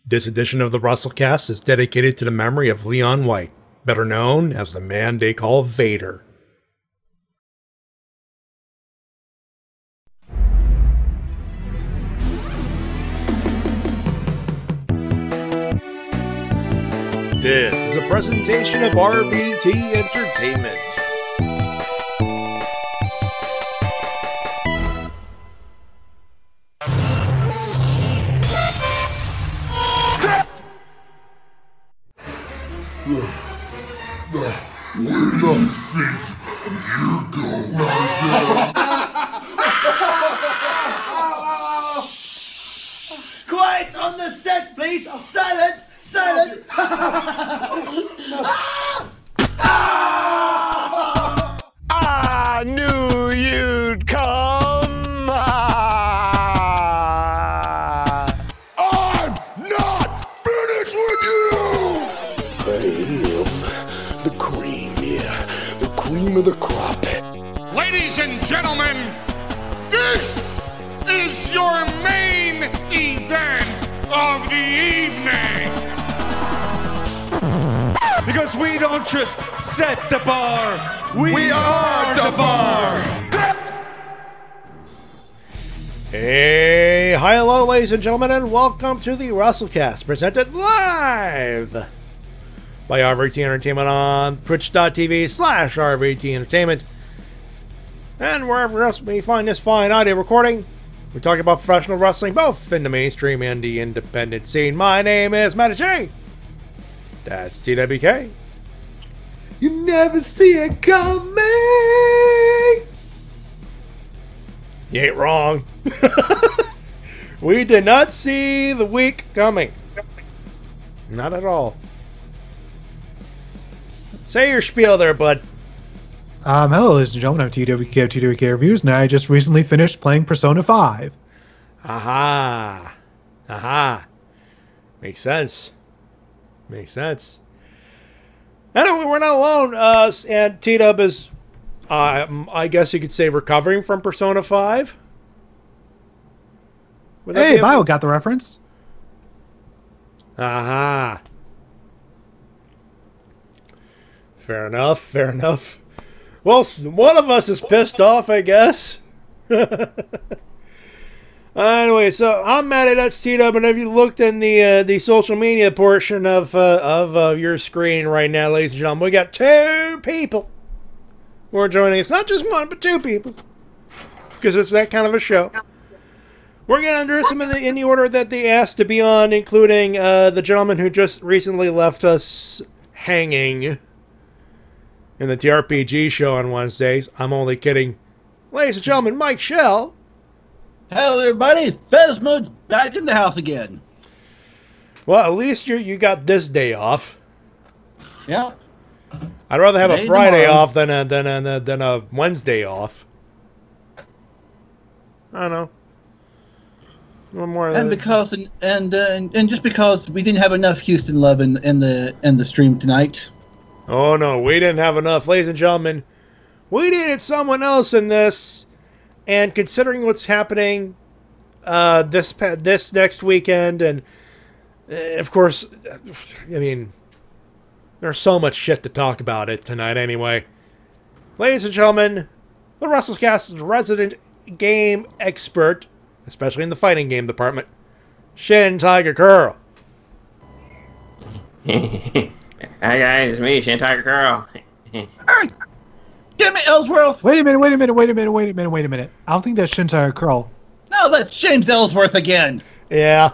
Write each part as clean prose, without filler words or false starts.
This edition of the Wrestle-Cast is dedicated to the memory of Leon White, better known as the man they call Vader. This is a presentation of RVT Entertainment. Quiet on the set, please! Silence! Silence! I knew you'd come. I'm not finished with you! I am the cream, the cream of the crop. Ladies and gentlemen, this is your main event of the evening. Because we don't just set the bar, we are the bar! Hey, hi, hello, ladies and gentlemen, and welcome to the Wrestle-Cast, presented live by RVT Entertainment on twitch.tv/RVT Entertainment. And wherever else we find this fine audio recording, we talk about professional wrestling, both in the mainstream and the independent scene. My name is Matty Jay. That's TWK. You never see it coming! You ain't wrong. We did not see the week coming. Not at all. Say your spiel there, bud. Hello, ladies and gentlemen. I'm TWK of TWK Reviews, and I just recently finished playing Persona 5. Aha. Aha. Makes sense. Makes sense. Anyway, we're not alone. Us and T-Dub is, I guess you could say, recovering from Persona 5. Hey, Bio got the reference. Aha. Fair enough, fair enough. Well, one of us is pissed off, I guess. Anyway, so I'm Matty, that's T-Dub, and if you looked in the social media portion of your screen right now, ladies and gentlemen, we got two people who are joining us. Not just one, but two people. Because it's that kind of a show. We're going to introduce them in the order that they asked to be on, including the gentleman who just recently left us hanging in the TRPG show on Wednesdays. I'm only kidding. Ladies and gentlemen, Mikshel. Hello, everybody. Phasmode's back in the house again. Well, at least you got this day off. Yeah. I'd rather have Today a Friday tomorrow. off than a Wednesday off. I don't know. One more. And because and just because we didn't have enough Houston love in the stream tonight. Oh no, we didn't have enough, ladies and gentlemen. We needed someone else in this, and considering what's happening this next weekend, and of course, I mean, there's so much shit to talk about it tonight anyway. Ladies and gentlemen, the Wrestle-Cast's resident game expert, especially in the fighting game department, Shin Tiger Curl. Hi guys, it's me, Shin Tiger Curl. Give me Ellsworth. Wait a minute. I don't think that's Shintire Curl. No, that's James Ellsworth again. Yeah.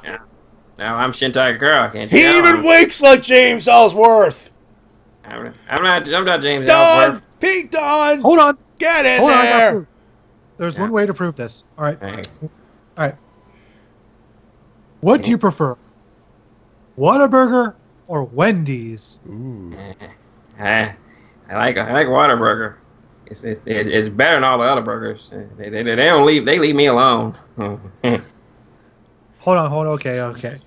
No, I'm Shin Tiger Curl. Can't you He tell? even winks like James Ellsworth. I'm not James Don! Ellsworth. Pete Don! Hold on. Get in Hold on. I got there! proof. There's one way to prove this. All right. Hey. All right. What do you prefer? Whataburger or Wendy's? Ooh. I like Whataburger. It's better than all the other burgers. They don't leave. They leave me alone. Hold on. Okay.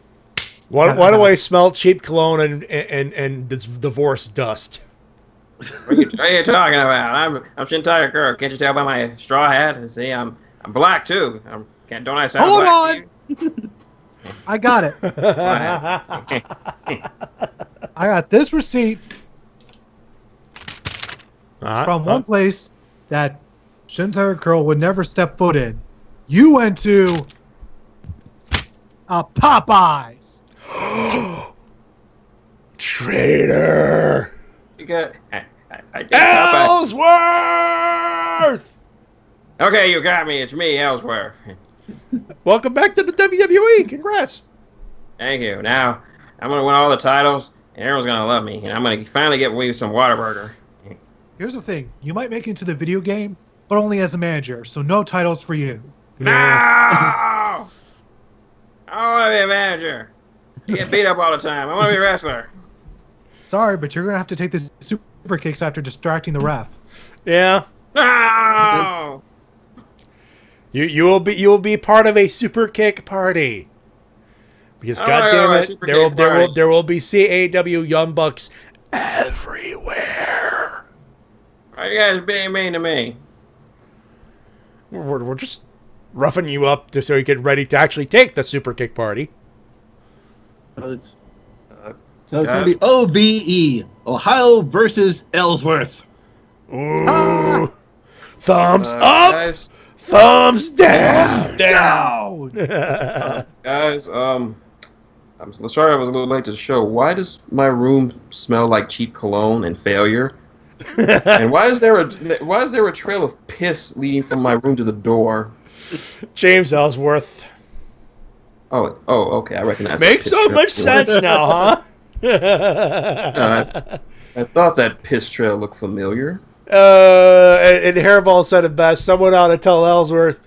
Why do I smell cheap cologne and this divorce dust? What are you talking about? I'm Shin Tiger Curl. Can't you tell by my straw hat? See, I'm black too. Don't I sound Hold black on. to you? I got it. I got this receipt from one place that Shintaro Curl would never step foot in. You went to a Popeyes. Traitor. You got Ellsworth! Okay, you got me. It's me, Ellsworth. Welcome back to the WWE. Congrats. Thank you. Now, I'm going to win all the titles, and everyone's going to love me, and I'm going to finally get away with some Whataburger. Here's the thing. You might make it into the video game, but only as a manager, so no titles for you. No! I don't want to be a manager. You get beat up all the time. I want to be a wrestler. Sorry, but you're going to have to take the super kicks after distracting the ref. Yeah. No! You will be part of a super kick party. Because goddamn it, there will be CAW Young Bucks everywhere. Why are you guys being mean to me? We're just roughing you up so you get ready to actually take the super kick party. So it's going to be OVE, Ohio versus Ellsworth. Ooh. Thumbs up, guys, thumbs down. Guys, I'm sorry I was a little late to the show. Why does my room smell like cheap cologne and failure? And why is there a trail of piss leading from my room to the door? James Ellsworth. Oh, okay, I recognize. Makes so much sense now, huh? I thought that piss trail looked familiar. And Hairball said it best. Someone ought to tell Ellsworth,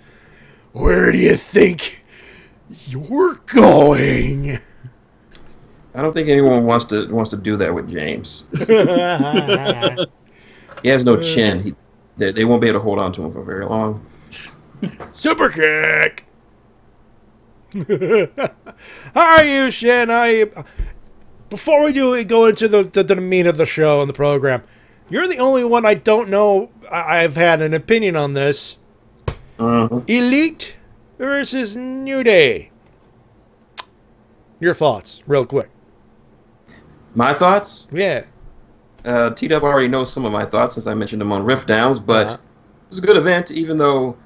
where do you think you're going? I don't think anyone wants to do that with James. He has no chin. They won't be able to hold on to him for very long. Super kick. How are you, Shin? Before we go into the meat of the show and the program, you're the only one I don't know. I've had an opinion on this. Elite versus New Day. Your thoughts, real quick. My thoughts? Yeah. T-Dub already knows some of my thoughts since I mentioned them on Riff Downs, but it was a good event, even though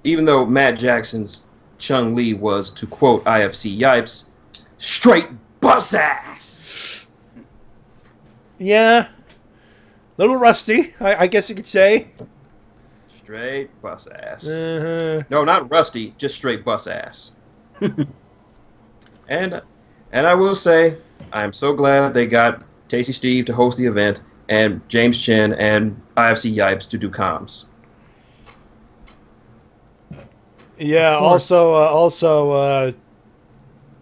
Matt Jackson's Chung Lee was, to quote IFC Yipes, straight bus ass. Yeah. Little rusty, I guess you could say. Straight bus ass. No, not rusty, just straight bus ass. And I will say, I'm so glad they got Tasty Steve to host the event and James Chen and IFC Yipes to do comms. Yeah. Also,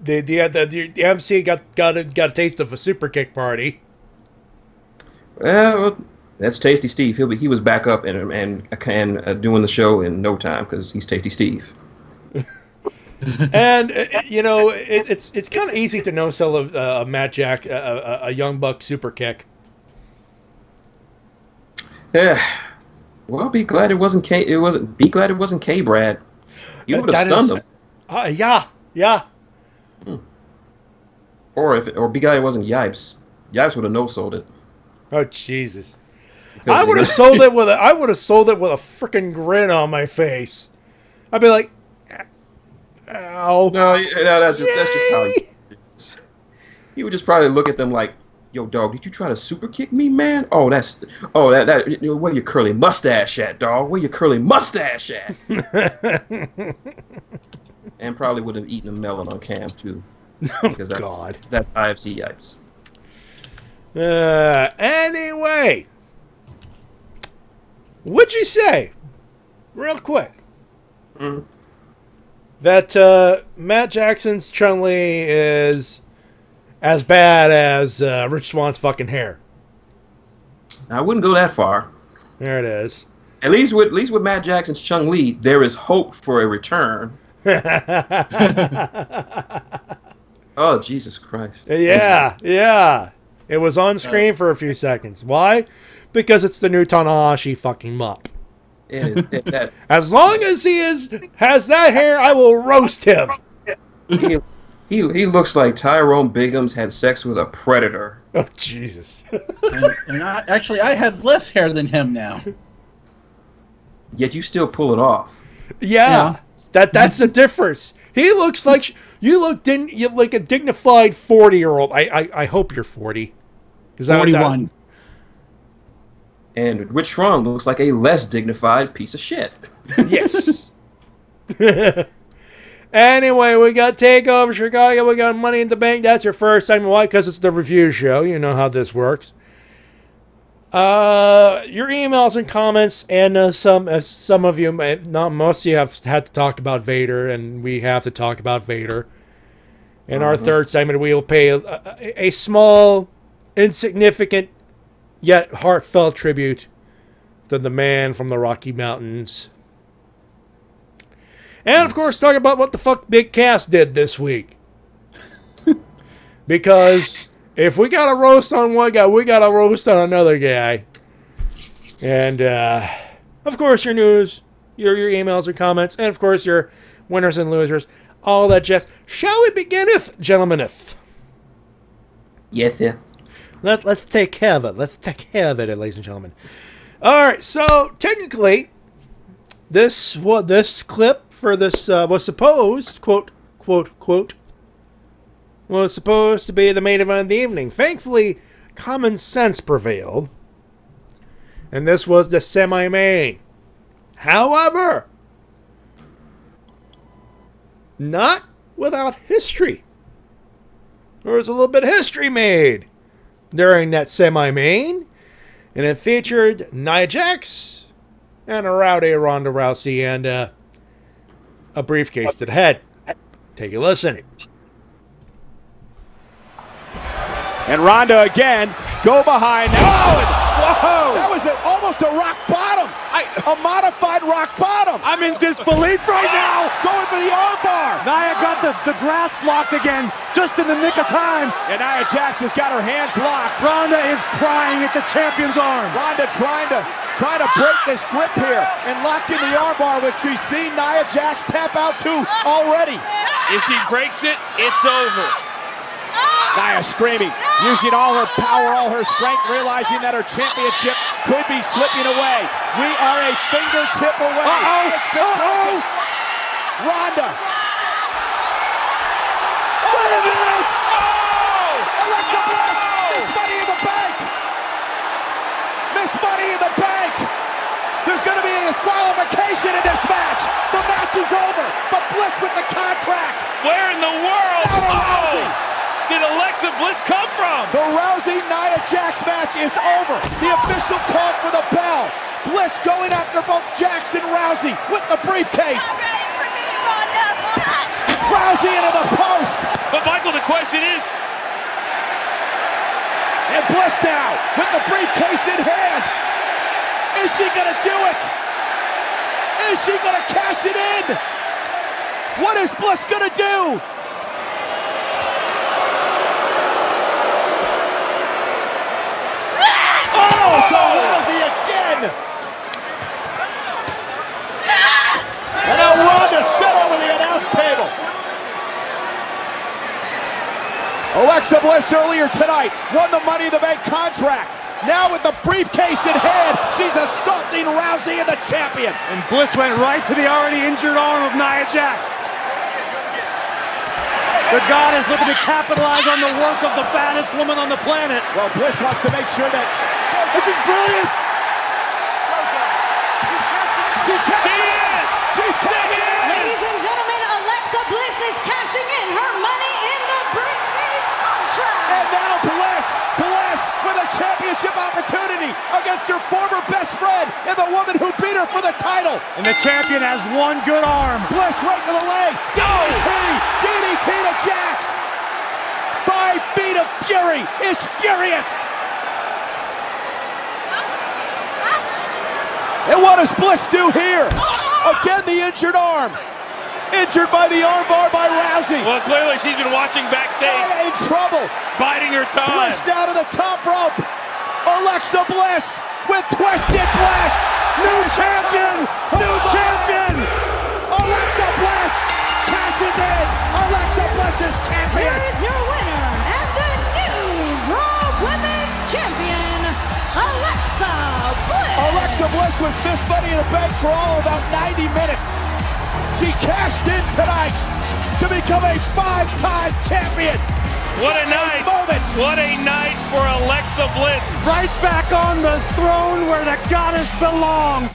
the MC got a taste of a super kick party. Well, that's Tasty Steve. He was back up and doing the show in no time because he's Tasty Steve. And it's kind of easy to no sell a Matt Jack a Young Buck super kick. Yeah. Well, be glad it wasn't K. Be glad it wasn't K. Brad. You would have stunned him. Yeah. Or be glad it wasn't Yipes. Yipes would have no sold it. Oh Jesus! I would have sold it with a freaking grin on my face. I'd be like, "Ow!" No, that's just how he is. He would just probably look at them like, "Yo, dog, did you try to super kick me, man? That where your curly mustache at, dog? Where your curly mustache at?" And probably would have eaten a melon on cam too. Because that's IFC Yipes. Anyway, what'd you say, real quick, that Matt Jackson's Chun-Li is as bad as Rich Swann's fucking hair? I wouldn't go that far. There it is. At least with Matt Jackson's Chung-Li, there is hope for a return. Oh, Jesus Christ. Yeah. It was on screen for a few seconds. Why? Because it's the new Tanahashi fucking mup. That, as long as he has that hair, I will roast him. He looks like Tyrone Biggums had sex with a predator. Oh, Jesus. and I have less hair than him now. Yet you still pull it off. Yeah. That's the difference. He looks like you look like a dignified 40-year-old. I hope you're 40. 41. And Rich Strong looks like a less dignified piece of shit. Yes. Anyway, we got Takeover Chicago. We got Money in the Bank. That's your first time. Why? Because it's the review show. You know how this works. Your emails and comments, and some of you, not most of you, have had to talk about Vader, and we have to talk about Vader. In our third segment, we will pay a small, insignificant, yet heartfelt tribute to the man from the Rocky Mountains. And, of course, talk about what the fuck Big Cass did this week. Because if we got a roast on one guy, we got a roast on another guy. And, of course, your news, your emails and comments, and, of course, your winners and losers. All that jazz. Shall we beginneth, gentlemeneth? Yes, sir. Let's take care of it. Let's take care of it, ladies and gentlemen. All right, so, technically, this clip for this was supposed, quote, was supposed to be the main event of the evening. Thankfully, common sense prevailed, and this was the semi-main. However, not without history. There was a little bit of history made during that semi-main, and it featured Nia Jax and a rowdy Ronda Rousey and a briefcase to the head. Take a listen. And Ronda again, go behind. Oh, that was almost a rock bottom. A modified rock bottom. I'm in disbelief right now. Going for the armbar. Nia got the grasp locked again, just in the nick of time. And Nia Jax has got her hands locked. Ronda is prying at the champion's arm. Ronda trying to break this grip here and lock in the armbar, which we've seen Nia Jax tap out to already. If she breaks it, it's over. Nia screaming, using all her power, all her strength, realizing that her championship could be slipping away. We are a fingertip away. Ronda. Wait a minute! Alexa Bliss! Miss Money in the Bank! Miss Money in the Bank! There's going to be a disqualification in this match. The match is over, but Bliss with the contract. Where in the world? Rousey. Did Alexa Bliss come from? The Rousey-Nia Jax match is over. The official call for the bell. Bliss going after both Jax and Rousey with the briefcase. Rousey into the post. But Michael, the question is... And Bliss now with the briefcase in hand. Is she gonna do it? Is she gonna cash it in? What is Bliss gonna do? Oh, to Rousey again! And now Ronda set over the announce table. Alexa Bliss earlier tonight won the Money in the Bank contract. Now with the briefcase in hand, she's assaulting Rousey and the champion. And Bliss went right to the already injured arm of Nia Jax. The goddess looking to capitalize on the work of the baddest woman on the planet. Well, Bliss wants to make sure that... This is brilliant! She's cashing in! She's cashing in! Ladies and gentlemen, Alexa Bliss is cashing in her Money in the Briefcase contract. And now Bliss with a championship opportunity against her former best friend and the woman who beat her for the title. And the champion has one good arm. Bliss right to the leg. DDT to Jax. 5 feet of fury is furious. And what does Bliss do here? Again, the injured arm. Injured by the armbar by Rousey. Well, clearly she's been watching backstage. In trouble. Biding her time. Bliss down to the top rope. Alexa Bliss with twisted Bliss. New champion! New champion! Alexa Bliss cashes in. Alexa Bliss is champion. Here is your winner and the new Raw Women's Champion, Alexa Bliss. Alexa Bliss was Miss Money in the Bank for all about 90 minutes. She cashed in tonight to become a 5-time champion. What a night! What a night for Alexa Bliss. Right back on the throne where the goddess belongs.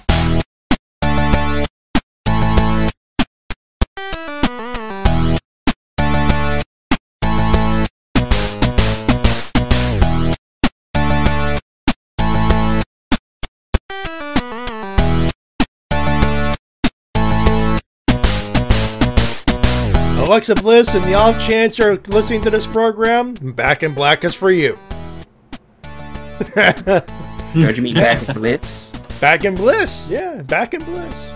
Alexa Bliss, and the off chance you're listening to this program, Back in Black is for you. Don't you mean Back in Bliss? Back in Bliss, yeah, Back in Bliss.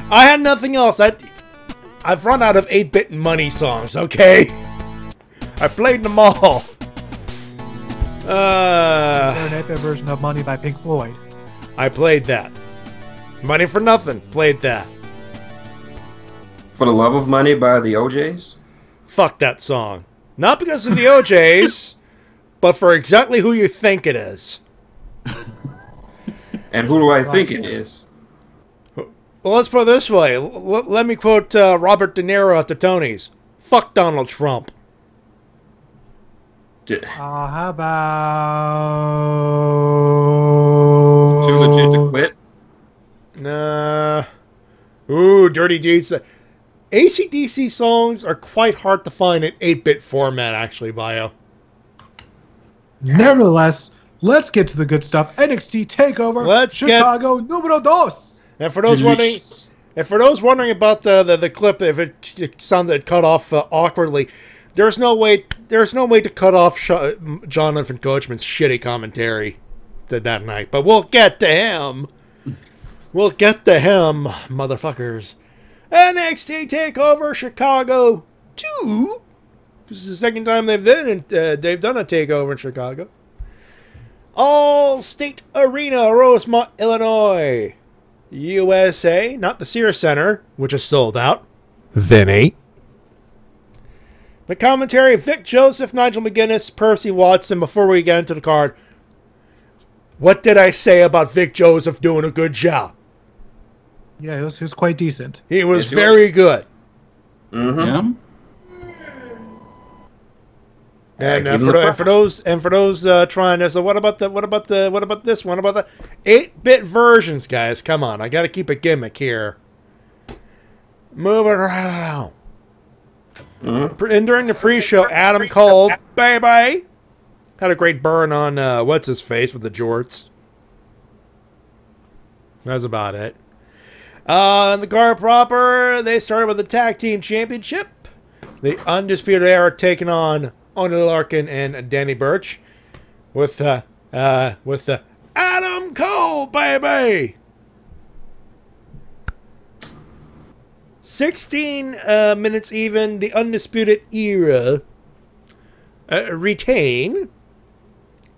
I had nothing else. I've run out of 8-bit money songs, okay? I played them all. Is there an 8-bit version of Money by Pink Floyd? I played that. Money for Nothing, played that. For the Love of Money by the OJs? Fuck that song. Not because of the OJs, but for exactly who you think it is. And who do I think it is? Well, let's put it this way. Let me quote Robert De Niro at the Tonys. Fuck Donald Trump. How about... Too legit to quit? Nah. Ooh, Dirty Deeds. AC/DC songs are quite hard to find in 8-bit format, actually, Bio. Nevertheless, let's get to the good stuff. NXT TakeOver Chicago numero dos. And for those wondering about the clip, if it sounded cut off awkwardly, there's no way to cut off Jonathan Coachman's shitty commentary that night. But we'll get to him. We'll get to him, motherfuckers. NXT TakeOver Chicago 2. This is the second time they've done a takeover in Chicago. All State Arena, Rosemont, Illinois, USA. Not the Sears Center, which is sold out. Vinny. The commentary: Vic Joseph, Nigel McGuinness, Percy Watson. Before we get into the card, what did I say about Vic Joseph doing a good job? Yeah, he was quite decent. He was very good. Mm-hmm. Yeah. And for those trying to, so what about this one? What about the 8-bit versions, guys? Come on, I got to keep a gimmick here. Moving right along. Mm-hmm. And during the pre-show, Adam Cole, baby, had a great burn on what's his face with the jorts. That's about it. The card proper, they started with the Tag Team Championship. The Undisputed Era taking on Oney Lorcan and Danny Burch with Adam Cole, baby. 16 minutes even. The Undisputed Era retain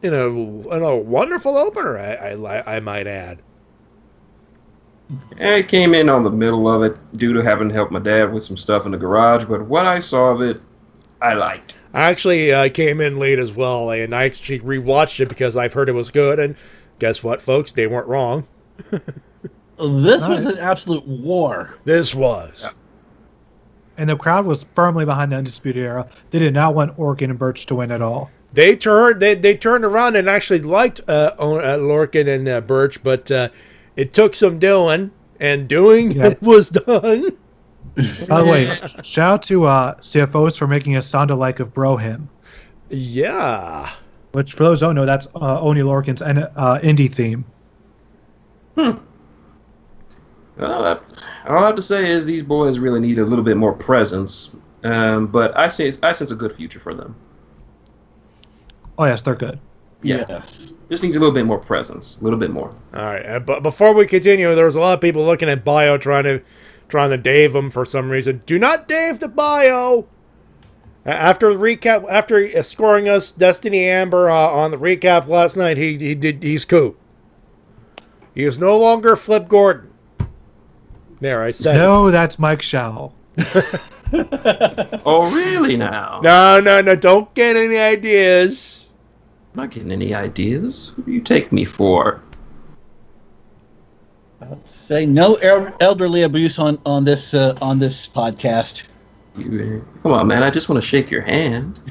in a wonderful opener, I might add. I came in on the middle of it due to having to help my dad with some stuff in the garage, but what I saw of it, I liked. I actually came in late as well, and I actually rewatched it because I've heard it was good, and guess what, folks? They weren't wrong. This was an absolute war. This was. Yeah. And the crowd was firmly behind the Undisputed Era. They did not want Lorcan and Burch to win at all. They turned around and actually liked Lorcan and Burch, but it took some doing, and it was done. By the way, shout out to CFOs for making us sound alike of Bro Him. Yeah. Which, for those who don't know, that's Oney Lorcan's indie theme. Well, all I have to say is these boys really need a little bit more presence, but I sense a good future for them. Oh, yes, they're good. Yeah. Yes. Just needs a little bit more presence. A little bit more. All right. But before we continue, there was a lot of people looking at Bio trying to Dave him for some reason. Do not Dave the Bio. After scoring us Destiny Amber on the recap last night, he's cool. He is no longer Flip Gordon. There, I said. No, that's Mikshel. Oh, really now? No. Don't get any ideas. I'm not getting any ideas. Who do you take me for? I'll say no elderly abuse on this podcast. Come on, man. I just want to shake your hand.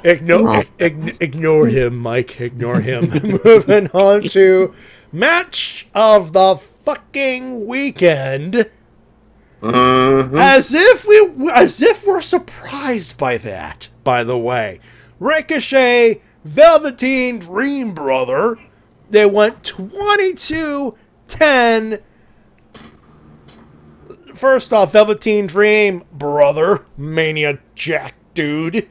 Ignore him, Mike. Ignore him. Moving on to match of the fucking weekend. Mm-hmm. As if we're surprised by that, by the way. Ricochet, Velveteen Dream Brother. They went 22-10. First off, Velveteen Dream Brother, Mania Jack dude.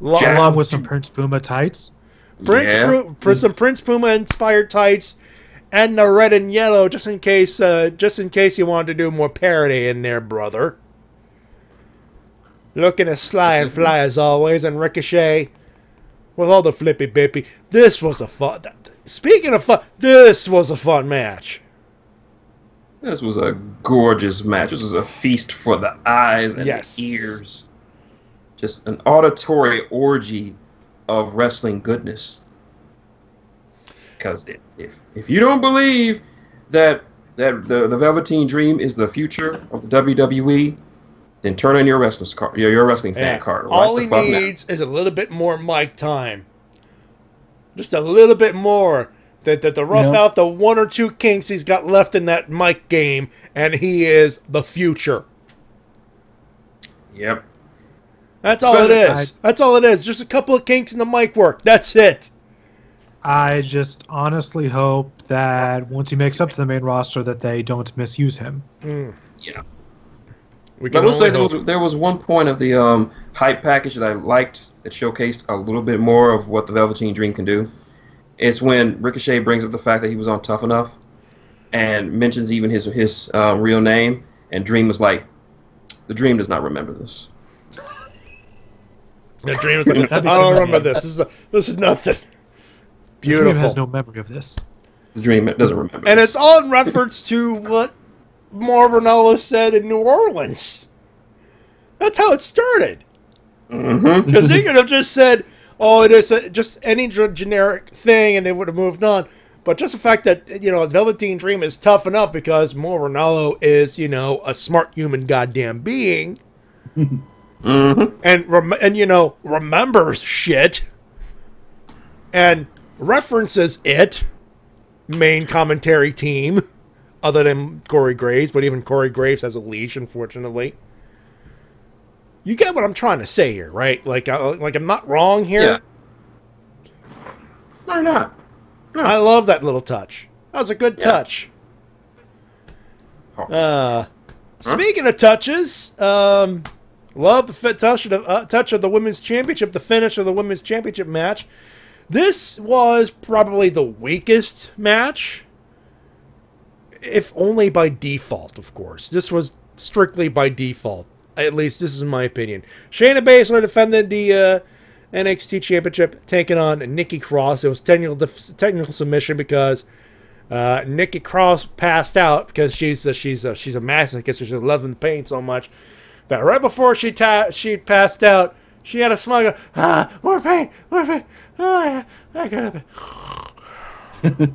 Along with some Prince Puma tights. Some Prince Puma inspired tights. And the red and yellow, just in case you wanted to do more parody in there, brother. Looking as sly and fly as always, and Ricochet with all the flippy bippy. This was a fun. Speaking of fun, this was a fun match. This was a gorgeous match. This was a feast for the eyes and yes. the ears. Just an auditory orgy of wrestling goodness. Because if you don't believe that the Velveteen Dream is the future of the WWE, then turn on your wrestling fan card. All he needs is a little bit more mic time. Just a little bit more. To rough out the one or two kinks he's got left in that mic game, and he is the future. Yep. That's all it is. That's all it is. Just a couple of kinks in the mic work. That's it. I just honestly hope that once he makes up to the main roster that they don't misuse him. Yeah. I will say there was one point of the hype package that I liked that showcased a little bit more of what the Velveteen Dream can do. It's when Ricochet brings up the fact that he was on Tough Enough and mentions even his real name, and Dream was like, the Dream does not remember this. The Dream was like, I don't remember this. This is nothing. Beautiful. The Dream has no memory of this. The Dream doesn't remember and this. It's all in reference to what Ronaldo said in New Orleans. That's how it started. Because he could have just said, oh, it is just any generic thing, and they would have moved on. But just the fact that, Velveteen Dream is tough enough because Ronaldo is, a smart human goddamn being. And remembers shit. And references it. Main commentary team. Other than Corey Graves. But even Corey Graves has a leash, unfortunately. You get what I'm trying to say here, right? Like I'm not wrong here. Yeah. Why not? No. I love that little touch. That was a good touch. Speaking of touches, love the touch of the Women's Championship, the finish of the Women's Championship match. This was probably the weakest match, if only by default, of course. This was strictly by default. At least this is my opinion. Shayna Baszler defended the NXT Championship, taking on Nikki Cross. It was technical submission because Nikki Cross passed out because she's a masochist. She's loving the pain so much. But right before she passed out, she had a smile. More pain. Oh, yeah, I got it.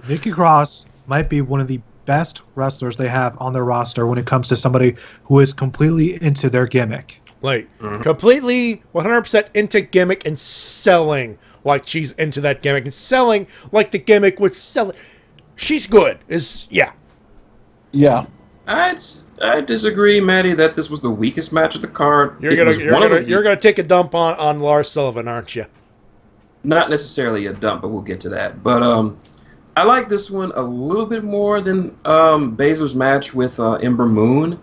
Nikki Cross might be one of the best wrestlers they have on their roster when it comes to somebody who is completely into their gimmick. Like, completely 100% into gimmick and selling like she's into that gimmick and selling like the gimmick would sell it. She's good. Yeah. I disagree, Matty, that this was the weakest match of the card. You're gonna take a dump on Lars Sullivan, aren't you? Not necessarily a dump, but we'll get to that. But I like this one a little bit more than Baszler's match with Ember Moon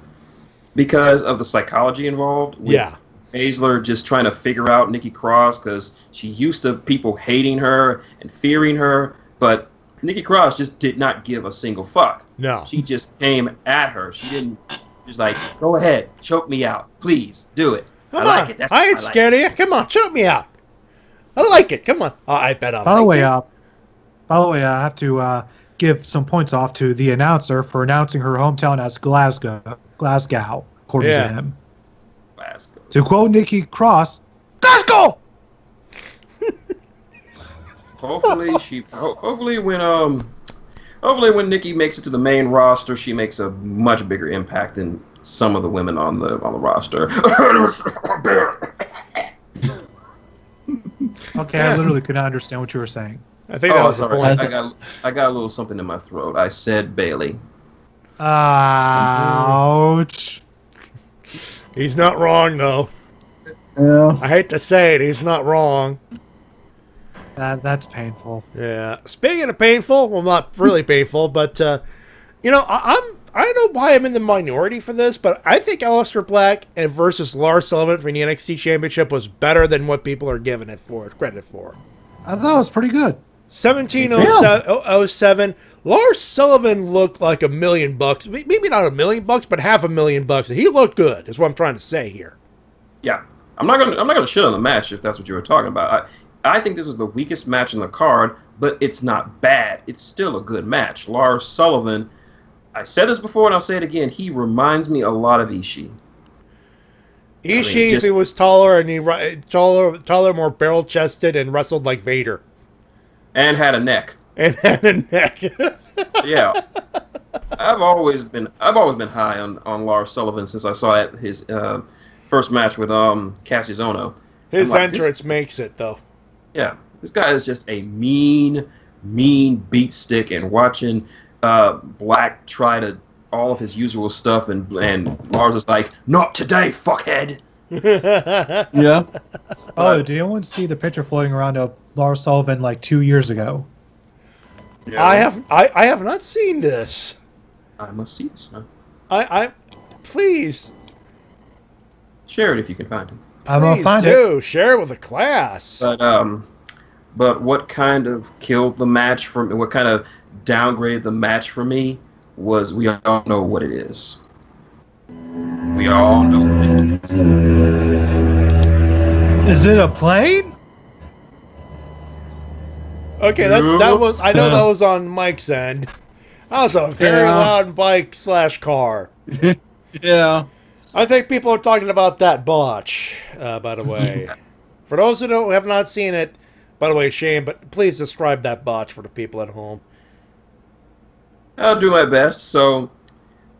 because of the psychology involved. With Baszler just trying to figure out Nikki Cross because she's used to people hating her and fearing her, but Nikki Cross just did not give a single fuck. No. She just came at her. She didn't. She's like, go ahead, choke me out. Please, do it. Come on. Like it. I ain't scared of you. Come on, choke me out. I like it. Come on. Oh, I bet I'll By the way, I have to give some points off to the announcer for announcing her hometown as Glasgow, according to him. Glasgow. To quote Nikki Cross, Glasgow! Hopefully when Nikki makes it to the main roster, she makes a much bigger impact than some of the women on the roster. Okay, I literally could not understand what you were saying. I think that was the point. I got a little something in my throat. I said Bailey. Ouch. He's not wrong, though. Yeah. I hate to say it, he's not wrong. That's painful. Yeah. Speaking of painful, well, not really painful, but you know, I don't know why I'm in the minority for this, but I think Aleister Black versus Lars Sullivan for the NXT Championship was better than what people are giving it credit for. I thought it was pretty good. 1707. Lars Sullivan looked like $1 million. Maybe not $1 million, but $500,000. And he looked good, is what I'm trying to say here. Yeah. I'm not gonna shit on the match if that's what you were talking about. I think this is the weakest match in the card, but it's not bad. It's still a good match. Lars Sullivan, I said this before and I'll say it again, he reminds me a lot of Ishii. Ishii, if he was taller and taller, more barrel-chested, and wrestled like Vader. And had a neck. Yeah. I've always been high on Lars Sullivan since I saw his first match with Kasey Zono. His entrance makes it, though. Yeah, this guy is just a mean beat stick, and watching Black try to all of his usual stuff, and Lars is like, "Not today, fuckhead." Yeah. Oh, do anyone see the picture floating around of Lars Sullivan like 2 years ago? Yeah. I have not seen this. I must see this. Huh? I please Share it if you can find it. I'm gonna find it. Share it with the class. But what kind of killed the match for me? What kind of downgraded the match for me was we all know what it is. We all know what it is. Is it a plane? Okay, that was. I know that was on Mike's end. That was a very loud bike/car. Yeah. I think people are talking about that botch, by the way. For those who have not seen it, by the way, shame, but please describe that botch for the people at home. I'll do my best. So,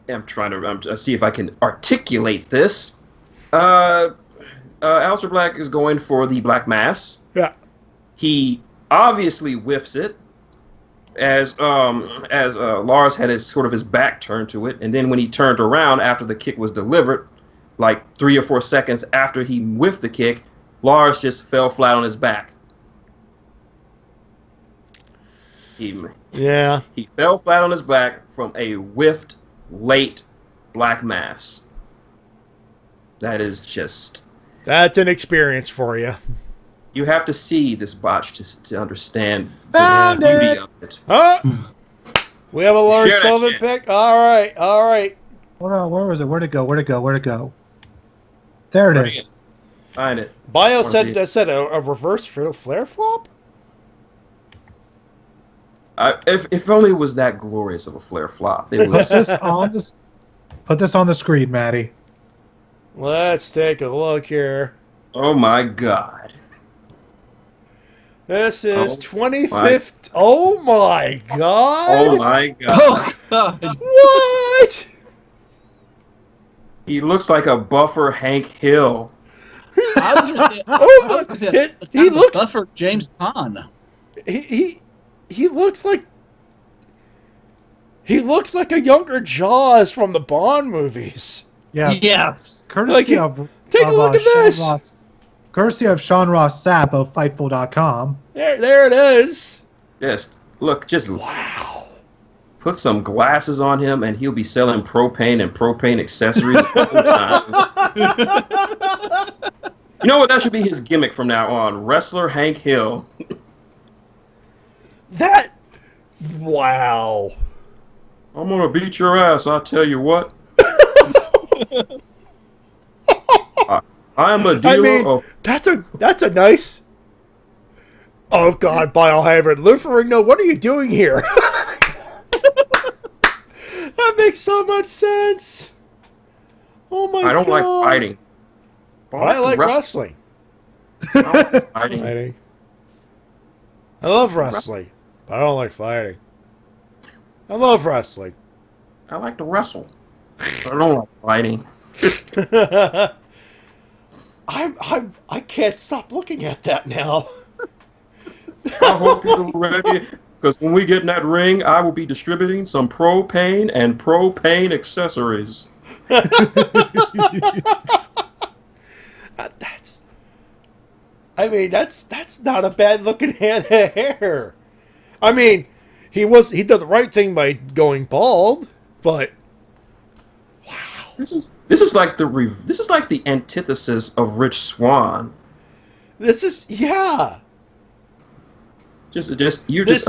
I'm trying to see if I can articulate this. Aleister Black is going for the Black Mass. Yeah. He obviously whiffs it, as Lars had his back turned to it, and then when he turned around after the kick was delivered, like 3 or 4 seconds after he whiffed the kick, Lars just fell flat on his back. He fell flat on his back from a whiffed late Black Mass. That is just... That's an experience for you. You have to see this botch to understand the beauty of it. Huh? We have a Lars Sullivan pick? All right. Hold on, where was it? Where'd it go? There it is. Find it. Bio said a reverse flare flop? If only it was that glorious of a flare flop. It was. Put this on the screen, Matty. Let's take a look here. Oh my God. This is 25th. Oh my God. Oh my God. Oh God. What? He looks like a buffer Hank Hill. Oh my! He looks buffer James Caan. He looks like a younger Jaws from the Bond movies. Yeah. Yes. Courtesy take a look at this. Courtesy of Sean Ross Sapp of Fightful.com. There it is. Just look, wow. Put some glasses on him, and he'll be selling propane and propane accessories all the time. You know what? That should be his gimmick from now on. Wrestler Hank Hill. Wow. I'm gonna beat your ass. I'll tell you what. I'm a dealer of... That's a nice... Oh, God, Biohybrid. Luferino, what are you doing here? makes so much sense. Oh my god. I don't like fighting. I like wrestling. I don't like fighting. I love wrestling, but I don't like fighting. I love wrestling. I like to wrestle. I don't like fighting. I can't stop looking at that now. I hope you're ready, because when we get in that ring, I will be distributing some propane and propane accessories. That's not a bad looking head of hair. I mean, he did the right thing by going bald, but wow. This is like the antithesis of Rich Swann. You're just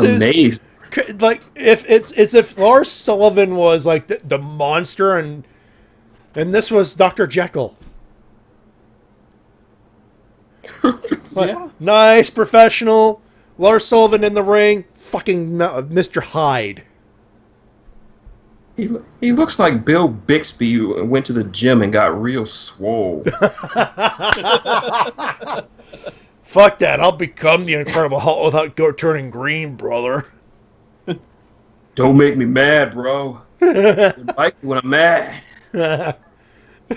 amazed. Like it's if Lars Sullivan was like the monster and this was Dr. Jekyll. Yeah. Nice, professional. Lars Sullivan in the ring. Fucking Mr. Hyde. He looks like Bill Bixby who went to the gym and got real swole. Fuck that. I'll become the Incredible Hulk without turning green, brother. Don't make me mad, bro. You like me when I'm mad. And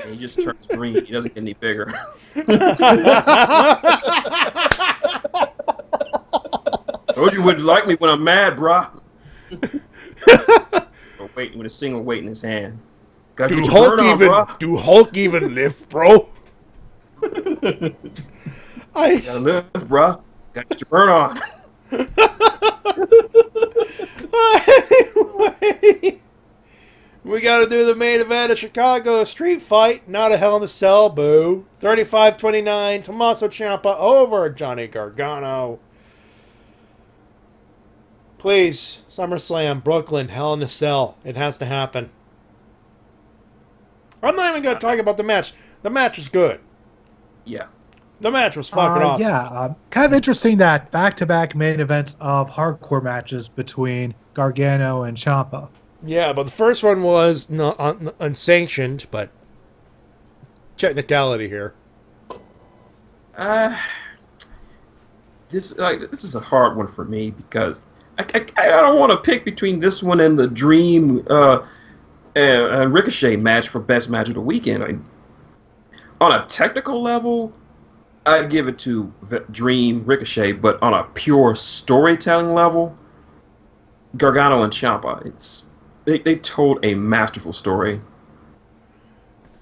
he just turns green. He doesn't get any bigger. Told you wouldn't like me when I'm mad, bro. Wait with a single weight in his hand. Do Hulk even lift, bro? Gotta lift, bro. Gotta get your burn on. Anyway, we got to do the main event of Chicago Street Fight, not a Hell in a Cell, boo. 35-29, Tommaso Ciampa over Johnny Gargano. Please, SummerSlam, Brooklyn, Hell in a Cell. It has to happen. I'm not even going to talk about the match. The match is good. Yeah. The match was fucking awesome. Yeah, kind of interesting that back-to-back main events of hardcore matches between Gargano and Ciampa. Yeah, but the first one was unsanctioned, but technicality here. This is a hard one for me because I don't want to pick between this one and the Dream and Ricochet match for best match of the weekend. On a technical level, I'd give it to Dream Ricochet, but on a pure storytelling level, Gargano and Ciampa, they told a masterful story.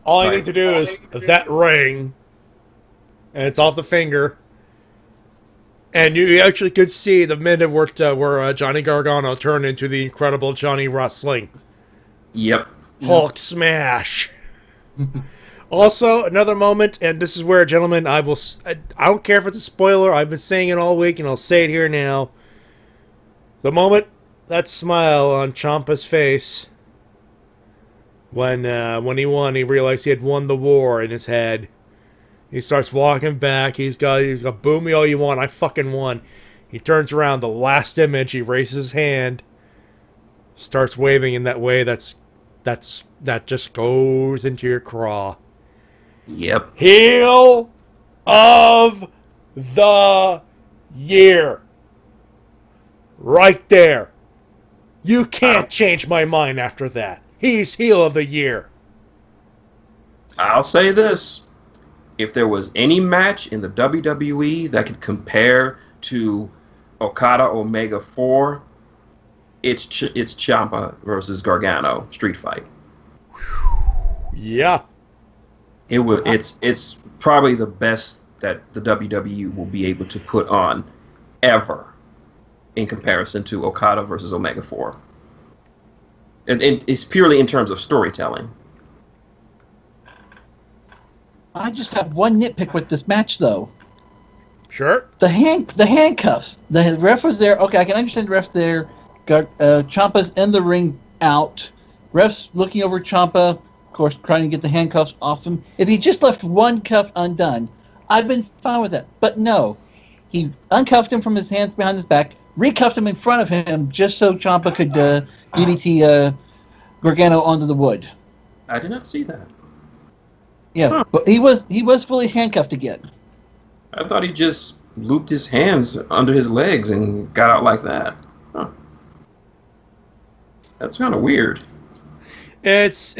All I need to do is that ring, and it's off the finger, and you actually could see the minute where Johnny Gargano turned into the Incredible Johnny Wrestling. Yep. Hulk smash. Also, another moment, and this is where, gentlemen, I don't care if it's a spoiler. I've been saying it all week, and I'll say it here now. The moment, that smile on Ciampa's face when he won, he realized he had won the war in his head. He starts walking back. He's got boo me all you want. I fucking won. He turns around. The last image, he raises his hand, starts waving in that way. That just goes into your craw. Yep. Heel of the year. Right there. You can't change my mind after that. He's heel of the year. I'll say this. If there was any match in the WWE that could compare to Okada Omega 4, it's Ciampa versus Gargano street fight. Yeah. It's probably the best that the WWE will be able to put on ever in comparison to Okada versus Omega 4. And it's purely in terms of storytelling. I just have one nitpick with this match, though. Sure. The handcuffs. The ref was there. Okay, I can understand the ref there. Ciampa's in the ring out. Ref's looking over Ciampa, of course, trying to get the handcuffs off him. If he just left one cuff undone, I'd been fine with that. But no. He uncuffed him from his hands behind his back, recuffed him in front of him just so Ciampa could DDT Gargano onto the wood. I did not see that. Yeah, but he was fully handcuffed again. I thought he just looped his hands under his legs and got out like that. Huh. That's kind of weird. It's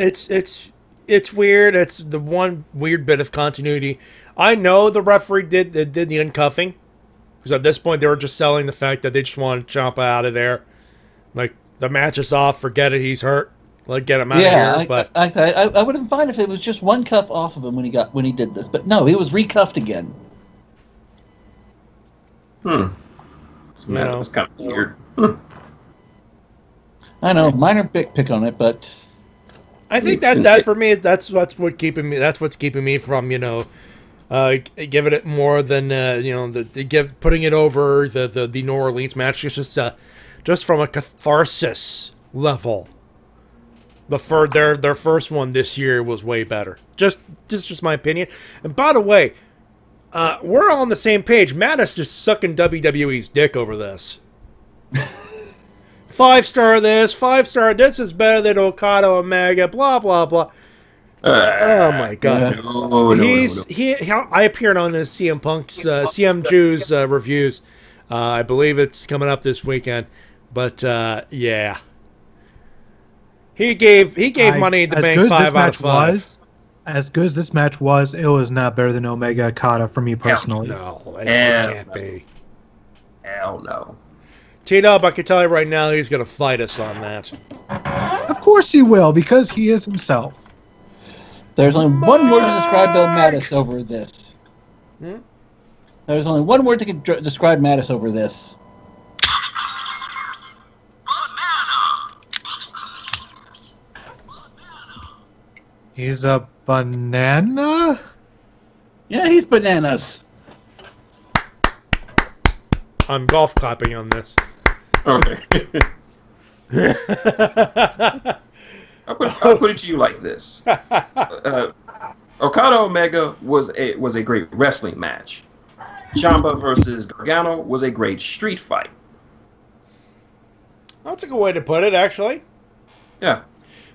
weird. It's the one weird bit of continuity. I know the referee did the uncuffing, because at this point they were just selling the fact that they just wanted Ciampa out of there. Like, the match is off. Forget it. He's hurt. Let's get him out of here. But I would have been fine if it was just one cuff off of him when he did this. But no, he was recuffed again. That's kind of weird. I know, minor pick on it, but I think that for me, that's what's keeping me from giving it more than putting it over the New Orleans match. It's just from a catharsis level. Their first one this year was way better. Just my opinion. And by the way, we're all on the same page. Matt is just sucking WWE's dick over this. 5-star this, 5-star this is better than Okada Omega, blah blah blah. Oh my god. I appeared on his CM Punk's CM Jew's reviews. I believe it's coming up this weekend. But yeah. He gave Money in the Bank 5 out of 5. As good as this match was, it was not better than Omega Okada for me personally. No, it can't be. Hell no. T-Dub, I can tell you right now, he's going to fight us on that. Of course he will, because he is himself. There's only one word to describe Bill Mattis over this. There's only one word to describe Mattis over this. He's a banana? Yeah, he's bananas. I'm golf clapping on this. Okay. I'll put it to you like this: Okada Omega was a great wrestling match. Ciampa versus Gargano was a great street fight. That's a good way to put it, actually. Yeah.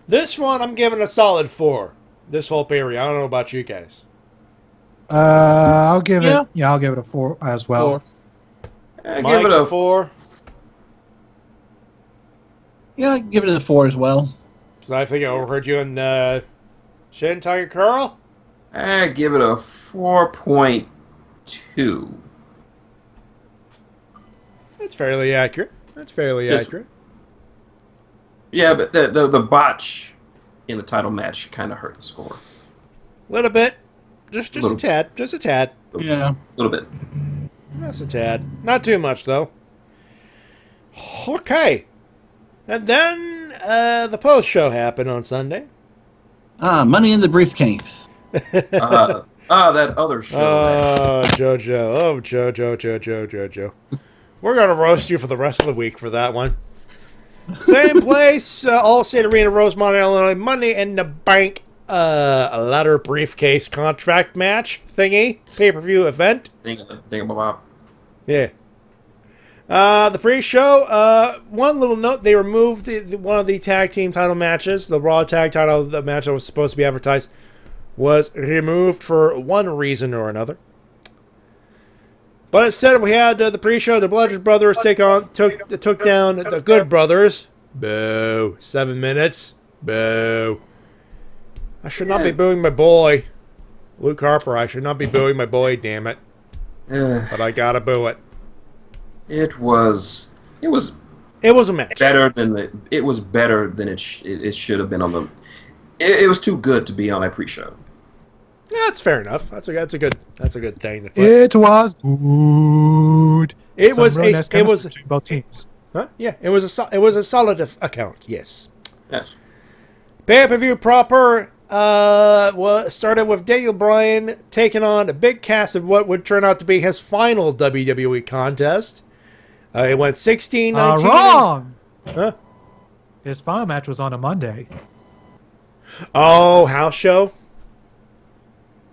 This one, I'm giving a solid 4. This whole period. I don't know about you guys. I'll give it. Yeah, I'll give it a 4 as well. 4. Give it a 4. Yeah, give it a 4 as well. Because I think I overheard you and Shin Tiger Curl. Give it a 4.2. That's fairly accurate. Accurate. Yeah, but the botch in the title match kind of hurt the score. A little bit. Just a tad. Just a tad. Yeah. A little bit. Just a tad. Not too much, though. Okay. And then the post-show happened on Sunday. Money in the Briefcase. That other show. Oh, JoJo. Oh, JoJo. We're going to roast you for the rest of the week for that one. Same place, All-State Arena, Rosemont, Illinois. Money in the Bank, a ladder briefcase contract match thingy, pay-per-view event. Thingamabob. Yeah. The pre-show, one little note, they removed one of the tag team title matches. The Raw tag title, the match that was supposed to be advertised, was removed for one reason or another. But instead, we had the pre-show. The Bludgeon Brothers took down the Good Brothers. Boo! 7 minutes. Boo! I should not be booing my boy, Luke Harper. I should not be booing my boy. Damn it! But I gotta boo it. It was a match. It was better than it should have been on the. It was too good to be on a pre-show. Yeah, that's fair enough. That's a good thing to put. It was good. It was between both teams. Huh? Yeah, it was a solid account. Yes. Yes. Pay-per-view proper started with Daniel Bryan taking on a big cast of what would turn out to be his final WWE contest. It went 16-19. Wrong. Huh? His final match was on a Monday. Oh, house show?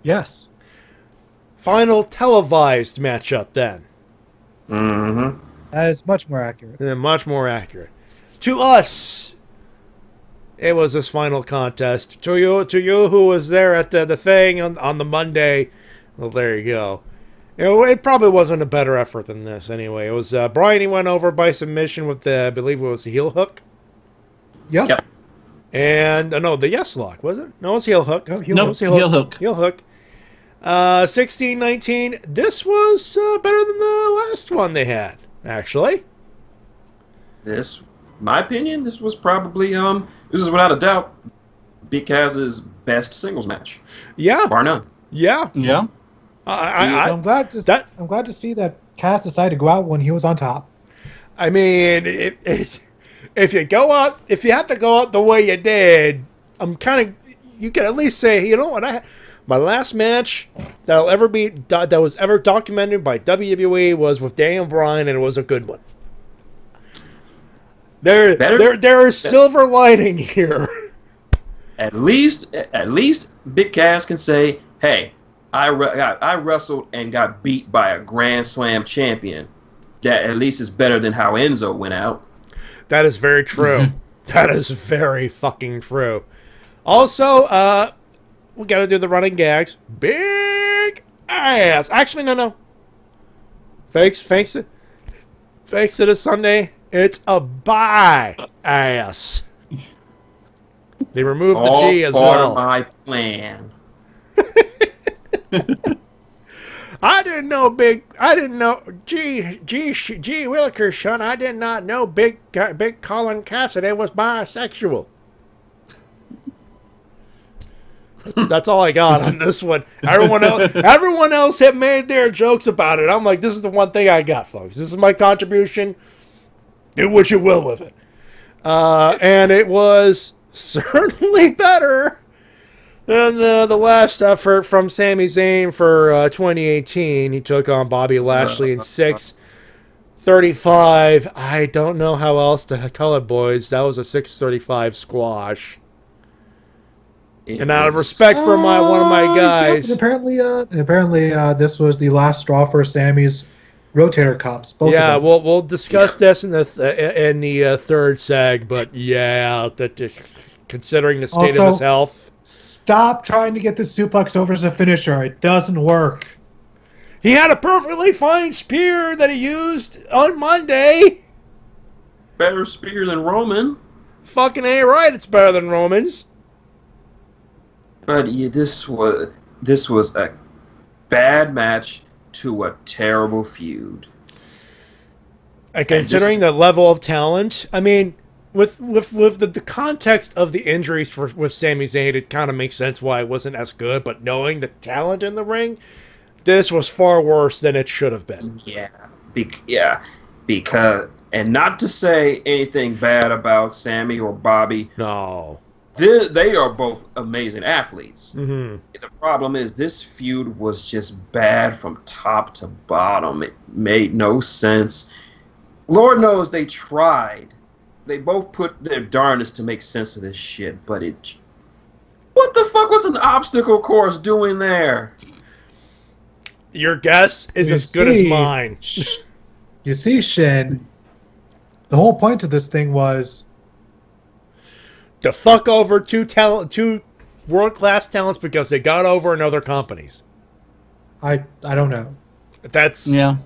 Yes. Final televised matchup then. Mm-hmm. That is much more accurate. Much more accurate. To us, it was his final contest. To you who was there at the thing on the Monday, well, there you go. It probably wasn't a better effort than this anyway. It was Bryan, he went over by submission with I believe it was the heel hook. Yep. And no, the yes lock, was it? No, it was heel hook. No, heel hook. Heel hook. 16-19. This was better than the last one they had, actually. My opinion, this was probably this is without a doubt Big Cass's best singles match. Yeah, bar none. Yeah. I'm glad to see that Cass decided to go out when he was on top. I mean, if you have to go out the way you did, you can at least say, you know what, my last match that was ever documented by WWE was with Daniel Bryan, and it was a good one. There is silver lining here. At least Big Cass can say, "Hey, I wrestled and got beat by a Grand Slam champion. That at least is better than how Enzo went out." That is very true. That is very fucking true. Also, we got to do the running gags. Big ass. Actually, no. Thanks to this Sunday, it's a bye ass. They removed the G as well. All part of my plan. I didn't know G Willikers, son. I did not know Big Colin Cassidy was bisexual. That's all I got on this one. Everyone else had made their jokes about it. I'm like, this is the one thing I got, folks. This is my contribution. Do what you will with it. And it was certainly better than the last effort from Sami Zayn for 2018. He took on Bobby Lashley in 6:35. I don't know how else to call it, boys. That was a 6:35 squash. And out of respect for one of my guys. Yep, apparently, this was the last straw for Sammy's rotator cuffs. We'll discuss this in the third seg, but yeah, considering the state of his health. Stop trying to get the suplex over as a finisher. It doesn't work. He had a perfectly fine spear that he used on Monday. Better spear than Roman. Fucking A right, it's better than Roman's. But yeah, this was a bad match to a terrible feud. And considering the level of talent, I mean, with the context of the injuries with Sami Zayn, it kind of makes sense why it wasn't as good. But knowing the talent in the ring, this was far worse than it should have been. Because and not to say anything bad about Sami or Bobby. No. They are both amazing athletes. Mm-hmm. The problem is this feud was just bad from top to bottom. It made no sense. Lord knows they tried. They both put their darndest to make sense of this shit, but what the fuck was an obstacle course doing there? Your guess is as good as mine. You see, Shin, the whole point of this thing was to fuck over two world-class talents because they got over in other companies. I don't know. That's yeah.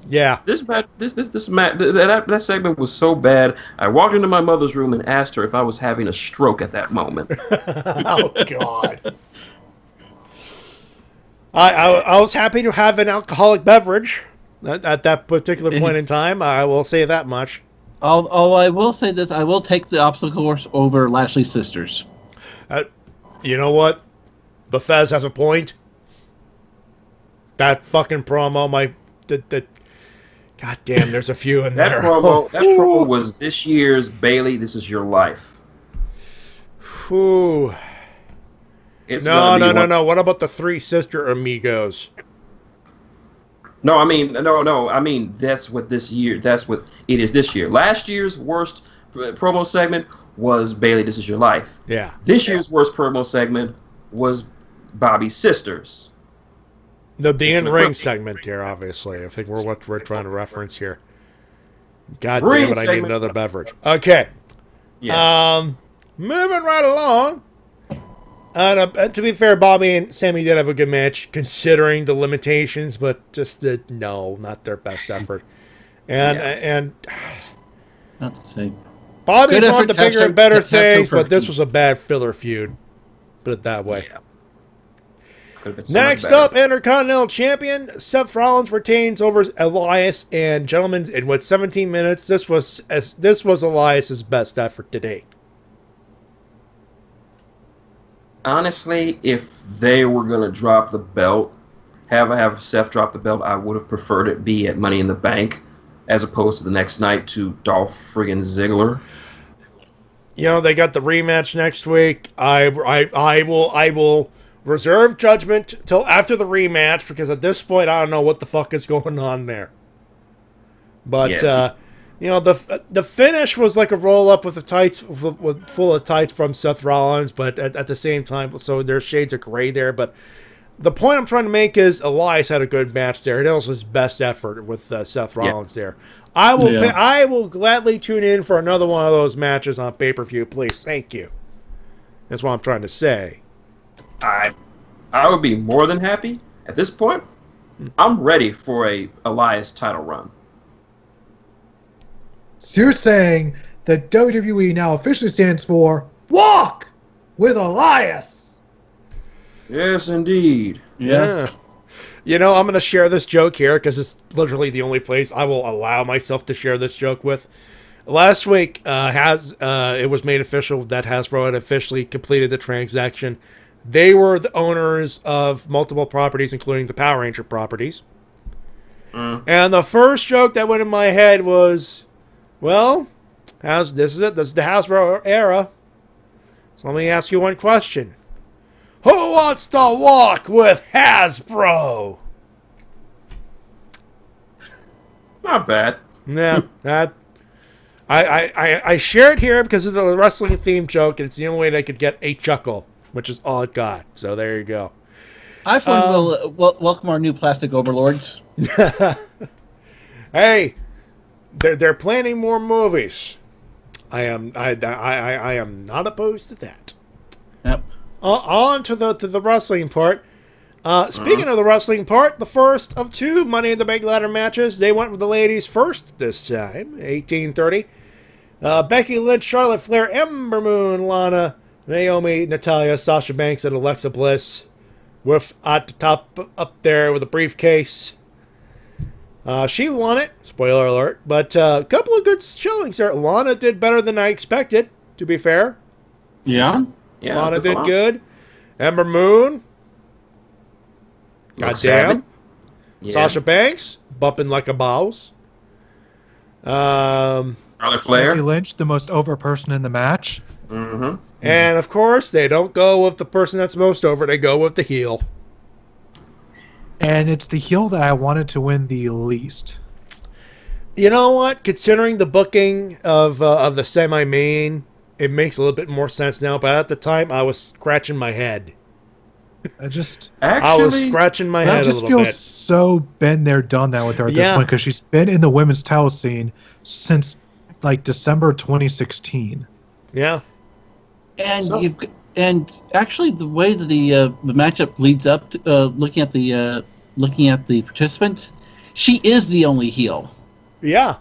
This that segment was so bad. I walked into my mother's room and asked her if I was having a stroke at that moment. Oh God. I was happy to have an alcoholic beverage at that particular point in time. I will say that much. I will say this. I will take the obstacle course over Lashley's sisters. You know what? The Fez has a point. That fucking promo, God damn, there's a few in there. That promo was this year's Bailey, This Is Your Life. Whew. No. What about the three sister amigos? No, I mean, that's what it is this year. Last year's worst promo segment was Bailey, This Is Your Life. Yeah. This year's worst promo segment was Bobby's sisters. The in-ring segment here, obviously. I think what we're trying to reference here. God damn it, I need another beverage. Okay. Yeah. moving right along. To be fair, Bobby and Sammy did have a good match, considering the limitations, but just no, not their best effort. And not to say Bobby's on the bigger and better things, but this was a bad filler feud. Put it that way. Yeah. So next up, Intercontinental Champion Seth Rollins retains over Elias and gentlemen in 17 minutes. This was Elias's best effort to date. Honestly, if they were going to drop the belt, have Seth drop the belt, I would have preferred it be at Money in the Bank as opposed to the next night to Dolph friggin' Ziggler. You know, they got the rematch next week. I will reserve judgment till after the rematch, because at this point I don't know what the fuck is going on there. But you know, the finish was like a roll up with the tights, full of tights from Seth Rollins, but at the same time, so there's shades of gray there. But the point I'm trying to make is Elias had a good match there. That was his best effort with Seth Rollins there. I will gladly tune in for another one of those matches on pay-per-view, please. Thank you. That's what I'm trying to say. I would be more than happy. At this point, I'm ready for a Elias title run. So you're saying that WWE now officially stands for Walk with Elias. Yes, indeed. Yes. Yeah. You know, I'm going to share this joke here because it's literally the only place I will allow myself to share this joke with. Last week, it was made official that Hasbro had officially completed the transaction. They were the owners of multiple properties, including the Power Ranger properties. And the first joke that went in my head was, well, this is it. This is the Hasbro era. So let me ask you one question. Who wants to walk with Hasbro? Not bad. Yeah, I share it here because it's a wrestling themed joke, and it's the only way they could get a chuckle, which is all it got. So there you go. I will welcome our new plastic overlords. Hey, they're planning more movies. I am not opposed to that. Yep. On to the wrestling part. Speaking of the wrestling part, the first of two Money in the Bank ladder matches. They went with the ladies first this time, 1830. Becky Lynch, Charlotte Flair, Ember Moon, Lana, Naomi, Natalya, Sasha Banks, and Alexa Bliss. With at the top up there with a briefcase. She won it. Spoiler alert. But a couple of good showings there. Lana did better than I expected, to be fair. Yeah. Lana did good. Ember Moon. Goddamn. Yeah. Sasha Banks. Bumping like a mouse. Charlotte Flair. Becky Lynch, the most over person in the match. Mm-hmm. And, of course, they don't go with the person that's most over. They go with the heel. And it's the heel that I wanted to win the least. You know what? Considering the booking of the semi-main, it makes a little bit more sense now. But at the time, I was scratching my head. I was scratching my head a little bit. I just feel so been there, done that with her at this point, because she's been in the women's title scene since like December 2016. Yeah. And actually, the way that the matchup leads up to looking at the participants, she is the only heel. Yeah.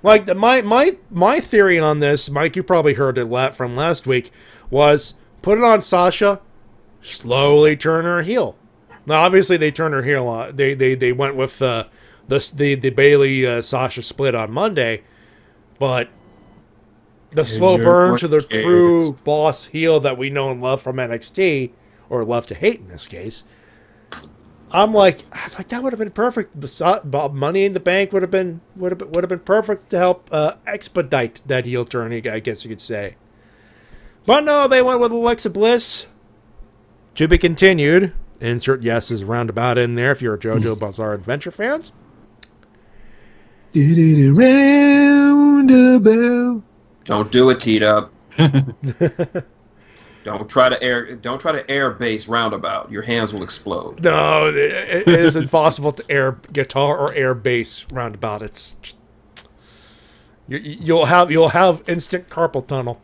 Like my theory on this, Mike, you probably heard it from last week, was put it on Sasha, slowly turn her heel. Now, obviously, they turned her heel. They went with the Bayley Sasha split on Monday, but the slow burn to the true boss heel that we know and love from NXT, or love to hate in this case. I was like, that would have been perfect. Money in the Bank would have been perfect to help expedite that heel turn, I guess you could say. But no, they went with Alexa Bliss. To be continued. Insert yeses roundabout in there if you're a JoJo Bizarre Adventure fans. Roundabout. Don't do it, T-Dub. Don't try to air bass roundabout. Your hands will explode. No, it is impossible to air guitar or air bass roundabout. It's you'll have instant carpal tunnel.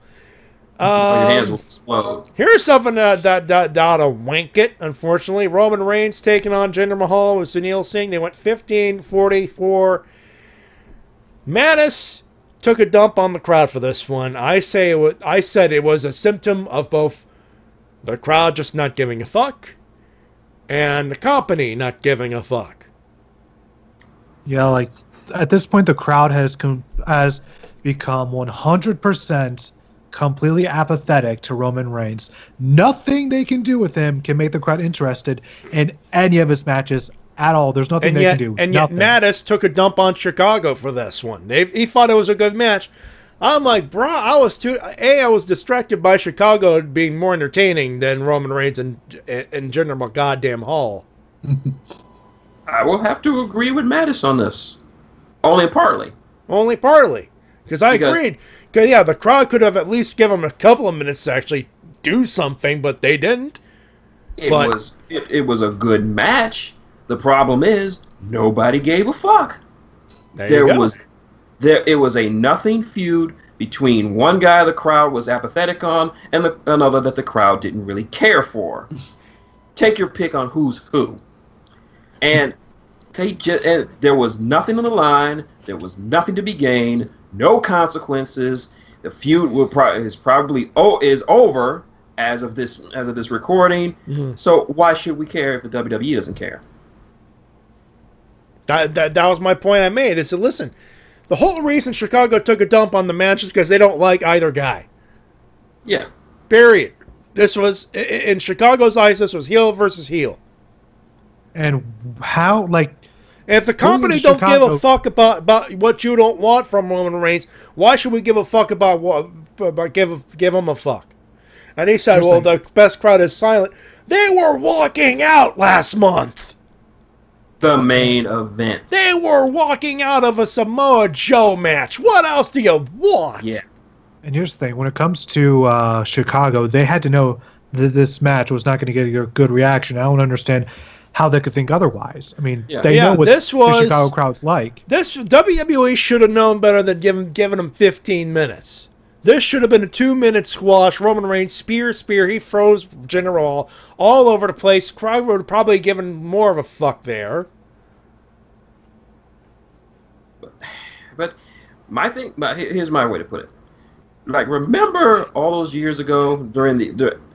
Your hands will explode. Here's something that'll wink it, unfortunately. Roman Reigns taking on Jinder Mahal with Sunil Singh. They went 15-44. Mattis took a dump on the crowd for this one. I said it was a symptom of both the crowd just not giving a fuck and the company not giving a fuck. Yeah, like at this point, the crowd has become 100% completely apathetic to Roman Reigns. Nothing they can do with him can make the crowd interested in any of his matches at all. There's nothing they can do. And yet Mattis took a dump on Chicago for this one. He thought it was a good match. I'm like, bro, I was distracted by Chicago being more entertaining than Roman Reigns and Jinder goddamn Hall. I will have to agree with Mattis on this. Only partly. Only partly. Because I agreed. Because, yeah, the crowd could have at least given him a couple of minutes to actually do something, but they didn't. It was a good match. The problem is, nobody gave a fuck. It was a nothing feud between one guy the crowd was apathetic on and another that the crowd didn't really care for. Take your pick on who's who. And there was nothing on the line. There was nothing to be gained. No consequences. The feud is over as of this recording. Mm-hmm. So why should we care if the WWE doesn't care? That was my point I made. I said, listen, the whole reason Chicago took a dump on the match is because they don't like either guy. Yeah. Period. This was, in Chicago's eyes, this was heel versus heel. And how, like... If the company don't give a fuck about what you don't want from Roman Reigns, why should we give a fuck about give him a fuck? And he said, well, the best crowd is silent. They were walking out last month. The main event. They were walking out of a Samoa Joe match. What else do you want? Yeah. And here's the thing. When it comes to Chicago, they had to know that this match was not going to get a good reaction. I don't understand how they could think otherwise. I mean, they know what the Chicago crowd's like. This WWE should have known better than giving them 15 minutes. This should have been a 2-minute squash. Roman Reigns, spear. He froze General all over the place. Crowd would have probably given more of a fuck there. But here's my way to put it. Like, remember all those years ago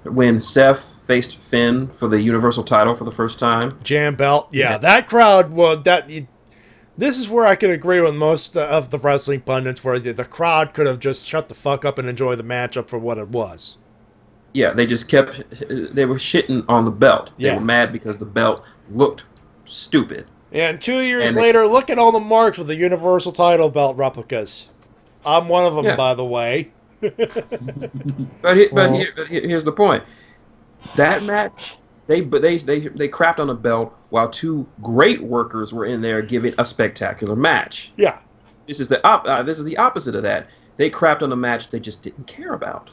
when Seth faced Finn for the Universal title for the first time? Jam belt. Yeah, that crowd, this is where I can agree with most of the wrestling pundits, where the crowd could have just shut the fuck up and enjoyed the matchup for what it was. Yeah, they just they were shitting on the belt. They were mad because the belt looked stupid. And 2 years later, look at all the marks with the Universal title belt replicas. I'm one of them, by the way. But here's the point. That match, they crapped on the belt while two great workers were in there giving a spectacular match. Yeah. This is the opposite of that. They crapped on a match they just didn't care about.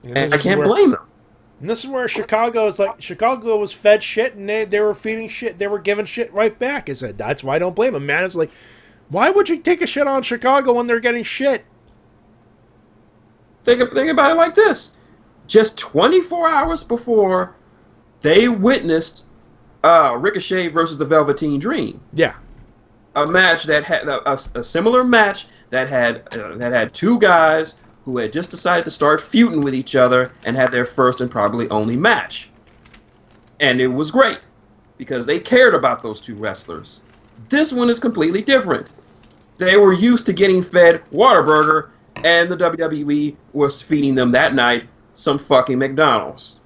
And I can't blame them. And this is where Chicago was fed shit, and they were feeding shit. They were giving shit right back. I said, that's why I don't blame them. Man, it's like, why would you take a shit on Chicago when they're getting shit? Think about it like this. Just 24 hours before, they witnessed Ricochet versus the Velveteen Dream. Yeah. A match that had a similar match that had two guys who had just decided to start feuding with each other and had their first and probably only match. And it was great because they cared about those two wrestlers. This one is completely different. They were used to getting fed Whataburger, and the WWE was feeding them that night some fucking McDonald's.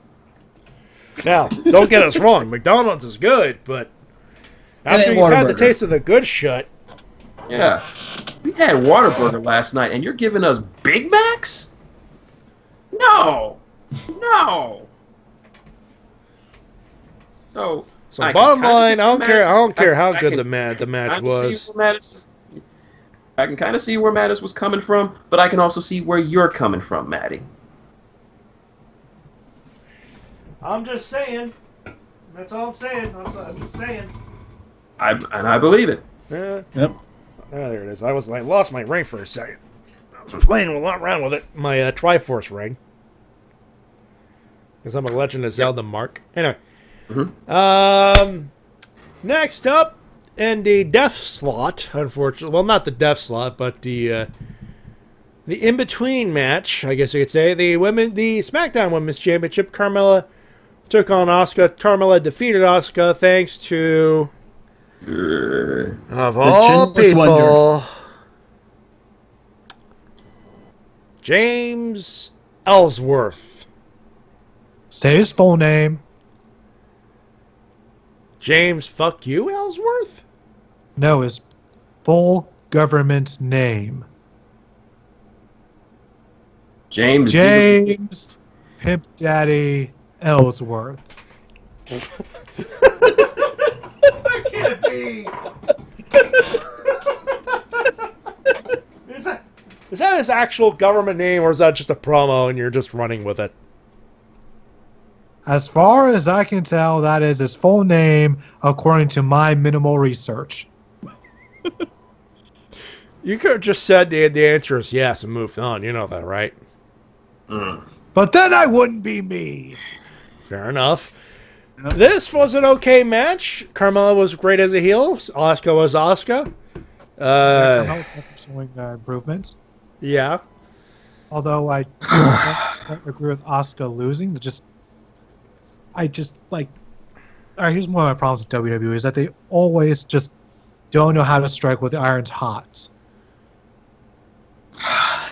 Now, don't get us wrong. McDonald's is good, but after you've had the taste of the good shit. Yeah. We had Whataburger last night, and you're giving us Big Macs? No. So bottom line, I don't care how good the match was. I can kind of see where Mattis was coming from, but I can also see where you're coming from, Matty. I'm just saying. That's all I'm saying. I'm just saying. I believe it. Yeah. Yep. Oh, there it is. I lost my ring for a second. So I'm playing a lot around with it. My Triforce ring. Because I'm a Legend of Zelda mark. Anyway. Next up, in the death slot, unfortunately. Well, not the death slot, but the in-between match, I guess you could say. The SmackDown Women's Championship, Carmella took on Asuka. Carmella defeated Asuka thanks to... of all people... James Ellsworth. Say his full name. James fuck you Ellsworth? No, his full government name. James Pimp Daddy Ellsworth. That can't be. Is that his actual government name, or is that just a promo and you're just running with it? As far as I can tell, that is his full name, according to my minimal research. You could have just said the answer is yes and moved on. You know that, right? But then I wouldn't be me. Fair enough. This was an okay match. Carmella was great as a heel. Asuka was Asuka. Showing improvements. Yeah. Although I don't agree with Asuka losing. Here's one of my problems with WWE is that they always just don't know how to strike with the iron's hot.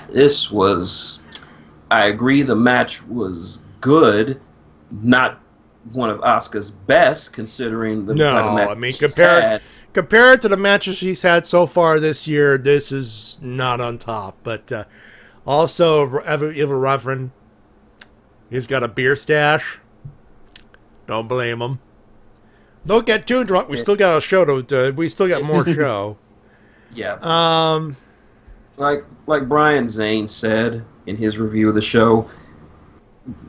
This was... I agree the match was good. Not one of Asuka's best, considering the type of match I mean, compared to the matches she's had so far this year, this is not on top. But also, Reverend, he's got a beer stash. Don't blame him. Don't get too drunk. We still got a show to. We still got more show. Yeah. Like Brian Zane said in his review of the show,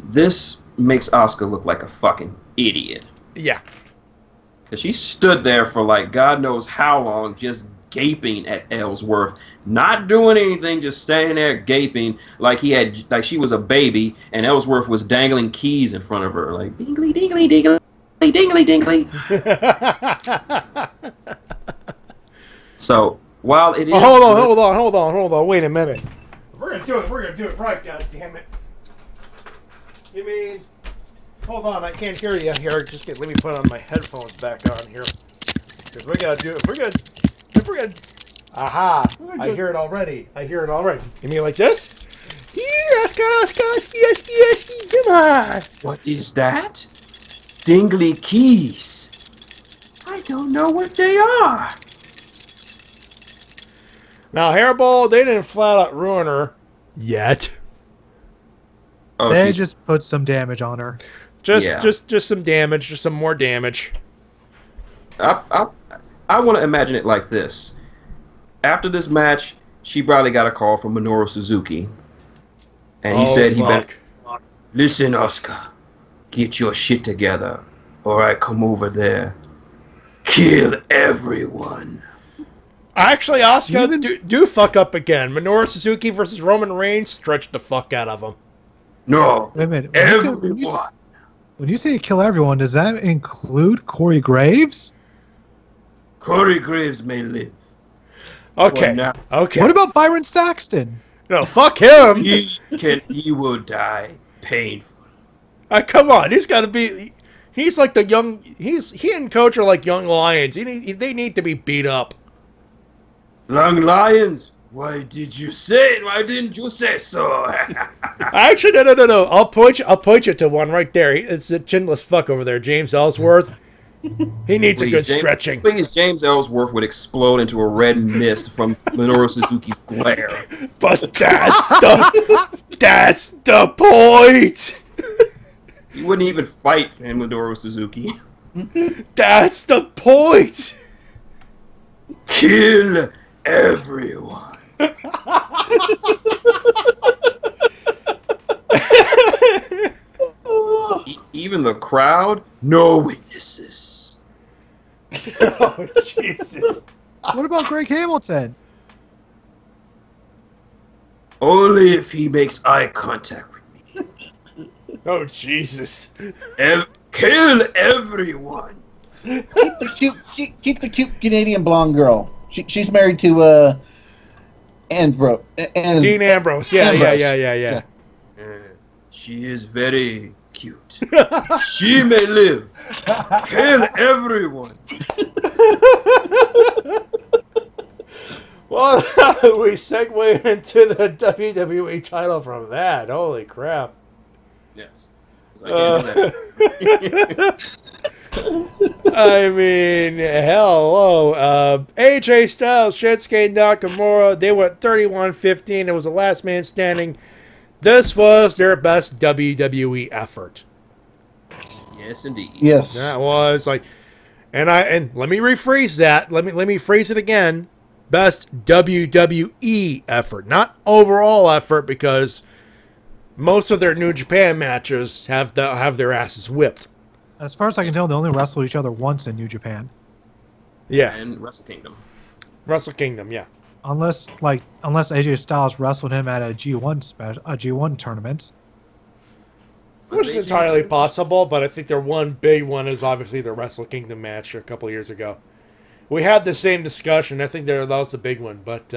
this makes Asuka look like a fucking idiot. Yeah. Because she stood there for like God knows how long, just gaping at Ellsworth, not doing anything, just standing there gaping like she was a baby, and Ellsworth was dangling keys in front of her, like dingly dingly dingly dingly dingly. So while it is, hold on, wait a minute. We're gonna do it right. God damn it! You mean? Hold on, I can't hear you here. Let me put on my headphones back on here. Because we gotta do it. If we're gonna, aha! I hear it already. You mean like this? Yes, come on. What is that? Dingly keys. I don't know what they are. Now, Hairball, they didn't flat out ruin her yet. Oh, they just put some damage on her. Just some damage, just some more damage. I want to imagine it like this. After this match, she probably got a call from Minoru Suzuki. And he said he better... Listen, Asuka. Get your shit together. Or I come over there. Kill everyone. Actually, Asuka, do fuck up again. Minoru Suzuki versus Roman Reigns, stretch the fuck out of him. No. Wait a minute. Everyone. When you say kill everyone, does that include Corey Graves? Corey Graves may live. Okay. Okay. What about Byron Saxton? No, fuck him. He will die painful. Come on, he's got to be. He's like the young. He and Coach are like young lions. They need to be beat up. Young lions. Why did you say it? Why didn't you say so? Actually, no. I'll point you to one right there. It's a chinless fuck over there, James Ellsworth. He needs a good stretching. Please, James Ellsworth would explode into a red mist from Minoru Suzuki's glare. But that's the point. He wouldn't even fight in Minoru Suzuki. That's the point. Kill everyone. Even the crowd, no witnesses. Oh, Jesus. What about Greg Hamilton? Only if he makes eye contact with me. Oh, Jesus. Kill everyone. Keep the cute Canadian blonde girl. She's married to Ambrose. Dean Ambrose. Yeah. She is very cute. She may live. Kill everyone. Well, we segue into the WWE title from that. Holy crap. Yes. I can't do that. I mean, hello. AJ Styles, Shinsuke Nakamura, they went 31-15. It was the last man standing. This was their best WWE effort. Yes, indeed. Yes. That was like, and let me rephrase that. Let me phrase it again. Best WWE effort, not overall effort, because most of their New Japan matches have their asses whipped. As far as I can tell, they only wrestled each other once in New Japan. Yeah. And Wrestle Kingdom. Wrestle Kingdom, yeah. Unless AJ Styles wrestled him at a G1 tournament. Which is entirely possible, but I think their one big one is obviously the Wrestle Kingdom match a couple years ago. We had the same discussion. I think that was the big one, but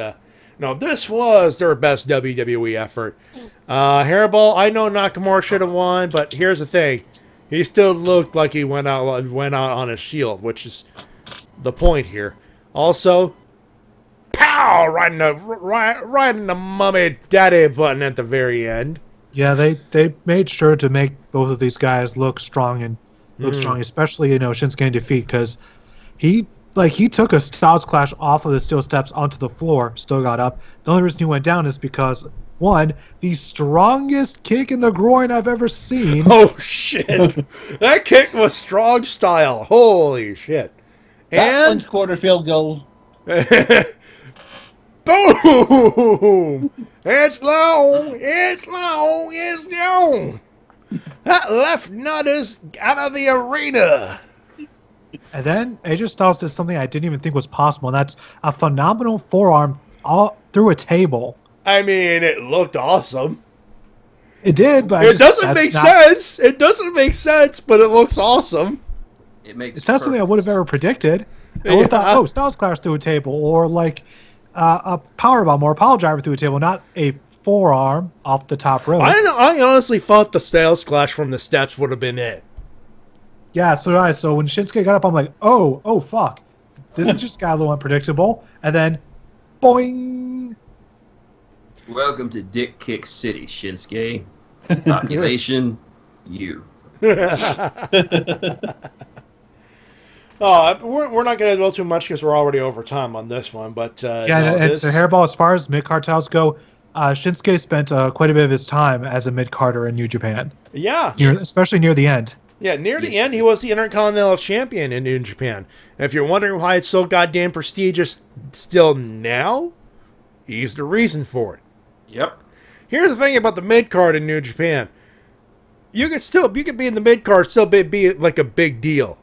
no, this was their best WWE effort. Hairball, I know Nakamura should have won, but here's the thing. He still looked like he went out on a shield, which is the point here. Also, pow! Right in the mummy daddy button at the very end. Yeah, they made sure to make both of these guys look strong, especially Shinsuke defeat, because he took a Styles Clash off of the steel steps onto the floor, still got up. The only reason he went down is because, one, the strongest kick in the groin I've ever seen. Oh, shit. That kick was strong style. Holy shit. That one's quarter field goal. Boom! It's long. It's long. It's long. That left nut is out of the arena. And then AJ Styles did something I didn't even think was possible, and that's a phenomenal forearm all through a table. I mean, it looked awesome. It did, but it doesn't make sense. It doesn't make sense, but it looks awesome. It's not something I would have ever predicted. I would have thought, Styles Clash through a table, or like a powerbomb or a pile driver through a table, not a forearm off the top rope. I honestly thought the Styles Clash from the steps would have been it. Yeah, so did I. So when Shinsuke got up, I'm like, oh, fuck. This is just got a little unpredictable. And then, boing. Welcome to Dick Kick City, Shinsuke. Population, you. We're not going to dwell too much because we're already over time on this one. But and so Hairball, as far as mid-card titles go, Shinsuke spent quite a bit of his time as a mid-carder in New Japan. Yeah. Especially near the end. Yeah, near the end, he was the Intercontinental Champion in New Japan. And if you're wondering why it's so goddamn prestigious still now, he's the reason for it. Yep. Here's the thing about the mid-card in New Japan. You could be in the mid-card, still be like a big deal.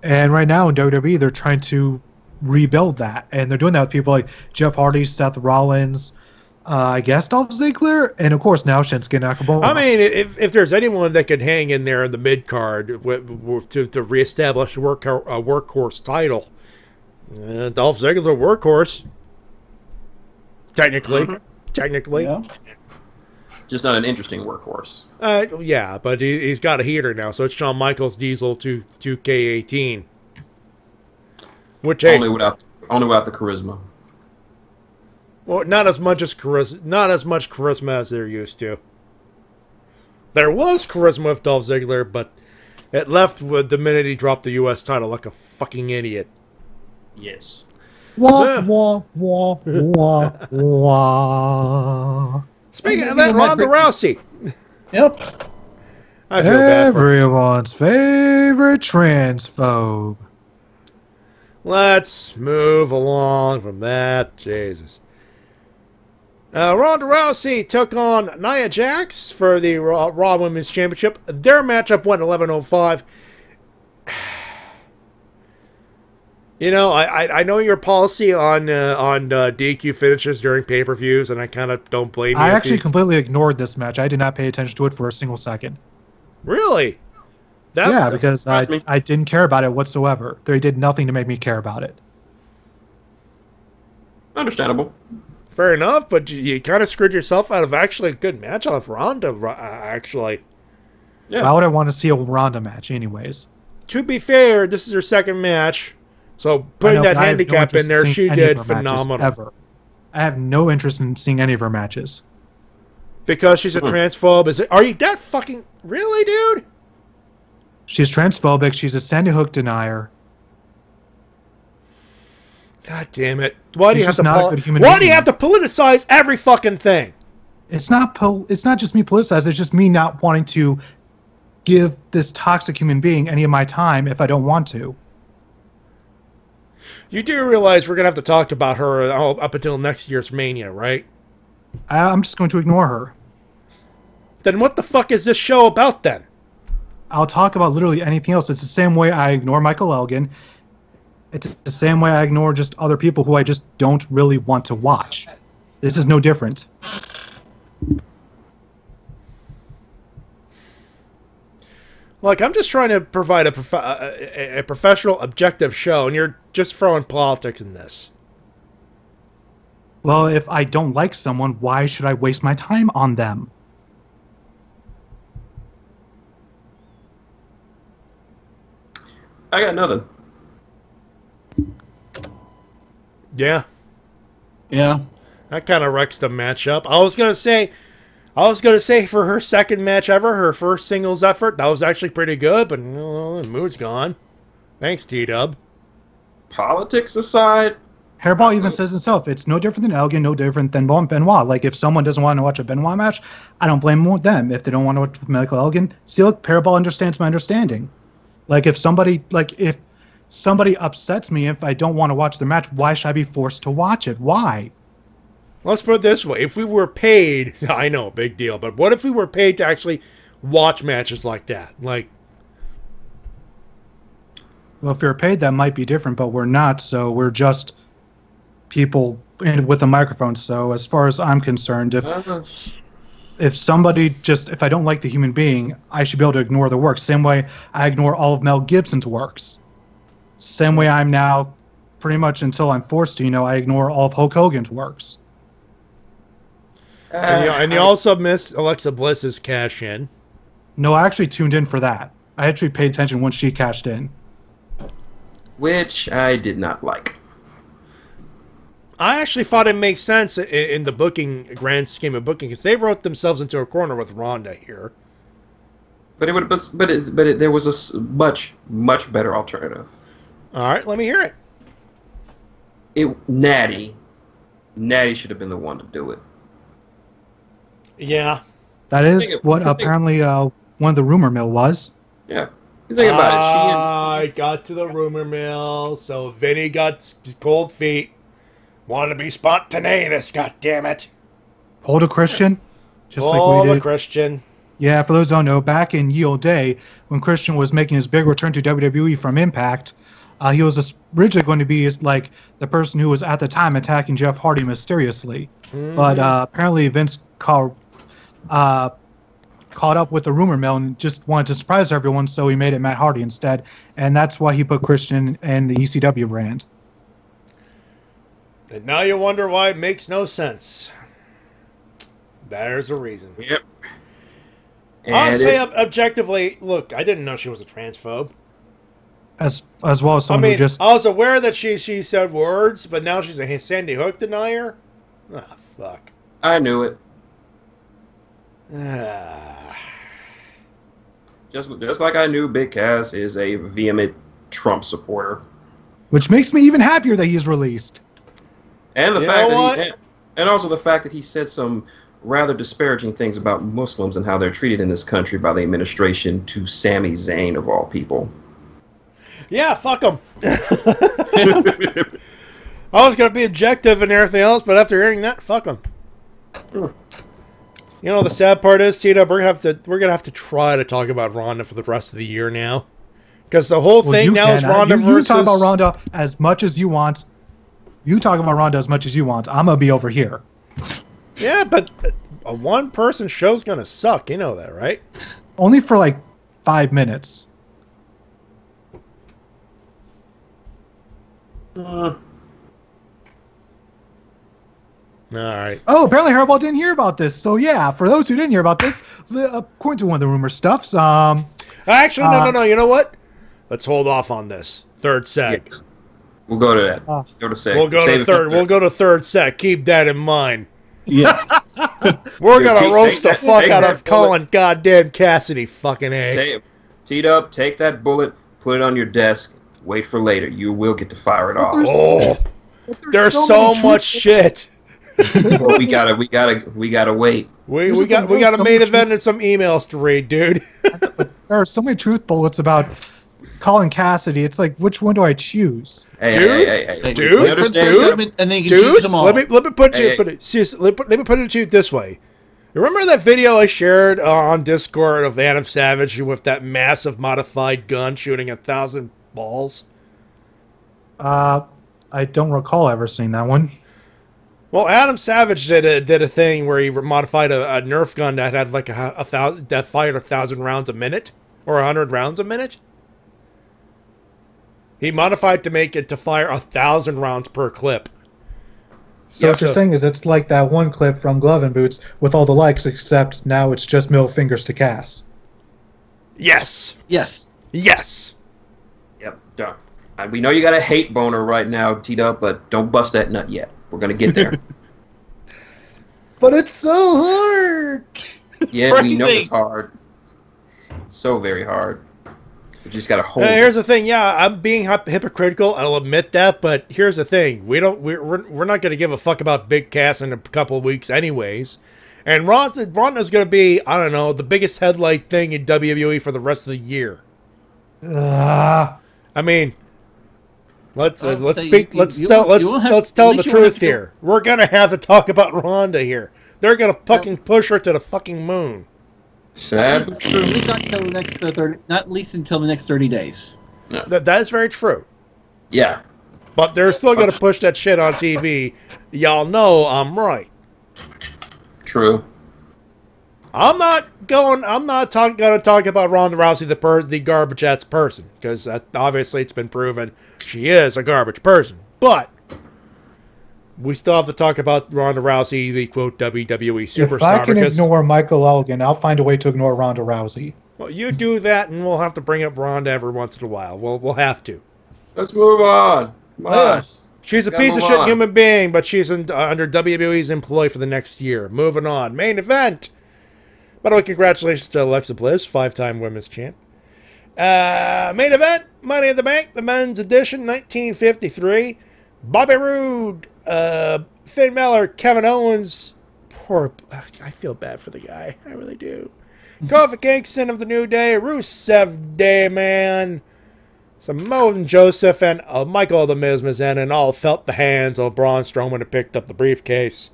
And right now in WWE, they're trying to rebuild that. And they're doing that with people like Jeff Hardy, Seth Rollins, I guess Dolph Ziggler, and of course now Shinsuke Nakamura. I mean, if there's anyone that could hang in there in the mid card to reestablish a workhorse title, Dolph Ziggler's a workhorse. Technically, yeah. Just not an interesting workhorse. Yeah, but he's got a heater now, so it's Shawn Michaels Diesel 2K18, which only without the charisma. Well, not as much charisma as they're used to. There was charisma with Dolph Ziggler, but it left with the minute he dropped the U.S. title like a fucking idiot. Yes. Wah, wah, wah, wah, wah. Speaking of that, Ronda Rousey. Yep. I feel bad for everyone's favorite transphobe. Let's move along from that. Jesus. Ronda Rousey took on Nia Jax for the Raw Women's Championship. Their matchup went 11:05. You know, I know your policy on DQ finishes during pay-per-views, and I kind of don't blame you. I actually completely ignored this match. I did not pay attention to it for a single second. Really? Yeah, because I didn't care about it whatsoever. They did nothing to make me care about it. Understandable. Fair enough, but you kind of screwed yourself out of actually a good match on Ronda, actually. Yeah. Why would I want to see a Ronda match anyways? To be fair, this is her second match, so putting that handicap in there, she did phenomenal. Ever. I have no interest in seeing any of her matches. Because she's a transphobe. Are you that fucking... Really, dude? She's transphobic. She's a Sandy Hook denier. God damn it! Why do you have to politicize every fucking thing? It's not just me politicized. It's just me not wanting to give this toxic human being any of my time if I don't want to. You do realize we're gonna have to talk about her up until next year's Mania, right? I'm just going to ignore her. Then what the fuck is this show about then? I'll talk about literally anything else. It's the same way I ignore Michael Elgin. It's the same way I ignore just other people who I just don't really want to watch. This is no different. Like, I'm just trying to provide a professional, objective show, and you're just throwing politics in this. Well, if I don't like someone, why should I waste my time on them? I got nothing. Yeah. Yeah. That kind of wrecks the matchup. I was gonna say for her second match ever, her first singles effort, that was actually pretty good, but the mood's gone. Thanks, T-Dub. Politics aside, Hairball even says himself, it's no different than Elgin, no different than Benoit. Like, if someone doesn't want to watch a Benoit match, I don't blame them. If they don't want to watch Michael Elgin, still, Hairball understands my understanding. Like, if somebody upsets me, if I don't want to watch the match, why should I be forced to watch it? Why? Let's put it this way. If we were paid, I know, big deal, but what if we were paid to actually watch matches like that? Like, well, if you're paid, that might be different, but we're not, so we're just people with a microphone. So as far as I'm concerned, if somebody if I don't like the human being, I should be able to ignore the work. Same way I ignore all of Mel Gibson's works. Same way I'm now, pretty much until I'm forced to, I ignore all of Hulk Hogan's works. And you also missed Alexa Bliss's cash in. No, I actually tuned in for that. I actually paid attention once she cashed in. Which I did not like. I actually thought it makes sense in the grand scheme of booking, because they wrote themselves into a corner with Ronda here. But there was a much better alternative. All right, let me hear it. Natty should have been the one to do it. Yeah. That is what apparently one of the rumor mill was. Yeah. Think about it. I got to the rumor mill, so Vinny got cold feet. Wanted to be spontaneous, goddammit. Hold a Christian. Just like we did. Christian. Yeah, for those who don't know, back in ye olde day, when Christian was making his big return to WWE from Impact, he was originally going to be like the person who was at the time attacking Jeff Hardy mysteriously. Mm-hmm. But apparently Vince caught up with the rumor mill and just wanted to surprise everyone, so he made it Matt Hardy instead. And that's why he put Christian in the ECW brand. And now you wonder why it makes no sense. There's a reason. Yep. I'll say objectively, look, I didn't know she was a transphobe. As well as someone who just... I was aware that she said words, but now she's a Sandy Hook denier? Ah, fuck. I knew it. Just like I knew Big Cass is a vehement Trump supporter. Which makes me even happier that he's released. And the fact that and also the fact that he said some rather disparaging things about Muslims and how they're treated in this country by the administration to Sami Zayn of all people. Yeah, fuck him. I was gonna be objective and everything else, but after hearing that, fuck him. You know, the sad part is, Tito, we're gonna have to try to talk about Ronda for the rest of the year now. Because the whole thing now is Ronda versus... You talk about Ronda as much as you want. You talk about Ronda as much as you want. I'm going to be over here. Yeah, but a one-person show's going to suck. You know that, right? Only for like 5 minutes. All right. Oh, apparently Hairball didn't hear about this. So yeah, for those who didn't hear about this, according to one of the rumor stuffs, actually, no. You know what? Let's hold off on this third seg. Yes. We'll go to that. Go to seg. We'll go to third. We'll go to third seg. Keep that in mind. Yeah. We're gonna roast the fuck out of Colin goddamn Cassidy, fucking A. Teed up. Take that bullet. Put it on your desk. Wait for later. You will get to fire it off. Oh, there's so much shit. Well, we gotta wait. We got a main event and some emails to read, dude. There are so many truth bullets about Colin Cassidy. It's like, which one do I choose? Hey, dude. And then you can choose them all. Let me put it to you this way. Remember that video I shared on Discord of Adam Savage with that massive modified gun shooting 1,000 balls? I don't recall ever seeing that one. Well, Adam Savage did a thing where he modified a Nerf gun that had like that fired 1,000 rounds a minute or 100 rounds a minute. He modified to make it to fire 1,000 rounds per clip. So what you're saying is it's like that one clip from Glove and Boots with all the likes, except now it's just middle fingers to Cass. Yes. Yes. Yes. Yep. Done. We know you got a hate boner right now, T-Dub, but don't bust that nut yet. We're going to get there. But it's so hard. Yeah, we know it's hard. It's so very hard. We just got to hold Here's the thing. Yeah, I'm being hypocritical. I'll admit that. But here's the thing. We're not going to give a fuck about Big Cass in a couple of weeks anyways. And Ronda's going to be, I don't know, the biggest headlight thing in WWE for the rest of the year. I mean... Let's tell the truth here. We're gonna have to talk about Ronda here. They're gonna fucking push her to the fucking moon. Sad. At least not until the next 30. Not at least until the next 30 days. No. That is very true. Yeah. But they're still gonna push that shit on TV. Y'all know I'm right. True. I'm not gonna talk about Ronda Rousey, the garbage ass person, because obviously it's been proven she is a garbage person. But we still have to talk about Ronda Rousey, the quote WWE superstar. If I can ignore Michael Elgin, I'll find a way to ignore Ronda Rousey. Well, you do that, and we'll have to bring up Ronda every once in a while. We'll have to. Let's move on. Come on. She's a piece of shit human being, but she's under WWE's employ for the next year. Moving on. Main event. By the way, congratulations to Alexa Bliss, 5-time women's champ. Main event, Money in the Bank, the men's edition, 1953. Bobby Roode, Finn Balor, Kevin Owens. I feel bad for the guy. I really do. Kofi Kingston of the New Day, Rusev Day Man, Samoa Joseph, and Michael the Miz Mizen, and all felt the hands of Braun Strowman and picked up the briefcase.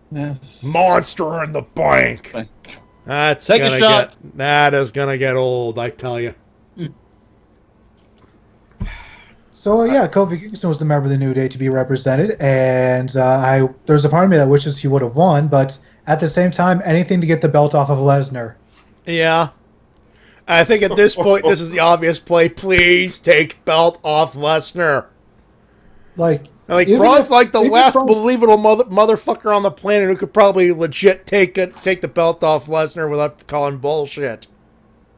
Yes. Monster in the Bank. That is gonna get old, I tell you. So yeah, Kofi Kingston was the member of the New Day to be represented, and there's a part of me that wishes he would have won, but at the same time, anything to get the belt off of Lesnar. Yeah, I think at this point, this is the obvious play. Please take belt off Lesnar. Like Braun's like the last believable motherfucker on the planet who could probably legit take the belt off Lesnar without calling bullshit.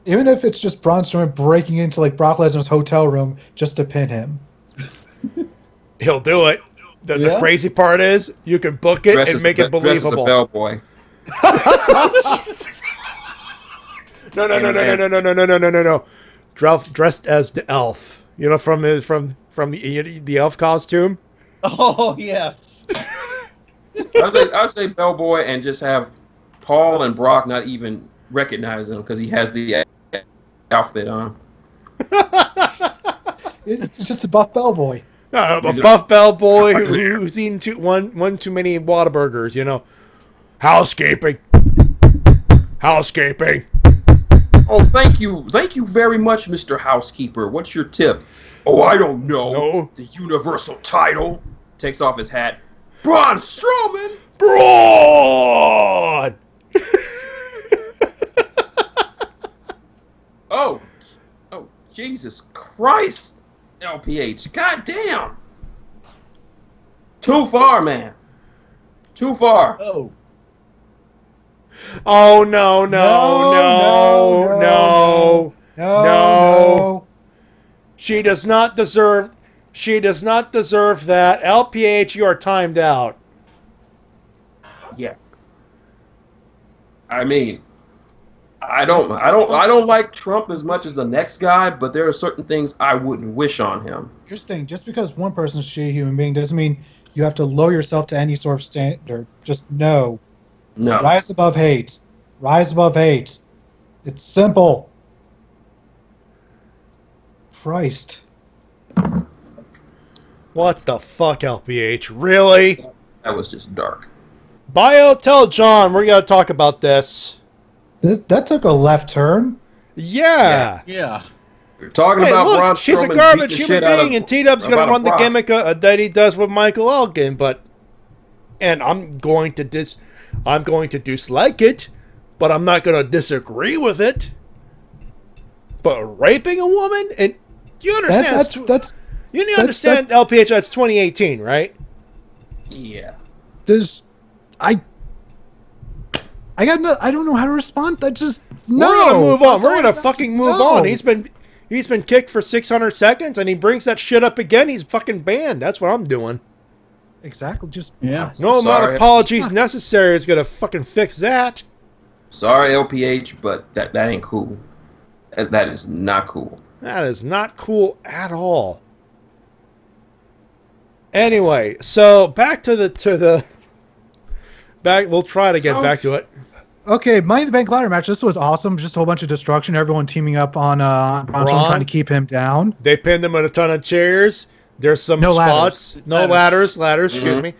Even if it's just Braun Strowman breaking into like Brock Lesnar's hotel room just to pin him. He'll do it. The crazy part is you can book it and make it believable. Dress as a bellboy. No. Dressed as the elf. You know, from the elf costume. Oh yes. I would say bellboy and just have Paul and Brock not even recognize him because he has the outfit on. It's just a buff bellboy. A buff bellboy who's eaten one too many Whataburgers. You know, housekeeping. Oh, thank you very much, Mr. Housekeeper. What's your tip? Oh, I don't know. No. The Universal title. Takes off his hat. Braun Strowman. Braun. Oh, Jesus Christ, LPH. God damn. Too far, man. Too far. Oh. Oh, no. She does not deserve that. LPH, you are timed out. Yeah. I mean, I don't like Trump as much as the next guy, but there are certain things I wouldn't wish on him. Here's the thing: just because one person's a shitty human being doesn't mean you have to lower yourself to any sort of standard. Just know. No. Rise above hate. Rise above hate. It's simple. Christ. What the fuck, LPH? Really? That was just dark. Bio, tell John we're gonna talk about this. That took a left turn. Yeah. We're talking Hey, about look, Braun she's a Strowman garbage beating the human shit out being, of- and T-Dub's going to about run the Brock. gimmick that he does with Michael Elgin, and I'm going to dislike it, but I'm not going to disagree with it. But raping a woman, and you understand? You understand, LPH? That's 2018, right? Yeah. I don't know how to respond. That just no. We're gonna move on. That's We're all gonna I- fucking move no. on. He's been kicked for 600 seconds, and he brings that shit up again. He's fucking banned. That's what I'm doing. Exactly. Just Yeah. No amount Sorry. of apologies necessary is gonna fucking fix that. Sorry, LPH, but that ain't cool. That is not cool. That is not cool at all. Anyway, so back to the back. We'll try to get back to it. Okay, Money in the Bank ladder match. This was awesome. Just a whole bunch of destruction. Everyone teaming up on Braun Strowman trying to keep him down. They pinned him with a ton of chairs. There's some spots. No ladders. Excuse me.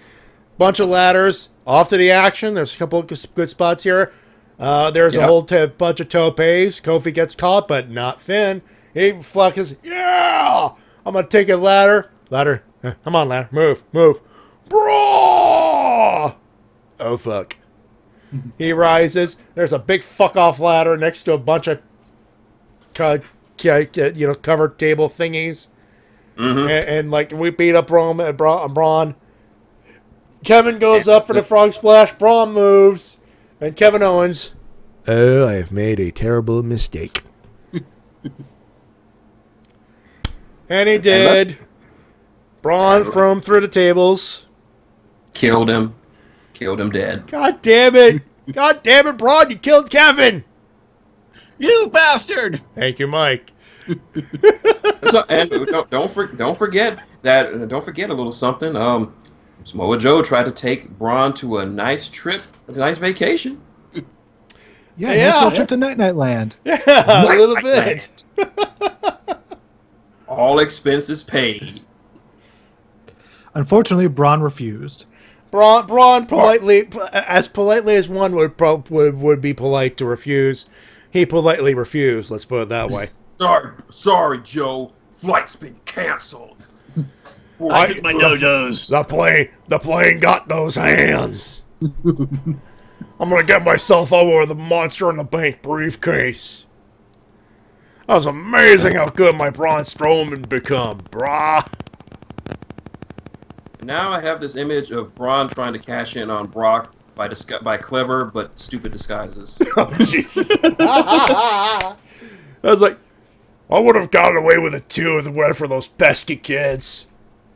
Bunch of ladders. Off to the action. There's a couple of good spots here. There's a whole bunch of topes. Kofi gets caught, but not Finn. He flucks. Yeah! I'm going to take a ladder. Ladder. Come on, ladder. Move. Bro! Oh, fuck. He rises. There's a big fuck-off ladder next to a bunch of covered table thingies. And like, we beat up Braun. Kevin goes up for the frog splash. Braun moves. And Kevin Owens. Oh, I have made a terrible mistake. And he did. Braun threw him through the tables. Killed him dead. God damn it, Braun, you killed Kevin. You bastard! Thank you, Mike. And don't forget that. Don't forget a little something. Samoa Joe tried to take Braun to a nice trip, a nice vacation. Yeah, nice little trip to Night Land. Yeah, a little bit. All expenses paid. Unfortunately, Braun refused. Braun politely as one would be polite to refuse. He politely refused. Let's put it that way. Sorry, Joe. Flight's been canceled. I took my no-dos. The plane got those hands. I'm gonna get myself over the Monster in the Bank briefcase. That was amazing how good my Braun Strowman become, brah. Now I have this image of Braun trying to cash in on Brock by clever but stupid disguises. Oh, Jesus. I was like, I would have gotten away with it too if it weren't for those pesky kids.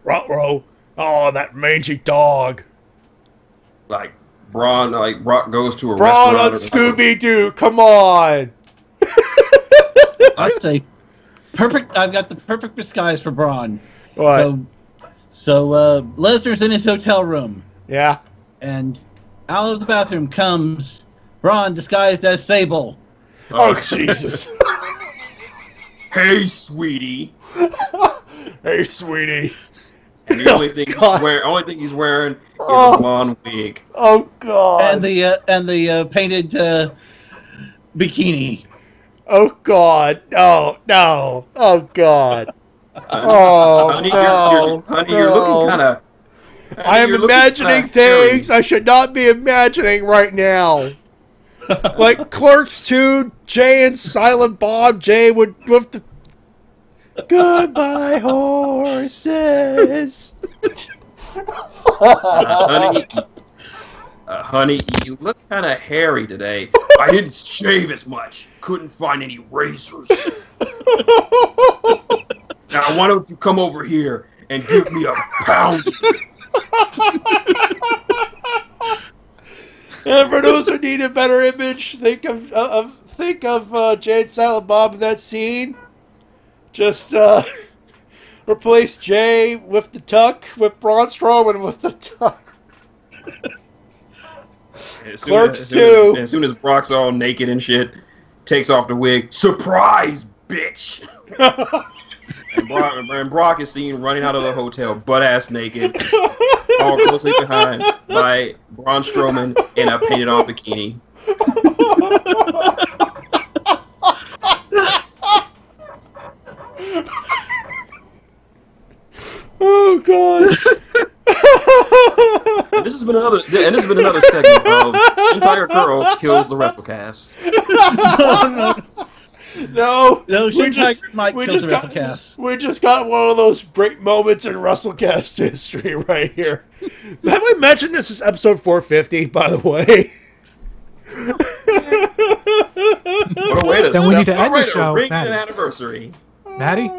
Ruh-roh. Oh, that mangy dog. Like Brock goes to a Braun restaurant. on Scooby-Doo, come on. I'd say perfect. I've got the perfect disguise for Braun. What? So Lesnar's in his hotel room. Yeah. And out of the bathroom comes Braun disguised as Sable. Oh, Jesus. Hey, sweetie. Hey, sweetie. And the only thing he's wearing is a blonde wig. Oh God! And the painted bikini. Oh God! No! No! Oh God! Oh honey, no! you're looking kind of. I am imagining things I should not be imagining right now. Like Clerks 2, Jay and Silent Bob. Jay with the goodbye horses. Honey, you look kind of hairy today. I didn't shave as much. Couldn't find any razors. Now, why don't you come over here and give me a pound? And for those who need a better image, think of Jay and Silent Bob in that scene. Just replace Jay with the tuck, with Braun Strowman with the tuck. Clerks 2. As soon as Brock's all naked and shit, takes off the wig. Surprise, bitch! And Brock is seen running out of the hotel, butt-ass naked, all closely behind by Braun Strowman in a painted-on bikini. Oh God! And this has been another segment of Entire Girl Kills the Wrestle-Cast. No, we just got one of those great moments in Wrestle-Cast history right here. Have we mentioned this is episode 450, by the way? What a way to Then we need to end the show. Ring an anniversary. Maddie?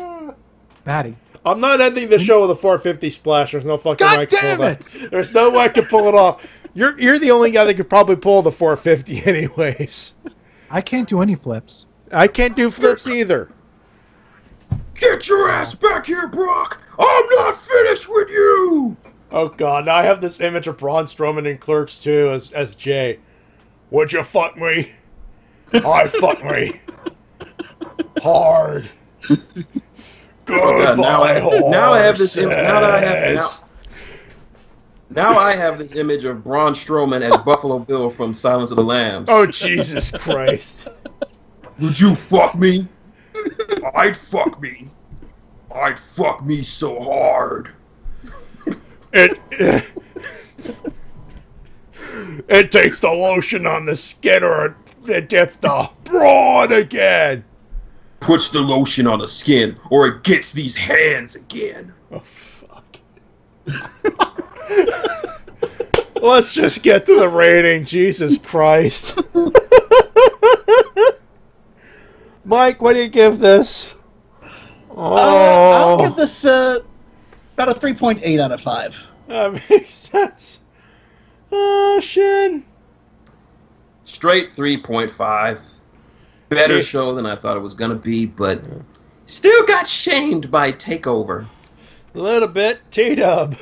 I'm not ending the show with a 450 splash. There's no fucking way I can pull that. There's no way I can pull it off. You're the only guy that could probably pull the 450 anyways. I can't do any flips. I can't do flips either. Get your ass back here, Brock! I'm not finished with you! Oh God, now I have this image of Braun Strowman in Clerks 2 as Jay. Would you fuck me? I fuck me. Hard. Goodbye, horses. Now I have this image of Braun Strowman as Buffalo Bill from Silence of the Lambs. Oh Jesus Christ! Would you fuck me? I'd fuck me. I'd fuck me so hard. It takes the lotion on the skin, or it gets the brawn again. Puts the lotion on the skin, or it gets these hands again. Oh fuck! Let's just get to the rating. Jesus Christ! Mike, what do you give this? I'll give this about a 3.8 out of 5. That makes sense. Oh, Shin. Straight 3.5. Better show than I thought it was going to be, but still got shamed by TakeOver. A little bit. T-Dub.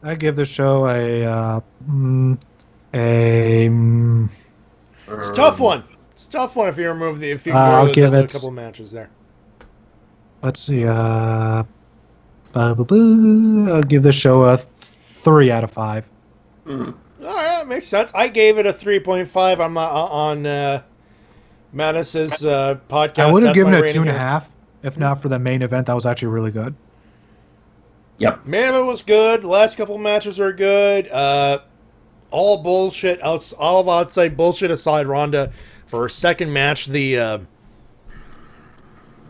I give the show It's a tough one. It's a tough one if you remove the I'll give it a couple matches there. Let's see. I'll give the show a 3 out of 5. All right, that makes sense. I gave it a 3.5. I'm on Manus's podcast. I would have given it a 2.5 if not for the main event. That was actually really good. Yep. Main event was good. The last couple matches were good. All bullshit. All outside bullshit aside, Ronda, for her second match, I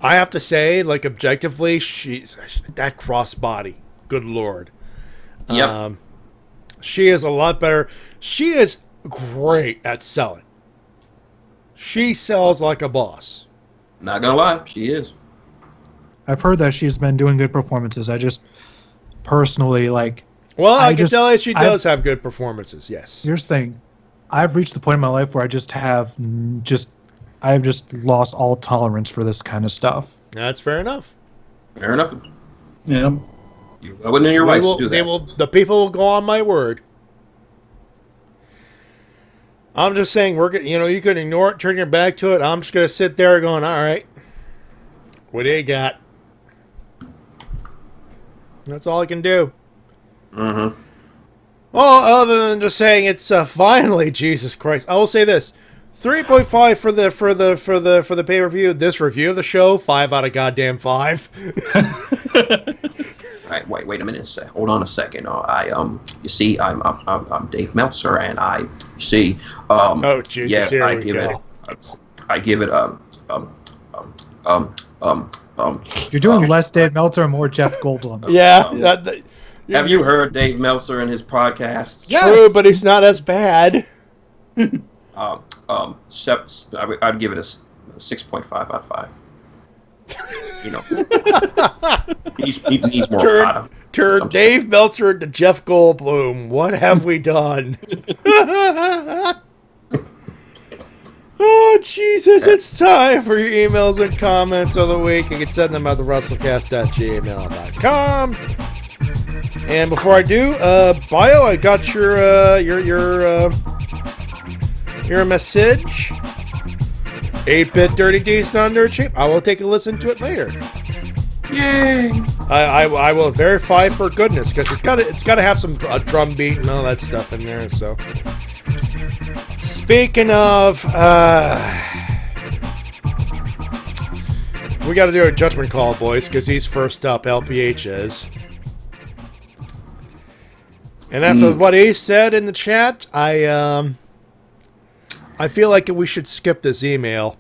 have to say, like, objectively, she's that crossbody. Good Lord. Yep. She is a lot better. She is great at selling. She sells like a boss. Not gonna lie, she is. I've heard that she's been doing good performances. I just personally like. Well, I can tell you she does have good performances. Yes. Here's the thing, I've reached the point in my life where I've just lost all tolerance for this kind of stuff. That's fair enough. Fair enough. Yeah. I wouldn't in your rights to do that. The people will go on my word. I'm just saying, you could ignore it, turn your back to it. I'm just going to sit there going, all right, what do you got? That's all I can do. Mm-hmm. Well, other than just saying it's finally, Jesus Christ. I will say this. 3.5 for the pay-per-view. This review of the show, 5 out of goddamn 5. Right, wait a minute. Hold on a second. You see, I'm Dave Meltzer, and you see, oh Jesus, yeah, here I we give go. You're doing less Dave Meltzer and more Jeff Goldblum. Yeah. Have you heard Dave Meltzer and his podcasts? Yes. True, but he's not as bad. I'd give it a 6.5 out of 5. You know, he needs more. Turn Dave Meltzer into Jeff Goldblum. What have we done? Oh, Jesus, it's time for your emails and comments of the week. You can send them at the Wrestle-Cast@gmail.com. And before I do, Bio, I got your message. 8-bit Dirty D's Thunder Cheap. I will take a listen to it later. Yay! I will verify for goodness, because it's got to have some drum beat and all that stuff in there. So, speaking of, we got to do a judgment call, boys, because he's first up. LPH is. And after what he said in the chat, I feel like we should skip this email.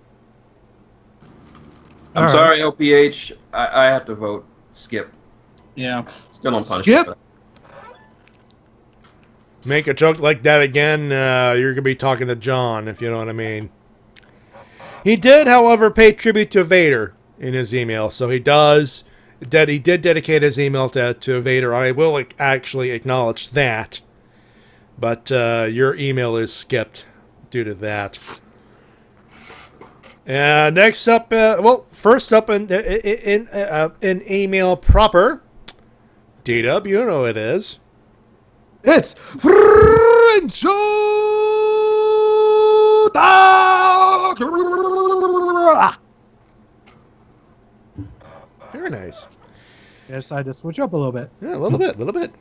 I'm sorry, LPH. I have to vote skip. Yeah. Still on punishment. Skip? Make a joke like that again, you're going to be talking to John, if you know what I mean. He did, however, pay tribute to Vader in his email, so he did dedicate his email to Vader. I will actually acknowledge that, but your email is skipped due to that. Next up, first up in email proper, D-Dub, you know it is. It's Very nice. Yes, I had to switch up a little bit. Yeah, a little bit.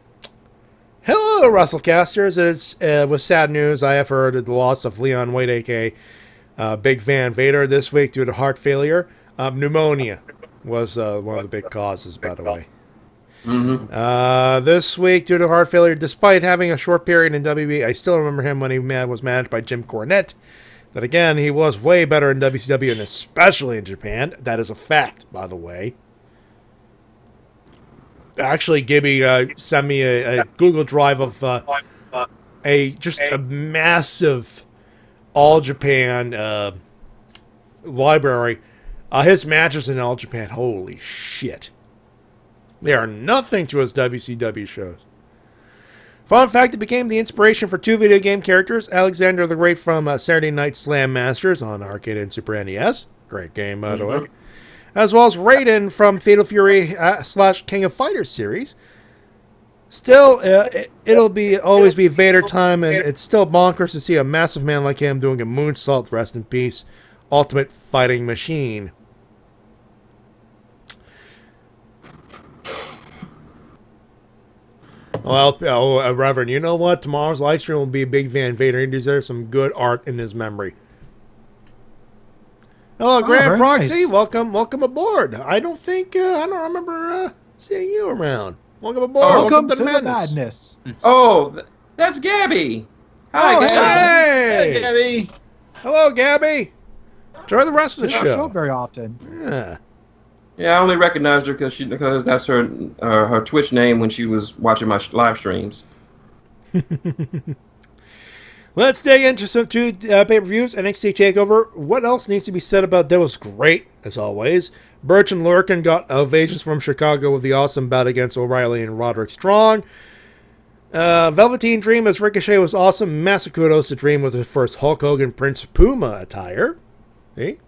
Hello, Wrestle-Casters. It is with sad news. I have heard of the loss of Leon White, a.k.a. Big Van Vader, this week due to heart failure. Pneumonia was one of the big causes, by the way. Mm-hmm. This week due to heart failure, despite having a short period in WB, I still remember him when he was managed by Jim Cornette. That again, he was way better in WCW and especially in Japan. That is a fact, by the way. Actually, Gibby sent me a Google Drive of just a massive All Japan library. His matches in All Japan, holy shit. They are nothing to his WCW shows. Fun fact, it became the inspiration for 2 video game characters. Alexander the Great from Saturday Night Slam Masters on arcade and Super NES. Great game, by the way. As well as Raiden from Fatal Fury / King of Fighters series. Still, it'll always be Vader time, and it's still bonkers to see a massive man like him doing a moonsault. Rest in peace, Ultimate Fighting Machine. Well, Reverend, you know what? Tomorrow's live stream will be Big Van Vader. He deserves some good art in his memory. Hello, Grand Proxy. Nice. Welcome aboard. I don't remember seeing you around. Welcome aboard. Welcome to the madness. madness. Oh, that's Gabby. Hi, Gabby. Hey. Hey, Gabby. Hello, Gabby. Enjoy the rest of the She doesn't show. show very often. Yeah. Yeah, I only recognized her because that's her Twitch name when she was watching my live streams. Let's dig into some two pay-per-views. NXT TakeOver. What else needs to be said about that? Was great, as always. Birch and Lurkin got ovations from Chicago with the awesome bout against O'Reilly and Roderick Strong. Velveteen Dream as Ricochet was awesome. Massive kudos to Dream with his first Hulk Hogan Prince Puma attire. Hey.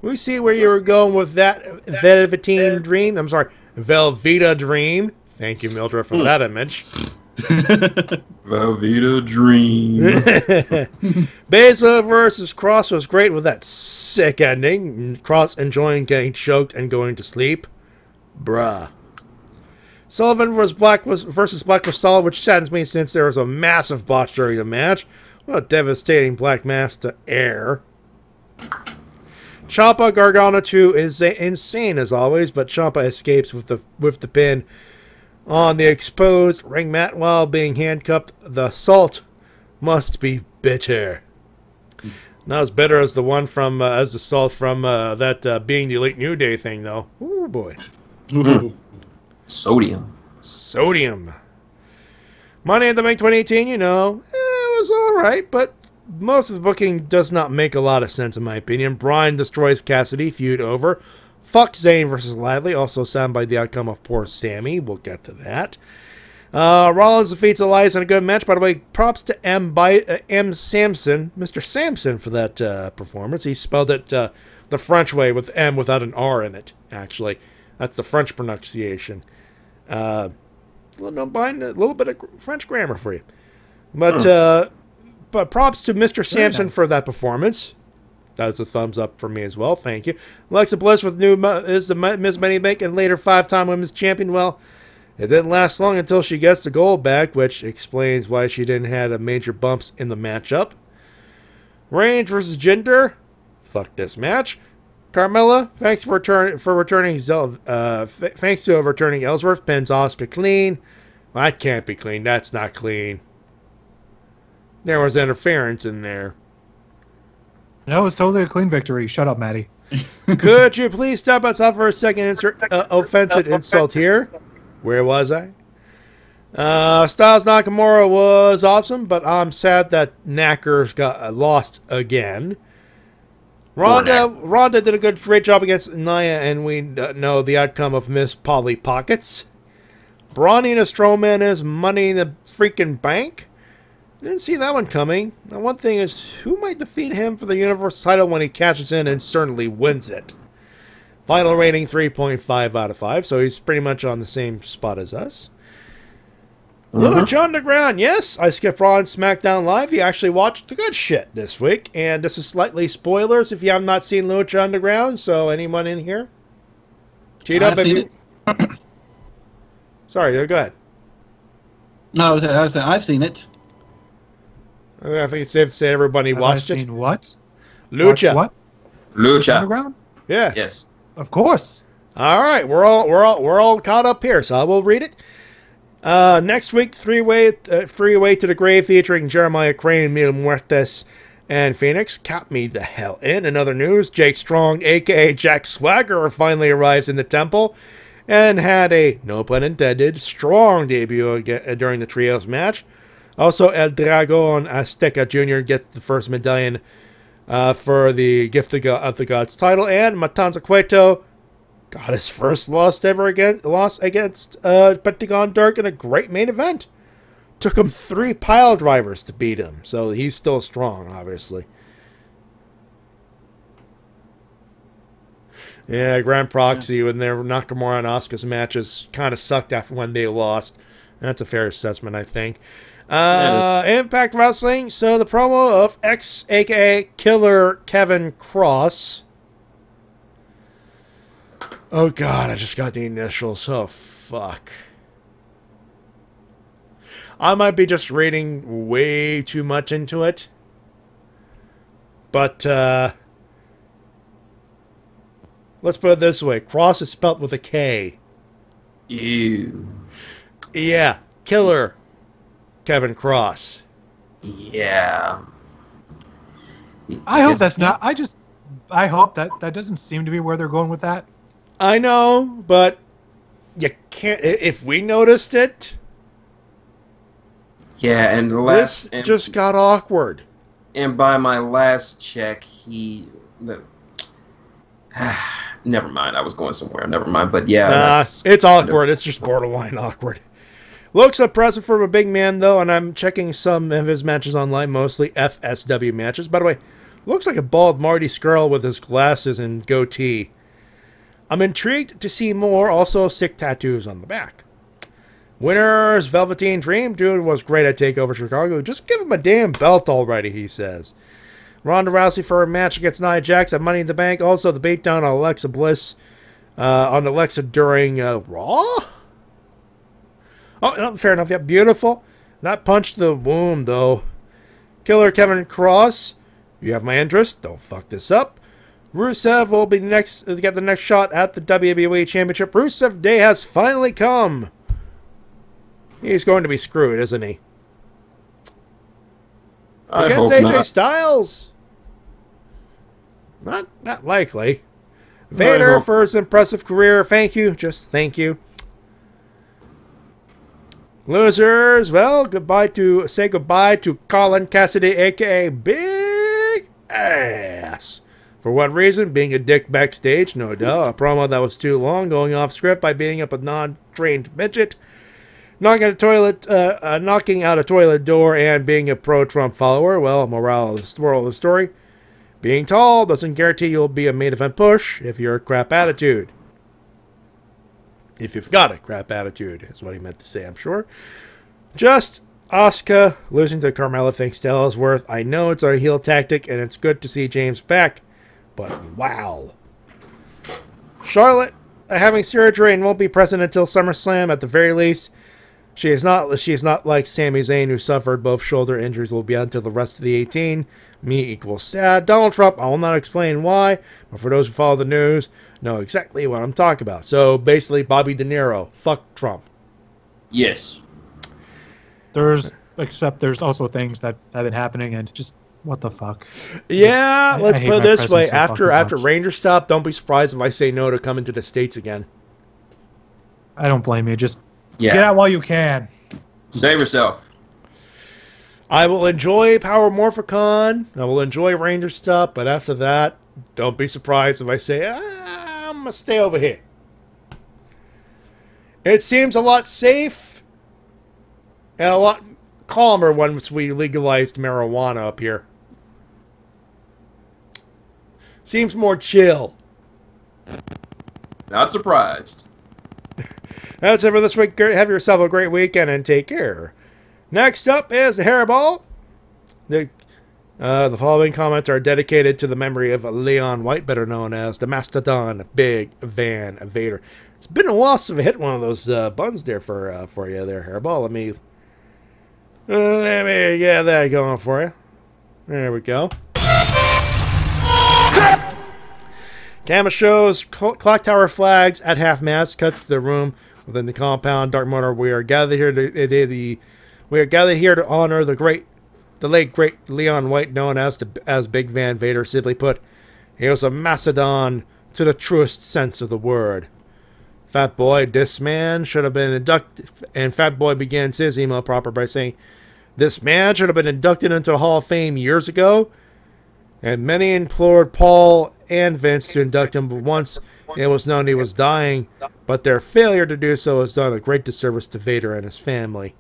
We see where you were going with that Velveteen Dream. I'm sorry, Velveeta Dream. Thank you, Mildred, for that image. Velveeta Dream. Baszler versus Cross was great with that sick ending. Cross enjoying getting choked and going to sleep. Bruh. Sullivan versus Black was solid, which saddens me since there was a massive botch during the match. What a devastating black mass to air. Ciampa Gargano 2 is insane as always, but Ciampa escapes with the pin on the exposed ring mat while being handcuffed. The salt must be bitter. Not as bitter as the one from as the salt from that being the Elite New Day thing, though. Ooh boy. Mm. Sodium. Money in the Bank 2018, it was all right, but most of the booking does not make a lot of sense in my opinion. Bryan destroys Cassidy, feud over. Fuck Zayn versus Ladley, also sound by the outcome of poor Sammy. We'll get to that. Rollins defeats Elias in a good match. By the way, props to M. Samson, Mr. Samson, for that performance. He spelled it the French way with M without an R in it, actually. That's the French pronunciation. A little bit of French grammar for you. But props to Mr. Samson nice. for that performance. That's a thumbs up for me as well. Thank you. Alexa Bliss with is the Ms. Money Bank and later 5-time Women's Champion. Well, it didn't last long until she gets the gold back, which explains why she didn't have major bumps in the matchup. Reigns versus Jinder. Fuck this match. Carmella, thanks for returning. Thanks to returning Ellsworth, pins Asuka clean. Well, that can't be clean. That's not clean. There was interference in there. No, it was totally a clean victory. Shut up, Matty. Could you please step outside for a second? Offensive insult here. Where was I? Styles Nakamura was awesome, but I'm sad that Knackers got lost again. Ronda did a great job against Nia, and we know the outcome of Miss Polly Pockets. Brawny and Strowman is Money in the freaking Bank. Didn't see that one coming. Now, one thing is, who might defeat him for the Universal title when he catches in and certainly wins it? Final rating 3.5 out of 5, so he's pretty much on the same spot as us. Lucha Underground, yes, I skipped Raw and SmackDown Live. You actually watched the good shit this week, and this is slightly spoilers if you have not seen Lucha Underground, so anyone in here? Cheat up if you... Sorry, go ahead. No, I've seen it. I think it's safe to say everybody watched it. What? Lucha. What? Lucha. Underground? Yeah. Yes. Of course. All right, we're all caught up here, so I will read it. Next week, three-way to the grave featuring Jeremiah Crane, Mil Muertes, and Phoenix. Count me the hell in. In other news, Jake Strong, a.k.a. Jack Swagger, finally arrives in the temple and had a, no pun intended, strong debut during the trios match. Also, El Dragon Azteca Jr. gets the first medallion for the Gift of the Gods title, and Matanza Cueto got his first loss against Pentagon Dark in a great main event. Took him 3 pile drivers to beat him, so he's still strong, obviously. Yeah, Grand Proxy when their Nakamura and Asuka's matches kind of sucked after when they lost. That's a fair assessment, I think. Impact Wrestling. So the promo of X, aka Killer Kevin Cross. Oh God, I just got the initials. Oh fuck. I might be just reading way too much into it. But let's put it this way. Cross is spelt with a K. Ew. Yeah. Killer Kevin Cross. Yeah. I hope that's not. I hope that doesn't seem to be where they're going with that. I know, but you can't. If we noticed it, yeah, and this just got awkward. And by my last check, never mind. I was going somewhere. Never mind. But yeah, it's awkward. It's just borderline awkward. Looks impressive for a big man, though, and I'm checking some of his matches online, mostly FSW matches. By the way, looks like a bald Marty Skrull with his glasses and goatee. I'm intrigued to see more, also sick tattoos on the back. Winners, Velveteen Dream. Dude was great at TakeOver Chicago. Just give him a damn belt already, he says. Ronda Rousey for a match against Nia Jax at Money in the Bank. Also, the beatdown on Alexa Bliss on Alexa during Raw? Oh, no, fair enough. Yeah, beautiful. Not punch to the womb, though. Killer Kevin Cross, you have my interest. Don't fuck this up. Rusev will be next to get the next shot at the WWE Championship. Rusev Day has finally come. He's going to be screwed, isn't he? Against AJ Styles. Not likely. Vader for his impressive career. Thank you. Just thank you. Losers. Well, say goodbye to Colin Cassidy, a.k.a. Big Ass. For what reason? Being a dick backstage, no doubt. A promo that was too long, going off script by beating up a non-trained midget, knocking out a toilet door, and being a pro-Trump follower. Well, moral of the story. Being tall doesn't guarantee you'll be a main event push if you're a crap attitude. If you've got a crap attitude, is what he meant to say, I'm sure. Just Asuka losing to Carmella thinks to Ellsworth. I know it's a heel tactic, and it's good to see James back, but wow. Charlotte having surgery and won't be present until SummerSlam at the very least. She is not like Sami Zayn, who suffered both shoulder injuries, will be out until the rest of the 18. Me equals sad. Donald Trump, I will not explain why, but for those who follow the news, know exactly what I'm talking about. So basically, Bobby De Niro, fuck Trump. Yes. There's also things that have been happening, and just what the fuck. Yeah, let's put it this way: after much. Ranger stop, don't be surprised if I say no to coming to the States again. I don't blame you. Just get out while you can. Save yourself. I will enjoy Power Morphicon. I will enjoy Ranger stuff, but after that, don't be surprised if I say, I'm going to stay over here. It seems a lot safe and a lot calmer once we legalized marijuana up here. Seems more chill. Not surprised. That's it for this week. Have yourself a great weekend and take care. Next up is the Hairball. The following comments are dedicated to the memory of Leon White, better known as the Mastodon Big Van Vader. It's been a while since I hit one of those buns there for you there, Hairball. Let me get that going for you. There we go. Camera shows clock tower flags at half mast. Cuts to the room within the compound. Dark Motor. We are gathered here to honor the late great Leon White, known as Big Van Vader. Simply put, he was a Macedon to the truest sense of the word. Fat Boy, this man should have been inducted, and Fat Boy begins his email proper by saying, "This man should have been inducted into the Hall of Fame years ago." And many implored Paul and Vince to induct him, but once it was known he was dying, but their failure to do so has done a great disservice to Vader and his family.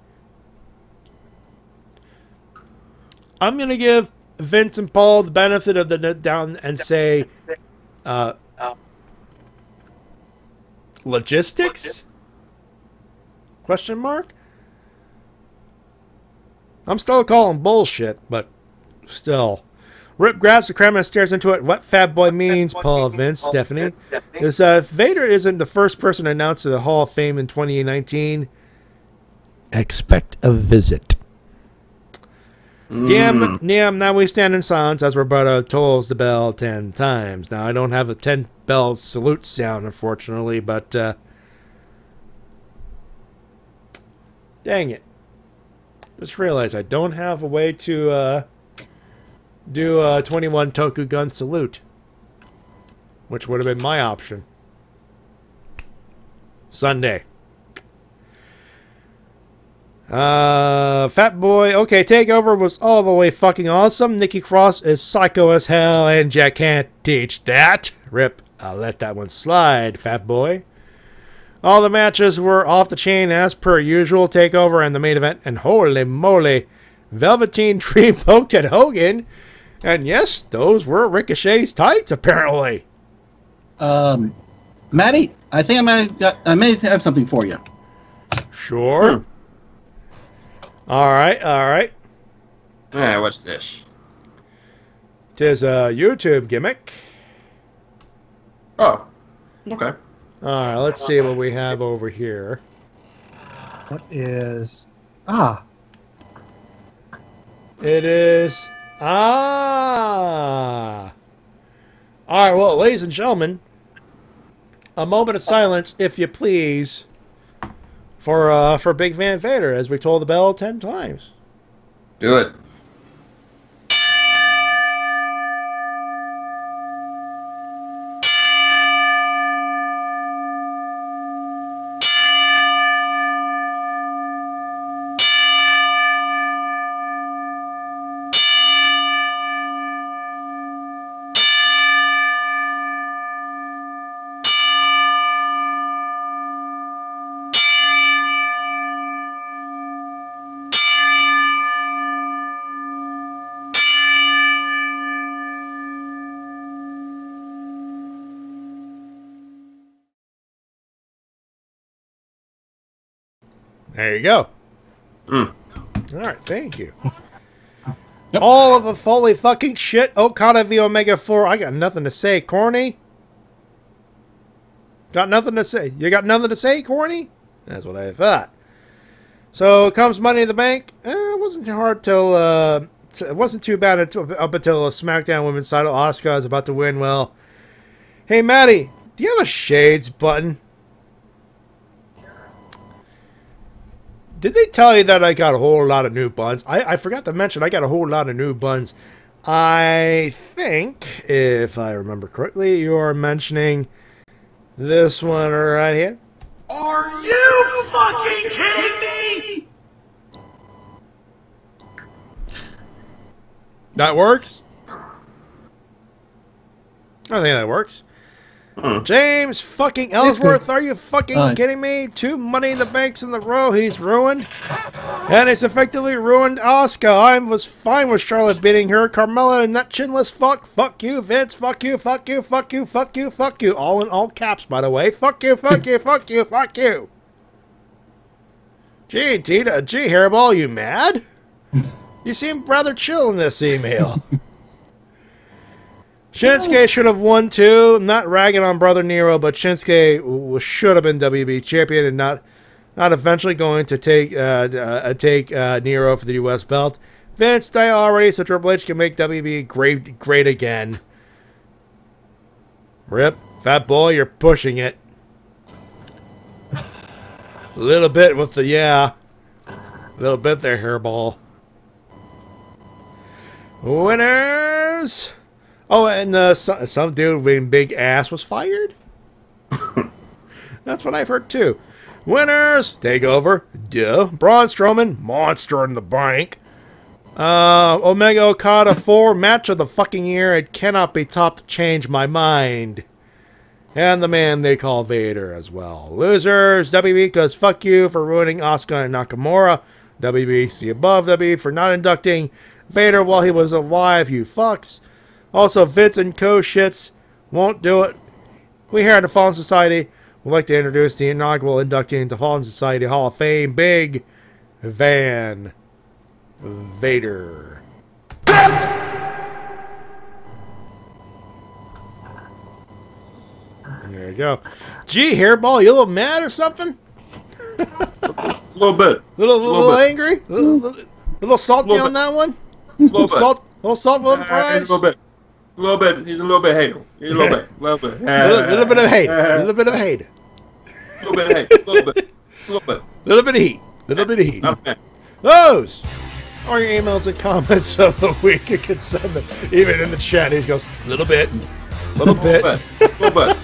I'm going to give Vince and Paul the benefit of the doubt and say logistics? Question mark? I'm still calling bullshit, but still. Rip grabs the camera and stares into it. What Fat Boy means, Paul, Vince, Stephanie, is Vader isn't the first person announced to the Hall of Fame in 2019. Expect a visit. Now we stand in silence as Roberto tolls the bell 10 times. Now, I don't have a 10 bell salute sound, unfortunately, but dang it. Just realized I don't have a way to do a 21 Toku gun salute, which would have been my option. Sunday. Fat Boy. Okay, TakeOver was all the way fucking awesome. Nikki Cross is psycho as hell, and Jack can't teach that. Rip. I'll let that one slide, Fat Boy. All the matches were off the chain as per usual. TakeOver and the main event, and holy moly, Velveteen Dream poked at Hogan. And yes, those were Ricochet's tights, apparently. Matty, I think I may have something for you. Sure. All right. Alright, what's this? Tis a YouTube gimmick. Oh, okay. Alright, let's see what we have over here. What is... It is. Ah. All right, well, ladies and gentlemen, a moment of silence, if you please, for Big Van Vader, as we told the bell 10 times. Do it. There you go. Mm. All right, thank you. Yep. All of the holy fucking shit. Okada v Omega 4. I got nothing to say, Corny. Got nothing to say. You got nothing to say, Corny? That's what I thought. So comes Money in the Bank. It wasn't hard till. It wasn't too bad up until SmackDown Women's title. Asuka is about to win. Well, hey Matty, do you have a shades button? Did they tell you that I got a whole lot of new buns? I forgot to mention I got a whole lot of new buns. I think, if I remember correctly, you're mentioning this one right here. Are you fucking kidding me? That works? I think that works. James fucking Ellsworth, are you fucking kidding me? 2 Money in the Banks in the row, he's ruined. And he's effectively ruined Asuka. I was fine with Charlotte beating her. Carmella and that chinless fuck. Fuck you, Vince. Fuck you, fuck you, fuck you, fuck you, fuck you. All in all caps, by the way. Fuck you, fuck you, fuck you, fuck you. Gee, Tita, gee, Hairball, you mad? You seem rather chill in this email. Shinsuke should have won too. Not ragging on Brother Nero, but Shinsuke should have been WB champion and not eventually going to take Nero for the U.S. belt. Vince died already, so Triple H can make WB great again. Rip, fat boy, you're pushing it. A little bit with the a little bit there, Hairball. Winners. Oh, and some dude with big ass was fired? That's what I've heard, too. Winners, Takeover, duh. Braun Strowman, Monster in the Bank. Omega Okada 4, Match of the fucking year. It cannot be topped. Change my mind. And the man they call Vader as well. Losers, WB, because fuck you for ruining Asuka and Nakamura. WB, see above. WB for not inducting Vader while he was alive, you fucks. Also, Vince and co-shits won't do it. We here at the Fallen Society would like to introduce the inaugural inductee into Fallen Society Hall of Fame, Big Van Vader. There you go. Gee, Hairball, you a little mad or something? A little bit. Little angry? Little salty on that one? Little salt on the fries? A little bit. A little bit. He's a little bit hater. He's a little bit. A little bit. Little bit of hate. A little bit of hate. A little bit of hate. A little bit. Just a little bit. Little bit of heat. Little bit of heat. Those are your emails and comments of the week. You can send them even in the chat. He goes, little bit. Little bit. Little bit.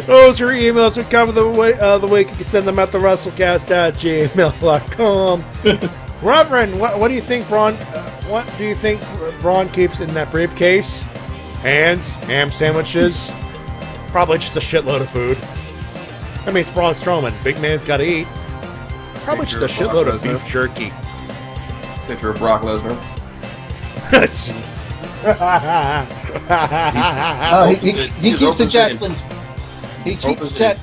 Those are your emails and comments of the week. You can send them at the Wrestle-Cast@gmail.com. Reverend, what do you think, Braun? What do you think Braun keeps in that briefcase? Hands, ham sandwiches, probably just a shitload of food. I mean, it's Braun Strowman. Big man's got to eat. Probably just a shitload of beef jerky. Picture of Brock Lesnar. Jesus. He keeps the Jacksons. He keeps Jack.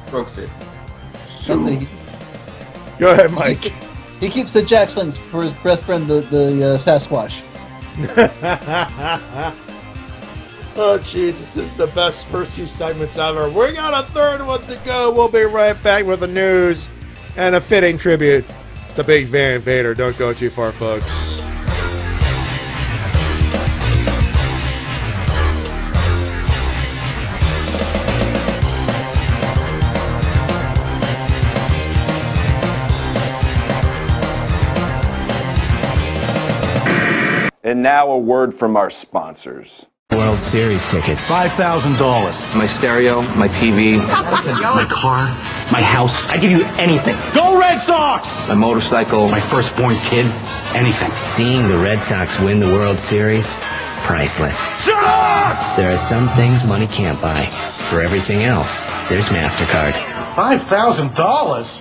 Go ahead, Mike. He keeps the Jacksons for his best friend, the Sasquatch. Oh, Jesus, this is the best first 2 segments ever. We got a third one to go. We'll be right back with the news and a fitting tribute to Big Van Vader. Don't go too far, folks. And now a word from our sponsors. World Series tickets. $5,000. My stereo, my TV, my car, my house. I give you anything. Go Red Sox! My motorcycle, my firstborn kid, anything. Seeing the Red Sox win the World Series, priceless. Shut up! There are some things money can't buy. For everything else, there's MasterCard. $5,000?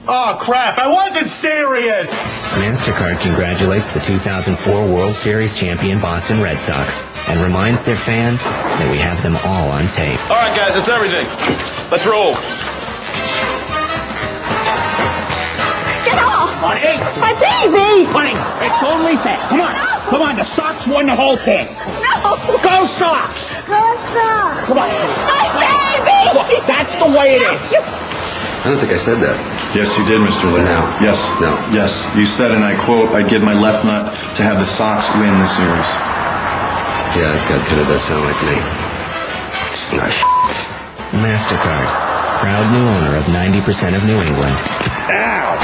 Oh, crap, I wasn't serious! MasterCard congratulates the 2004 World Series champion Boston Red Sox and reminds their fans that we have them all on tape. All right, guys, that's everything. Let's roll. Get off! Honey! My baby! Honey, it's only fair. Come on. Come on, the Sox won the whole thing. No! Go Sox! Go Sox! Come on. My baby! Look, that's the way it is. I don't think I said that. Yes, you did, Mr. Lee. No. Yes. No. Yes, you said, and I quote, I'd give my left nut to have the Sox win the series. Yeah, that kind of does sound like me. MasterCard, proud new owner of 90% of New England. Ow!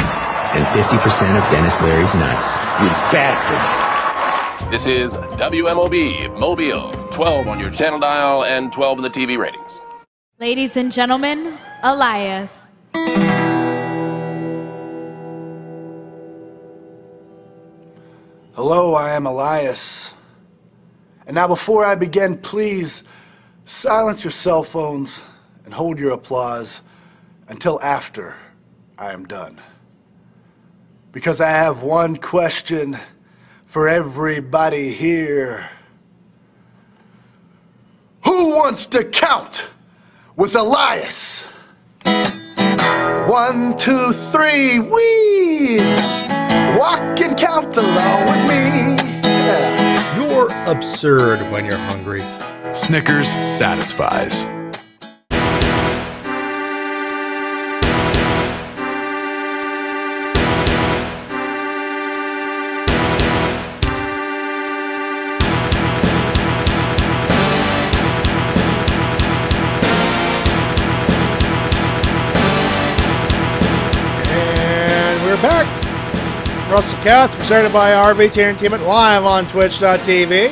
And 50% of Dennis Leary's nuts. You bastards. This is WMOB Mobile, 12 on your channel dial and 12 in the TV ratings. Ladies and gentlemen, Elias. Hello, I am Elias. And now before I begin, please silence your cell phones and hold your applause until after I am done. Because I have one question for everybody here. Who wants to count with Elias? 1, 2, 3, we walk and count along with me. You're absurd when you're hungry. Snickers satisfies. Back. Wrestle-Cast presented by RVT Entertainment live on Twitch.tv.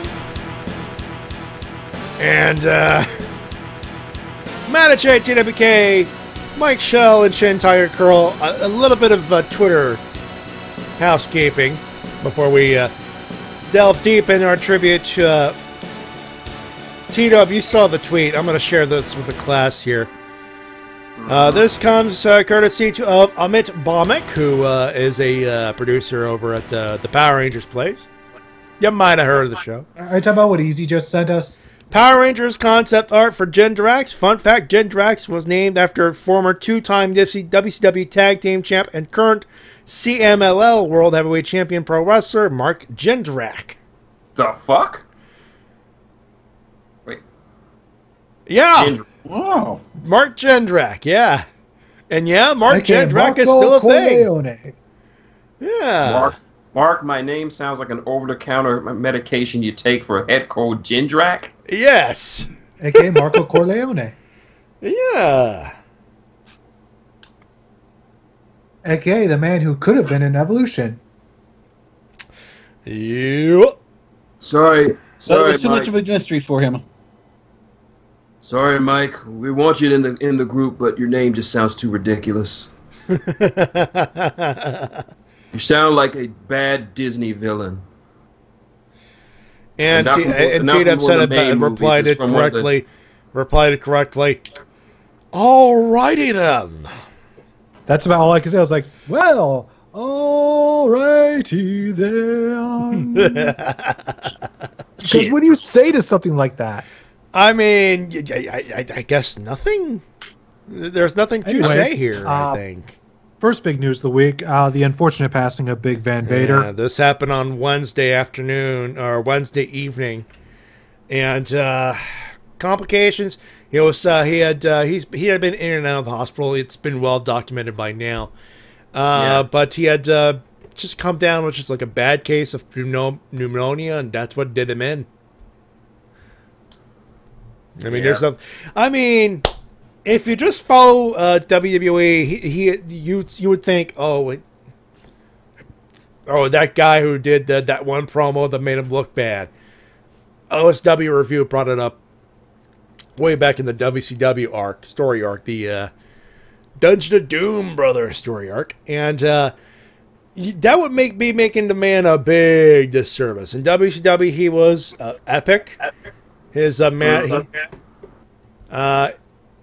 And Matty Jay and TWK, Mikshel and Shin Tiger Curl. A little bit of Twitter housekeeping before we delve deep into our tribute to T-Dub. You saw the tweet. I'm going to share this with the class here. This comes courtesy of Amit Baumick, who is a producer over at the Power Rangers place. You might have heard of the show. Are you talking about what Easy just sent us? Power Rangers concept art for Gendrax. Fun fact, Gendrax was named after former two-time WCW Tag Team Champ and current CMLL World Heavyweight Champion Pro Wrestler Mark Jindrak. The fuck? Wait. Yeah. Wow. Mark Jindrak, yeah. And yeah, Mark Jindrak is still a thing. Yeah. Mark, my name sounds like an over-the-counter medication you take for a head cold, Jindrak. Yes. A.K.A. Marco Corleone. Yeah. A.K.A. the man who could have been in Evolution. Yep. Sorry, There's too Mike. much of a mystery for him. Sorry, Mike. We want you in the group, but your name just sounds too ridiculous. You sound like a bad Disney villain. And T-Dub said it, replied it correctly. Replied it correctly. Alrighty then. That's about all I could say. I was like, well, alrighty then. Because what do you say to something like that? I mean, I guess nothing. There's nothing to say here, I think. First big news of the week, the unfortunate passing of Big Van Vader. Yeah, this happened on Wednesday afternoon, or Wednesday evening. And complications, he had been in and out of the hospital. It's been well documented by now. But he had just come down with just like a bad case of pneumonia, and that's what did him in. I mean, there's some. I mean, if you just follow WWE, you would think, oh, Oh, that guy who did that one promo that made him look bad. OSW Review brought it up way back in the WCW story arc, the Dungeon of Doom brother story arc, and that would be making the man a big disservice. In WCW, he was epic. His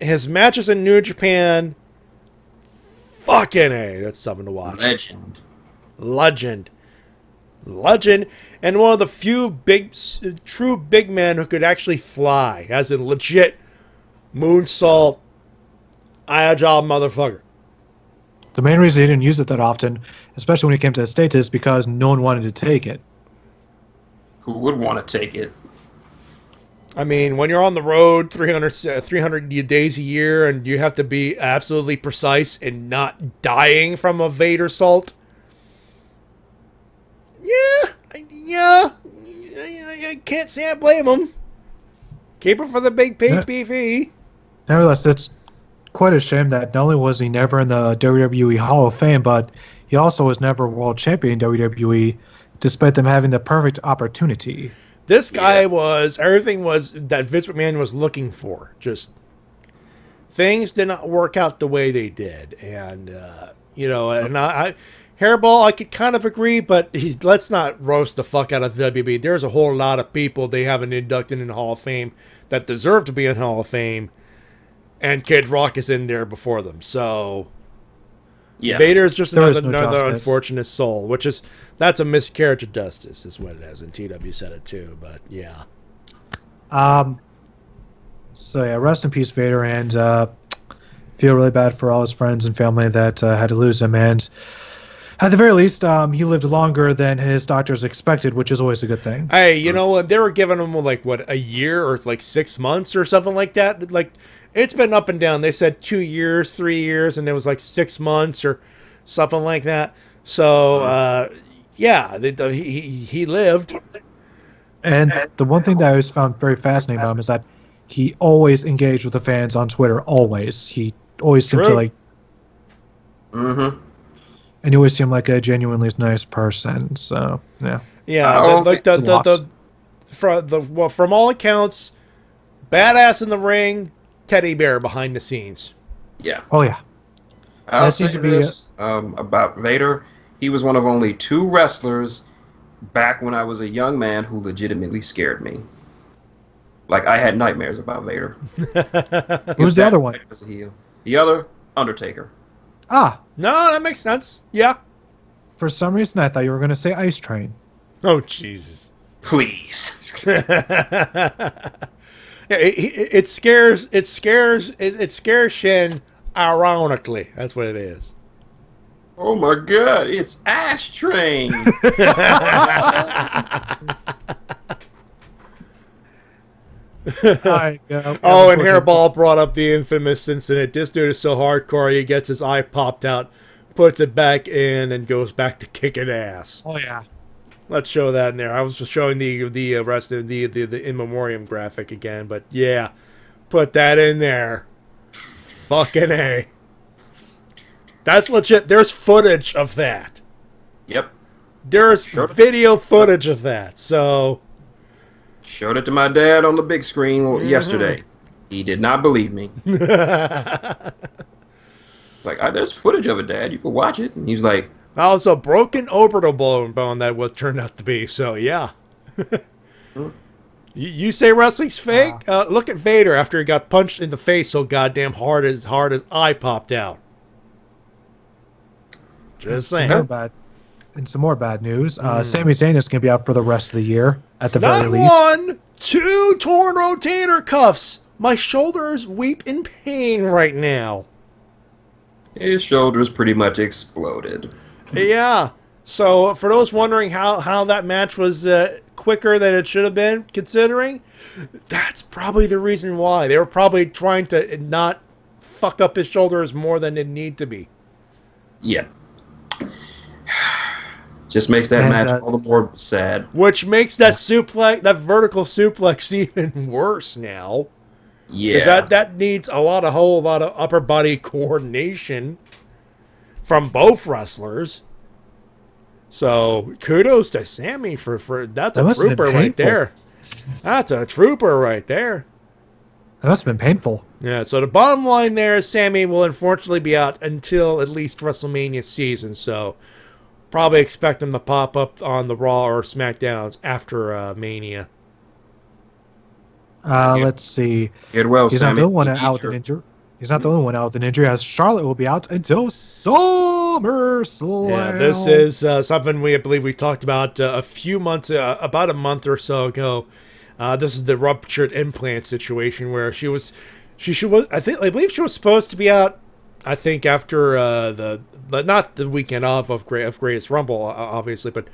his matches in New Japan, fucking A, that's something to watch. Legend, and one of the few true big men who could actually fly, as in legit moonsault, agile motherfucker. The main reason he didn't use it that often, especially when he came to the States, is because no one wanted to take it. Who would want to take it? I mean, when you're on the road 300 days a year and you have to be absolutely precise and not dying from a Vader salt. Yeah, I can't say I blame him. Keep it for the big PPV. Nevertheless, it's quite a shame that not only was he never in the WWE Hall of Fame, but he also was never world champion in WWE, despite them having the perfect opportunity. This guy was, everything was that Vince McMahon was looking for. Just things did not work out the way they did. And, Hairball, I could kind of agree, but let's not roast the fuck out of WWE. There's a whole lot of people they haven't inducted in the Hall of Fame that deserve to be in the Hall of Fame, and Kid Rock is in there before them. So, Vader's just another unfortunate soul, that's a miscarriage of justice, is what it is. And TW said it too, but yeah. So yeah, rest in peace, Vader, and feel really bad for all his friends and family that had to lose him. And at the very least, he lived longer than his doctors expected, which is always a good thing. Hey, you know what? They were giving him a year or 6 months or something like that. Like, it's been up and down. They said 2 years, 3 years, and it was 6 months or something like that. So, he lived. And the one thing that I always found very fascinating about him is that he always engaged with the fans on Twitter. Always. He always seemed to Mm-hmm. And he always seemed like a genuinely nice person. So yeah. Yeah. From all accounts, badass in the ring, teddy bear behind the scenes. Yeah. Oh yeah. I'll say this about Vader. He was one of only 2 wrestlers back when I was a young man who legitimately scared me. Like, I had nightmares about Vader. Who's the other one? The other, Undertaker. Ah. No, that makes sense. Yeah. For some reason, I thought you were going to say Ice Train. Oh, Jesus. Please. It scares Shin ironically. That's what it is. Oh my God, it's Ash Train. Oh, and Hairball brought up the infamous incident. This dude is so hardcore, he gets his eye popped out, puts it back in, and goes back to kicking ass. Oh yeah. Let's show that in there. I was just showing the rest of the in memoriam graphic again, but yeah, put that in there. Fucking A. That's legit. There's footage of that. Yep. There's video footage of that. So. Showed it to my dad on the big screen yesterday. He did not believe me. Like, there's footage of it, Dad. You can watch it. And he's like, "Well, it's a broken orbital bone that what turned out to be." So yeah. You say wrestling's fake? Look at Vader after he got punched in the face so goddamn hard his eye popped out. Just saying. And some more bad news. Sami Zayn is going to be out for the rest of the year, at the very least. Not 1, 2 torn rotator cuffs. My shoulders weep in pain right now. His shoulders pretty much exploded. Yeah. So, for those wondering how that match was quicker than it should have been, considering, that's probably the reason why. They were probably trying to not fuck up his shoulders more than it need to be. Yeah. Just makes that match all the more sad. Which makes that vertical suplex even worse now. Yeah. Because that needs a whole lot of upper body coordination from both wrestlers. So kudos to Sammy for that's That a must have been trooper right painful. there. That's a trooper right there. That must have been painful. Yeah, so the bottom line there is Sammy will unfortunately be out until at least WrestleMania season, so probably expect him to pop up on the Raw or SmackDowns after Mania. Let's see. Get well, He's Sammy. not the only one You out eat with your- an injury. He's not the only one out with an injury, as Charlotte will be out until SummerSlam. Yeah, this is something I believe we talked about a few months, about a month or so ago. This is the ruptured implant situation where I believe she was supposed to be out. I think after not the weekend of Greatest Rumble, obviously, but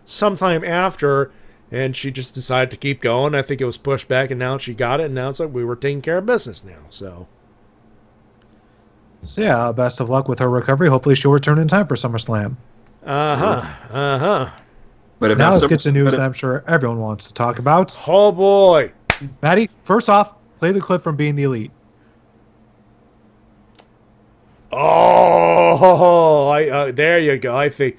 sometime after, and she just decided to keep going. I think it was pushed back, and now she got it, and now it's like we were taking care of business now. So yeah, best of luck with her recovery. Hopefully she'll return in time for SummerSlam. But now let's get to news that I'm sure everyone wants to talk about. Oh boy, Matty! First off, play the clip from Being the Elite. Oh, there you go. I think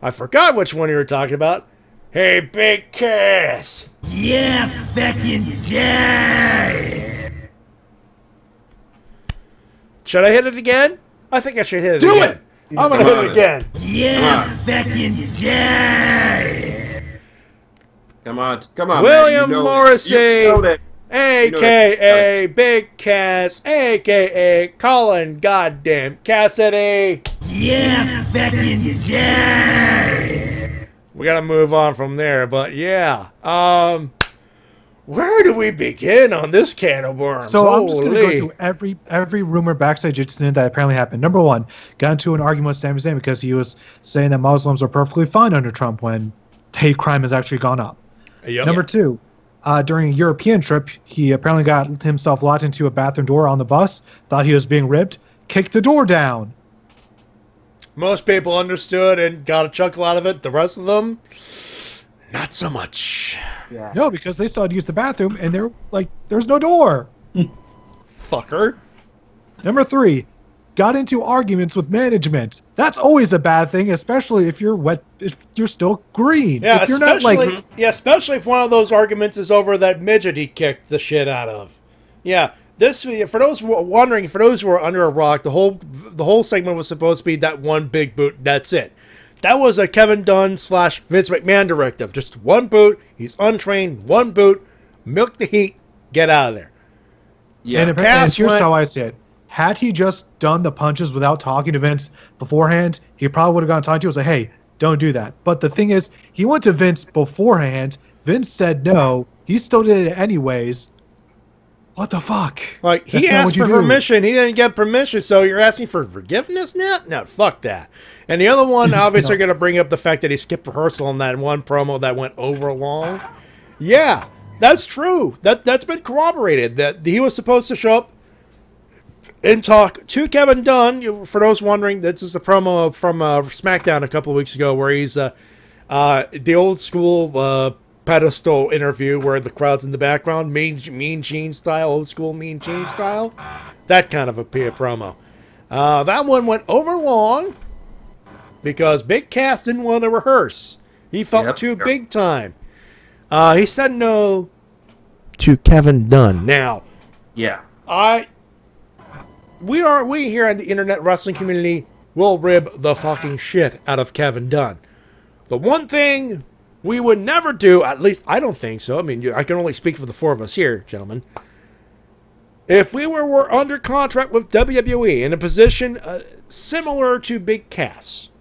I forgot which one you were talking about. Hey, Big Cass. Yeah, fucking yeah. Should I hit it again? I think I should hit it Do again. it! I'm going to hit it again. Yeah, fucking yeah. Come on, man. William You know Morrissey, that. a.k.a. Big Cass, a.k.a. Colin Goddamn Cassidy. Yeah, fucking yeah. We got to move on from there, but yeah. Where do we begin on this can of worms? So I'm just going to go Holy. through every rumor backstage incident that apparently happened. Number one, got into an argument with Sami Zayn because he was saying that Muslims are perfectly fine under Trump when hate crime has actually gone up. Yep. Number two, during a European trip, he apparently got himself locked into a bathroom door on the bus, thought he was being ripped, kicked the door down. Most people understood and got a chuckle out of it. The rest of them, not so much. Yeah. No, because they saw him use the bathroom and they're like, there's no door. Fucker. Number three, got into arguments with management. That's always a bad thing, especially if you're wet, if you're still green. Yeah, if you're especially if one of those arguments is over that midget he kicked the shit out of. Yeah, this for those who are wondering, for those who are under a rock, the whole segment was supposed to be that one big boot. That's it. That was a Kevin Dunn / Vince McMahon directive. Just one boot. He's untrained. One boot. Milk the heat. Get out of there. Yeah. And here's how I see it. Had he just done the punches without talking to Vince beforehand, he probably would have gone to talk to you and say, hey, don't do that. But the thing is, he went to Vince beforehand. Vince said no. He still did it anyways. What the fuck? Like, he asked for permission. He didn't get permission, so you're asking for forgiveness now? No, fuck that. And the other one, obviously, going to bring up the fact that he skipped rehearsal on that one promo that went over long. Yeah, that's true. That's been corroborated. That he was supposed to show up and talk to Kevin Dunn. For those wondering, this is a promo from SmackDown a couple of weeks ago where he's the old school pedestal interview where the crowd's in the background, Mean Gene style, old school Mean Gene style, that kind of a promo. That one went over long because Big Cass didn't want to rehearse. He felt too big time. He said no to Kevin Dunn. Now, yeah, we here in the internet wrestling community will rib the fucking shit out of Kevin Dunn. The one thing we would never do, at least I don't think so. I mean, I can only speak for the four of us here, gentlemen. If we were under contract with WWE in a position similar to Big Cass,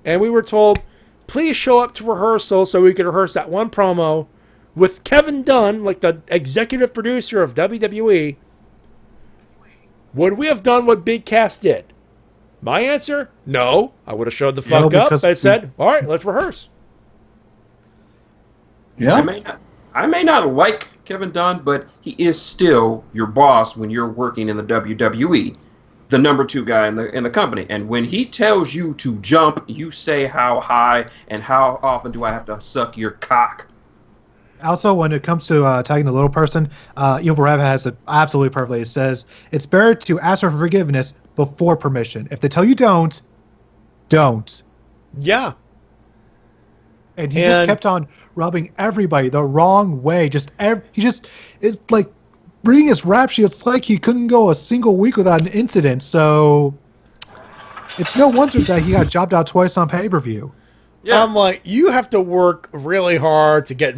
and we were told, please show up to rehearsal so we could rehearse that one promo with Kevin Dunn, like the executive producer of WWE, would we have done what Big Cass did? My answer, no. I would have showed the fuck up. I said, all right, let's rehearse. Yeah. I may not like Kevin Dunn, but he is still your boss when you're working in the WWE, the number 2 guy in the company. And when he tells you to jump, you say how high and how often do I have to suck your cock. Also, when it comes to tagging the little person, Evil Rabbit has it absolutely perfectly. It says, it's better to ask for forgiveness before permission. If they tell you don't. Yeah. And he just kept on rubbing everybody the wrong way. It's like reading his rap sheet. It's like he couldn't go a single week without an incident. So it's no wonder that he got jobbed out twice on pay-per-view. Yeah. I'm like, you have to work really hard to get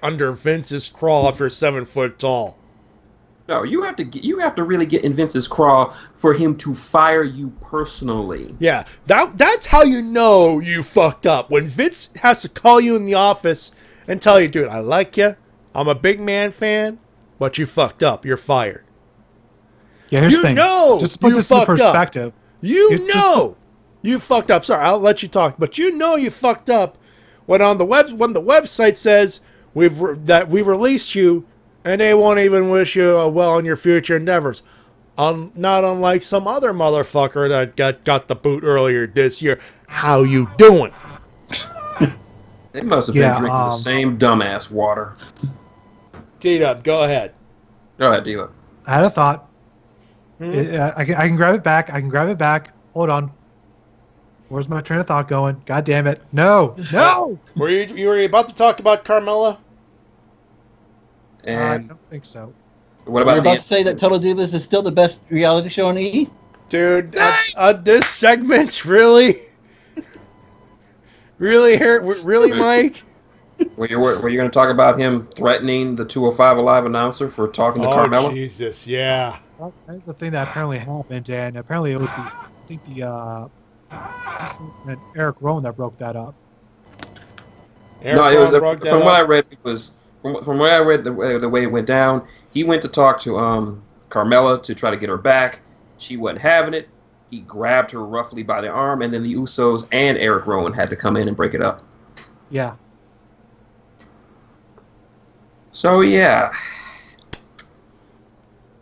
under Vince's craw if you're 7 foot tall. No, you have to really get in Vince's craw for him to fire you personally. Yeah, that's how you know you fucked up. When Vince has to call you in the office and tell you, dude, I like you, I'm a big man fan, but you fucked up. You're fired. Yeah, here's the thing. Just to put this in perspective. You fucked up. Sorry, I'll let you talk, but you know you fucked up when the website says we've released you. And they won't even wish you well in your future endeavors. Not unlike some other motherfucker that got the boot earlier this year. How you doing? They must have been drinking the same dumbass water. T-Dub, go ahead. Go ahead, D-Dub. I had a thought. I can grab it back. Hold on. Where's my train of thought going? God damn it. No. Were you about to talk about Carmella? And I don't think so. What about You're about to say that Total Divas is still the best reality show on EE? Dude, this segment really, Mike? Were you going to talk about him threatening the 205 Alive announcer for talking to Carmella? Oh Jesus, yeah. Well, that's the thing that apparently happened, and apparently it was Eric Rowan that broke that up. From what I read, it was. From what I read, the way it went down, he went to talk to Carmella to try to get her back. She wasn't having it. He grabbed her roughly by the arm, and then the Usos and Eric Rowan had to come in and break it up. Yeah. So yeah,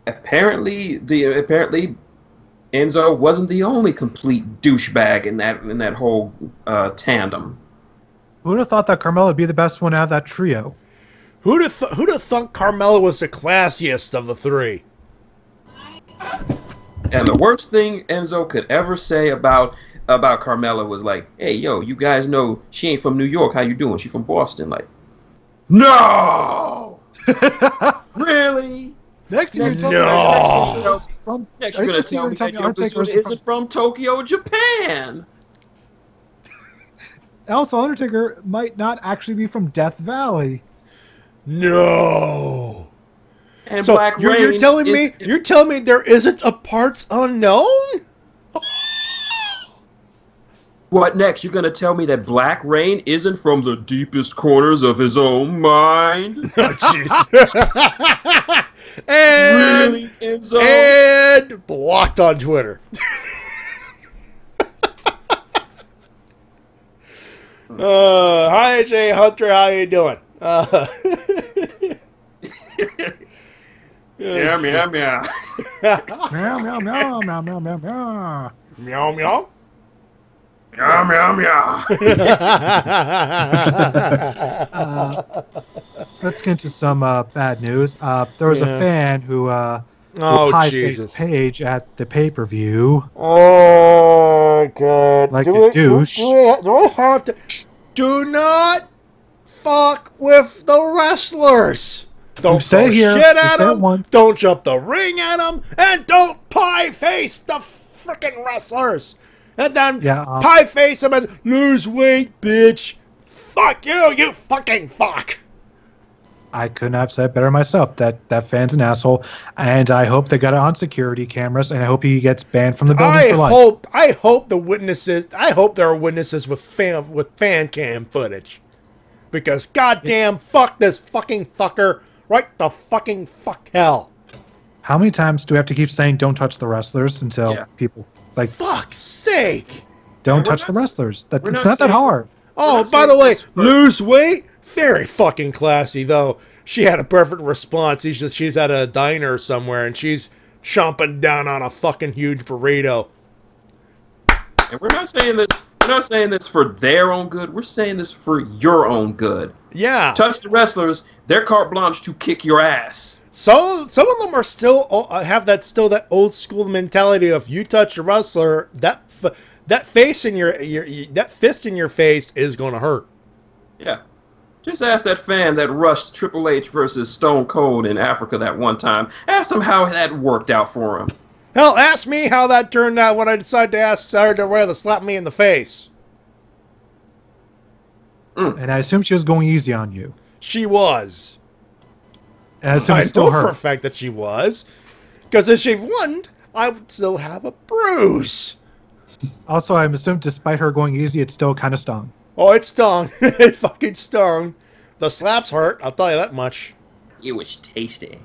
apparently Enzo wasn't the only complete douchebag in that whole tandem. Who would have thought that Carmella would be the best one out of that trio? Who'd have thought Carmella was the classiest of the three? And the worst thing Enzo could ever say about Carmella was like, "Hey, yo, you guys know she ain't from New York. How you doing? She from Boston." Like, no, really? Next you're gonna tell me that Yokozuna isn't from Tokyo, Japan. Also, Undertaker might not actually be from Death Valley. No. And so Black you're telling me there isn't a parts unknown? What next? You're gonna tell me that Black Rain isn't from the deepest corners of his own mind? Oh, jeez. And really, Enzo? And blocked on Twitter. Hi, Jay Hunter. How you doing? Meow, meow, meow. Meow, meow, meow, meow, meow, meow, meow. Meow, meow. Meow, meow, meow. Let's get into some bad news. There was a fan who Jesus. Paige at the pay-per-view. Oh, God. Like a douche. Do I have to... Do not fuck with the wrestlers. Don't throw shit at them. Don't jump the ring at them. And don't pie face the freaking wrestlers. And then pie face them and lose weight, bitch. Fuck you, you fucking fuck. I couldn't have said better myself. That fan's an asshole, and I hope they got it on security cameras, and I hope he gets banned from the building for life. I hope there are witnesses with fan cam footage, because goddamn fuck this fucking fucker right the fucking fuck hell. How many times do we have to keep saying don't touch the wrestlers until people like fuck's sake? Don't touch the wrestlers. It's not that hard. Oh, by the way, lose weight. Very fucking classy, though. She had a perfect response. She's at a diner somewhere, and she's chomping down on a fucking huge burrito. And we're not saying this for their own good. We're saying this for your own good. Yeah. Touch the wrestlers. They're carte blanche to kick your ass. Some of them are still have that old school mentality of you touch a wrestler, that face in that fist in your face is going to hurt. Yeah. Just ask that fan that rushed Triple H versus Stone Cold in Africa that one time. Ask him how that worked out for him. Hell, ask me how that turned out when I decided to ask Sarah Del to slap me in the face. And I assume she was going easy on you. She was. And I assume it's still know her. for a fact that she was. Because if she won, I would still have a bruise. Also, I'm assuming despite her going easy, it still kind of stung. Oh, it stung. It fucking stung. The slaps hurt, I'll tell you that much. It was tasty.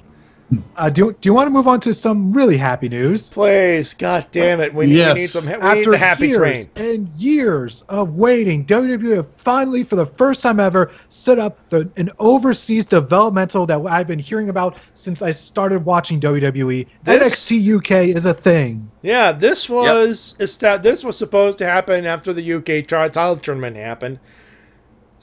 Do you want to move on to some really happy news? Please, god damn it. We need some. We need the happy train. And years of waiting, WWE have finally, for the first time ever, set up an overseas developmental that I've been hearing about since I started watching WWE. NXT UK is a thing. Yeah, this was this was supposed to happen after the UK title tournament happened.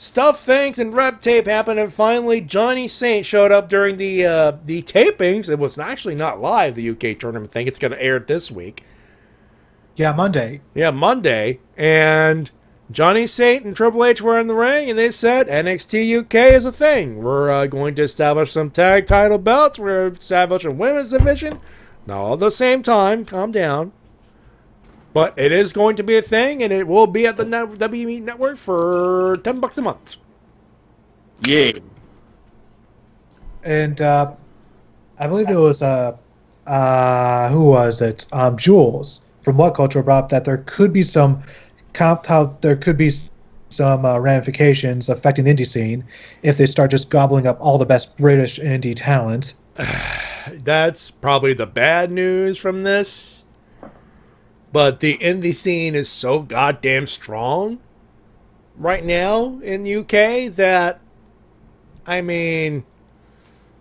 Stuff, things, and rep tape happened, and finally Johnny Saint showed up during the tapings. It was actually not live, the UK tournament thing. It's going to air this week. Yeah, Monday. Yeah, Monday. And Johnny Saint and Triple H were in the ring, and they said NXT UK is a thing. We're going to establish some tag title belts. We're going to establish a women's division. Not all at the same time. Calm down. But it is going to be a thing, and it will be at the WWE Network for $10 a month. Yeah. And I believe it was who was it? Jules from What Culture brought up that there could be some ramifications affecting the indie scene if they start just gobbling up all the best British indie talent. That's probably the bad news from this. But the indie scene is so goddamn strong right now in the UK that, I mean,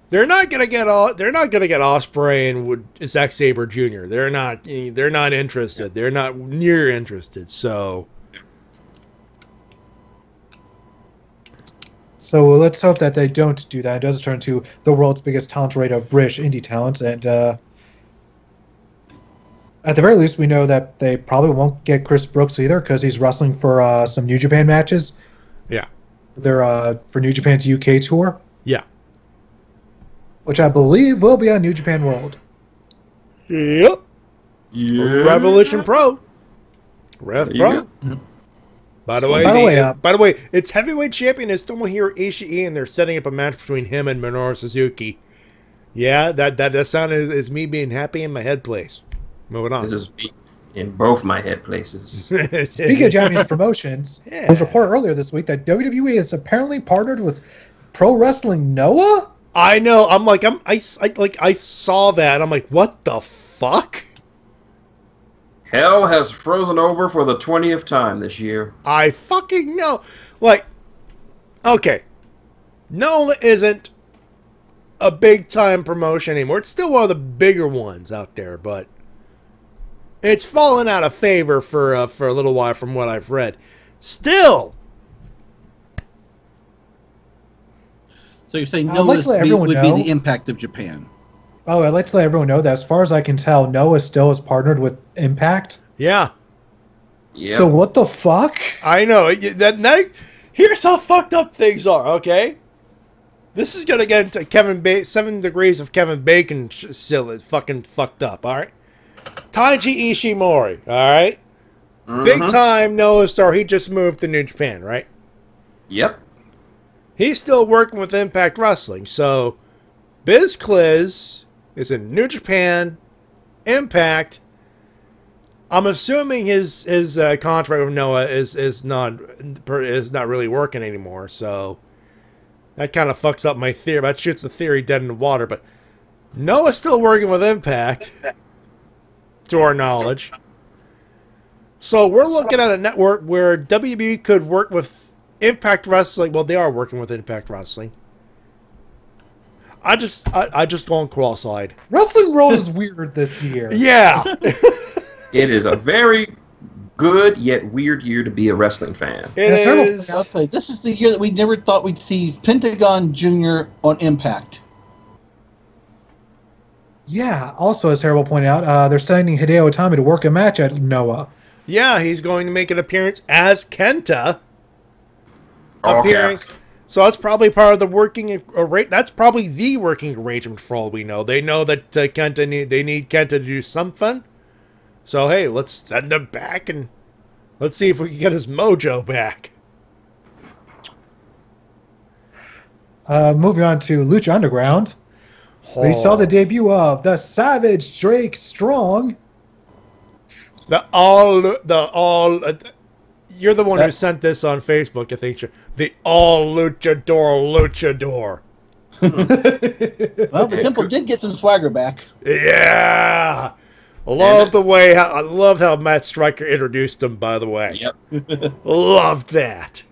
they're not gonna get Ospreay and Zack Sabre Jr. They're not interested. They're not near interested. So let's hope that they don't do that. It does turn to the world's biggest talent rate of British indie talent, and at the very least, we know that they probably won't get Chris Brooks either because he's wrestling for some New Japan matches. Yeah. They're for New Japan's UK tour. Yeah. Which I believe will be on New Japan World. Yep. Yeah. Revolution Pro. Rev Pro. Yeah. By the way, it's heavyweight champion is Tomohiro Ishii, and they're setting up a match between him and Minoru Suzuki. Yeah, that sound is me being happy in my head place. Moving on. This is in both my head places. Speaking of Japanese promotions, there was a report earlier this week that WWE is apparently partnered with Pro Wrestling Noah. I know. I saw that. I'm like, what the fuck? Hell has frozen over for the 20th time this year. I fucking know. Like, okay, Noah isn't a big time promotion anymore. It's still one of the bigger ones out there, but it's fallen out of favor for a little while from what I've read. Still. So you're saying Noah would be the Impact of Japan? Oh, I'd like to let everyone know that as far as I can tell, Noah still is partnered with Impact. Yeah. Yeah. So what the fuck? I know. Here's how fucked up things are, okay? This is going to get into 7 degrees of Kevin Bacon still is fucking fucked up, all right? Taiji Ishimori, all right? Big time Noah star. He just moved to New Japan, right? Yep. He's still working with Impact Wrestling. So, Biz Cliz is in New Japan, Impact. I'm assuming his contract with Noah is not really working anymore. So, that kind of fucks up my theory. That shoots the theory dead in the water. But Noah's still working with Impact, to our knowledge. So we're looking at a network where WB could work with Impact Wrestling. Well, they are working with Impact Wrestling. I just going cross-eyed. Wrestling World is weird this year. Yeah. It is a very good yet weird year to be a wrestling fan. It is. I'll tell you, this is the year that we never thought we'd see Pentagon Jr. on Impact. Yeah. Also, as Harold pointed out, they're sending Hideo Itami to work a match at Noah. Yeah, he's going to make an appearance as Kenta. All appearing. caps. So that's probably part of the working. That's probably the working arrangement for all we know. They know that they need Kenta to do something. So hey, let's send him back and let's see if we can get his mojo back. Moving on to Lucha Underground. We saw the debut of the Savage Drake Strong. You're the one who sent this on Facebook, I think. The all luchador. Well, the Temple did get some swagger back. Yeah. I love how Matt Stryker introduced him, by the way. Yep. Love that.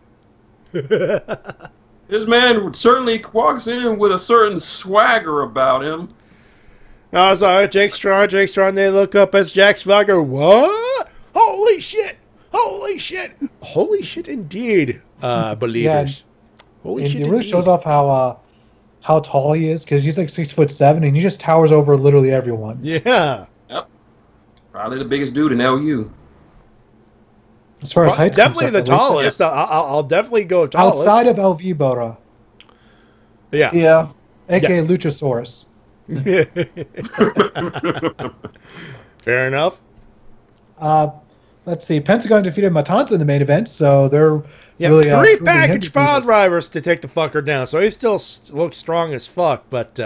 This man certainly walks in with a certain swagger about him. I was like, Jake Strong. They look up as Jack Swagger. What? Holy shit. Holy shit indeed, believers. Holy shit. It really shows off how tall he is, because he's like 6'7", and he just towers over literally everyone. Yeah. Yep. Probably the biggest dude in LU. As far as height, definitely the tallest. I'll definitely go tallest. Outside of El Vibora. Yeah. Yeah. AKA Luchasaurus. Fair enough. Let's see. Pentagon defeated Matanza in the main event, so they're really 3 package pile drivers to take the fucker down. So he still looks strong as fuck, but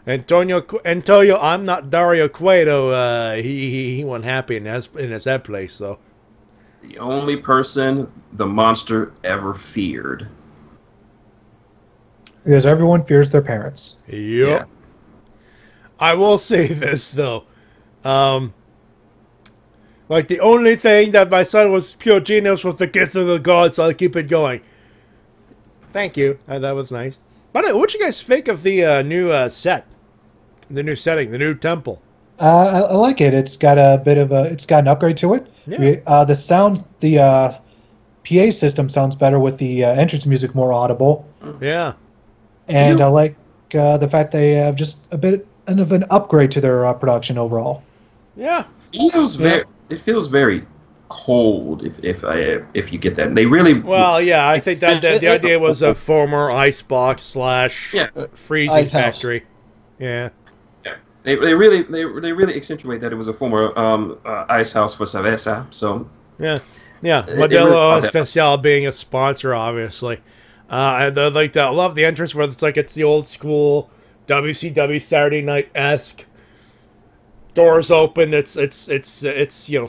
Antonio, I'm not Dario Cueto. He wasn't happy in his head place. So the only person the monster ever feared. Because everyone fears their parents. Yep. Yeah. I will say this though. Like, the only thing that my son was pure genius was the gift of the gods, so I'll keep it going. Thank you. That was nice. By the way, what'd you guys think of the new set? The new setting, the new temple? I like it. It's got a bit of it's got an upgrade to it. Yeah. The sound, the PA system sounds better with the entrance music more audible. Yeah. And I like the fact they have just a bit of an upgrade to their production overall. Yeah. It feels very cold if you get that. They really I think that the idea was a former icebox / freezing ice factory. Yeah. They really accentuate that it was a former ice house for cerveza. So yeah. Modelo Especial being a sponsor, obviously. I love the entrance where it's the old school WCW Saturday Night-esque. Doors open. It's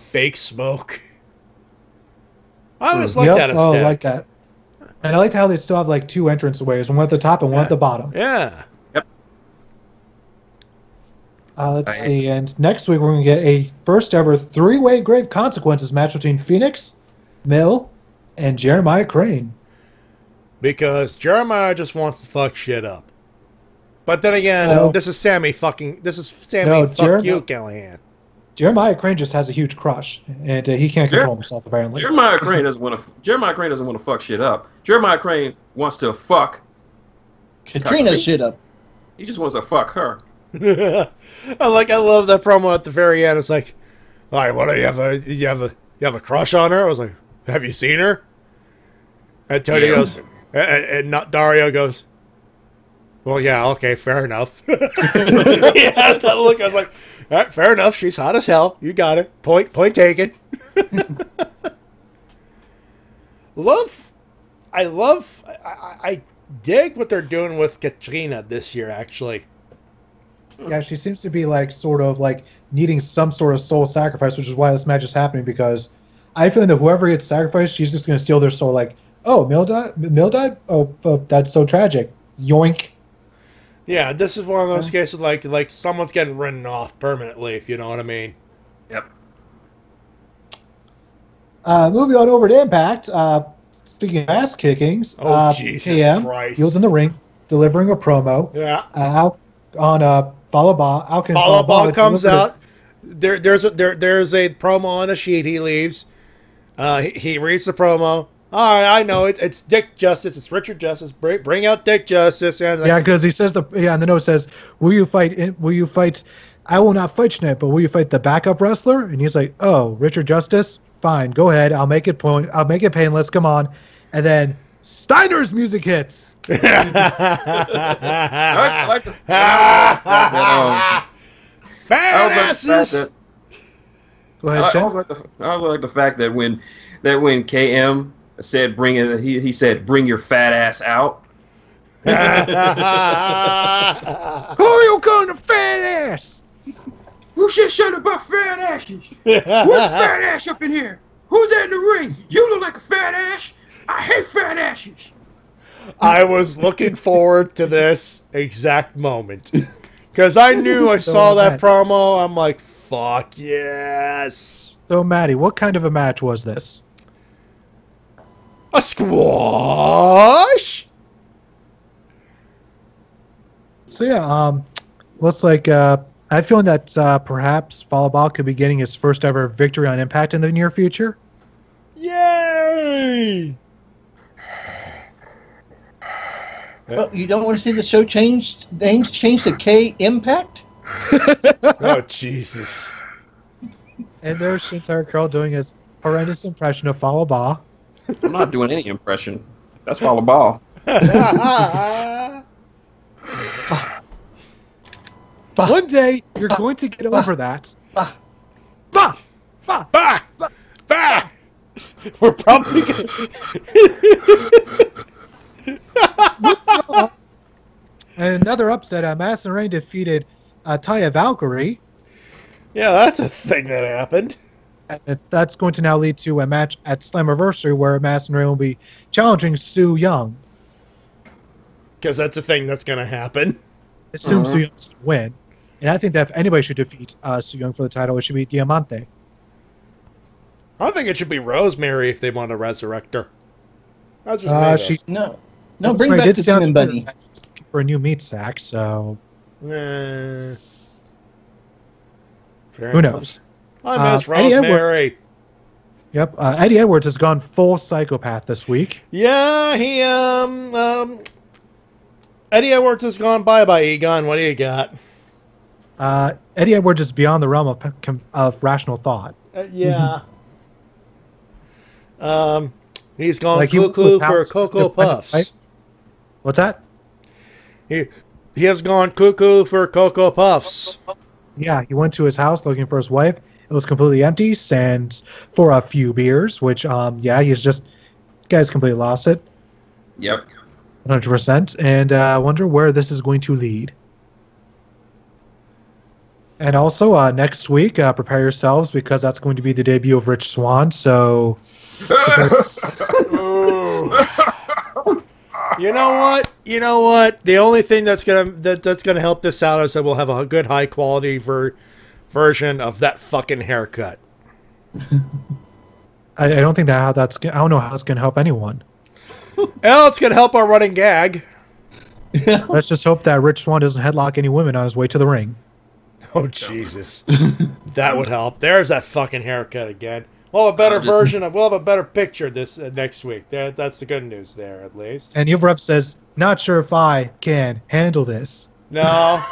fake smoke. I always like that aesthetic. Oh, I like that. And I like how they still have like 2 entrance ways, one at the top and one at the bottom. Yeah. Yep. Let's see. And next week we're going to get a first ever 3-way Grave Consequences match between Phoenix, Mill, and Jeremiah Crane. Because Jeremiah just wants to fuck shit up. But then again, this is Sammy fuck you, Callahan. Jeremiah Crane just has a huge crush, and he can't control himself apparently. Jeremiah Crane doesn't want to fuck shit up. Jeremiah Crane wants to fuck Katrina's shit up. He just wants to fuck her. I love that promo at the very end. It's like, all right, what do you have a crush on her? I was like, have you seen her? And Tony goes, and not Dario goes, well, yeah, okay, fair enough. Yeah, that look, I was like, all right, fair enough. She's hot as hell. You got it. Point taken. I dig what they're doing with Katrina this year, actually. Yeah, she seems to be sort of needing some sort of soul sacrifice, which is why this match is happening, because I feel that whoever gets sacrificed, she's just going to steal their soul. Like, oh, Mill died? Oh, that's so tragic. Yoink. Yeah, this is one of those cases like someone's getting written off permanently, if you know what I mean. Yep. Moving on over to Impact. Speaking of ass kickings, Jesus KM, Christ. he was in the ring delivering a promo. Yeah. Out on Falaba. Falaba comes out. There's a promo on a sheet. He leaves. He reads the promo. All right, I know it's Dick Justice. It's Richard Justice. Bring out Dick Justice. And because he says and the note says, "Will you fight? Will you fight? I will not fight tonight, but will you fight the backup wrestler?" And he's like, "Oh, Richard Justice. Fine, go ahead. I'll make it painless. Come on." And then Steiner's music hits. I like the fat asses. Go ahead, I Shem. also like the fact that when KM said he said bring your fat ass out. Who you calling a fat ass? Who said something about fat asses? Who's a fat ass up in here? Who's that in the ring? You look like a fat ass. I hate fat asses. I was looking forward to this exact moment. Because I knew I saw that promo. I'm like, fuck yes. So, Matty, what kind of a match was this? A squash? So, yeah, looks like I have a feeling that perhaps Fallah could be getting his first ever victory on Impact in the near future. Yay! Well, you don't want to see the show names changed to K Impact? Oh, Jesus. And there's Shintaro Curl doing his horrendous impression of Fallah. I'm not doing any impression. That's Fallah. One day, you're going to get over that. We're probably going And another upset, Madison Rayne defeated Taya Valkyrie. Yeah, that's a thing that happened. And that's going to now lead to a match at Slammiversary where Madison Rayne will be challenging Su Yung. Because that's a thing that's going to happen. Assume Su Young's going to win. And I think that if anybody should defeat Su Yung for the title, it should be Diamante. I think it should be Rosemary if they want to resurrect her. That's just No, bring back the Demon Bunny. For a new meat sack, so... Who knows? I miss Rosemary. Yep, Eddie Edwards has gone full psychopath this week. Yeah, he Eddie Edwards has gone bye-bye, Egon. What do you got? Eddie Edwards is beyond the realm of rational thought. Yeah. He's gone cuckoo for Cocoa Puffs. What's that? He has gone cuckoo for Cocoa Puffs. Yeah, he went to his house looking for his wife. It was completely empty, and for a few beers, which, he's just... Guy's completely lost it. Yep. 100%. And I wonder where this is going to lead. And also, next week, prepare yourselves, because that's going to be the debut of Rich Swann, so... You know what? The only thing that's gonna help this out is that we'll have a good high quality version of that fucking haircut. I don't think I don't know how it's gonna help anyone. Well, it's gonna help our running gag. Let's just hope that Rich Swann doesn't headlock any women on his way to the ring. Oh Jesus, that would help. There's that fucking haircut again. We'll have a better we'll have a better picture this next week. That's the good news there, at least. And Evil Rep says, not sure if I can handle this. No.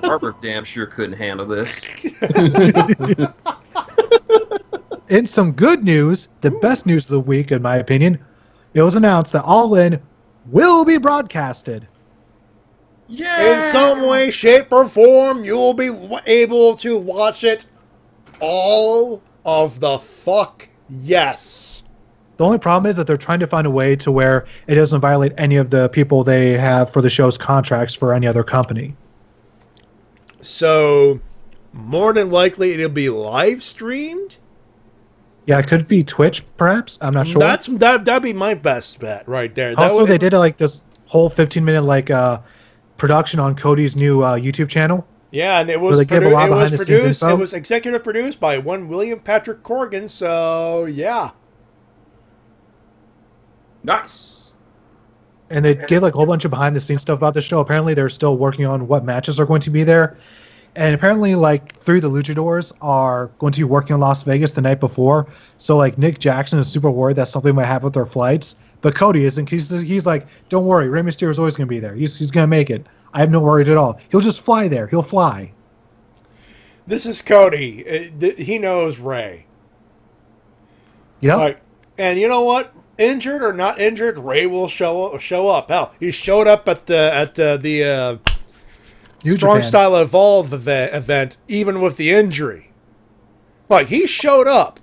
Harper damn sure couldn't handle this. In some good news, the best news of the week, in my opinion, it was announced that All In will be broadcasted. Yeah. In some way, shape, or form, you'll be able to watch it all of the fuck yes. The only problem is that they're trying to find a way to where it doesn't violate any of the people they have for the show's contracts for any other company. So, more than likely, it'll be live streamed? Yeah, it could be Twitch, perhaps. I'm not sure. That'd be my best bet right there. Also, they did this whole 15-minute production on Cody's new YouTube channel. Yeah, and it was executive produced by one William Patrick Corgan, so yeah. Nice. And they gave a whole bunch of behind the scenes stuff about the show. Apparently they're still working on what matches are going to be there. And apparently Three of the Luchadors are going to be working in Las Vegas the night before. So Nick Jackson is super worried that something might happen with their flights. But Cody isn't. He's like, don't worry, Rey Mysterio is always going to be there. He's going to make it. I have no worries at all. He'll just fly there. He'll fly. This is Cody. He knows Ray. Yeah. And you know what? injured or not injured, Ray will show up. Hell, he showed up at the Strong Japan. Style Evolve event, even with the injury. Like, he showed up.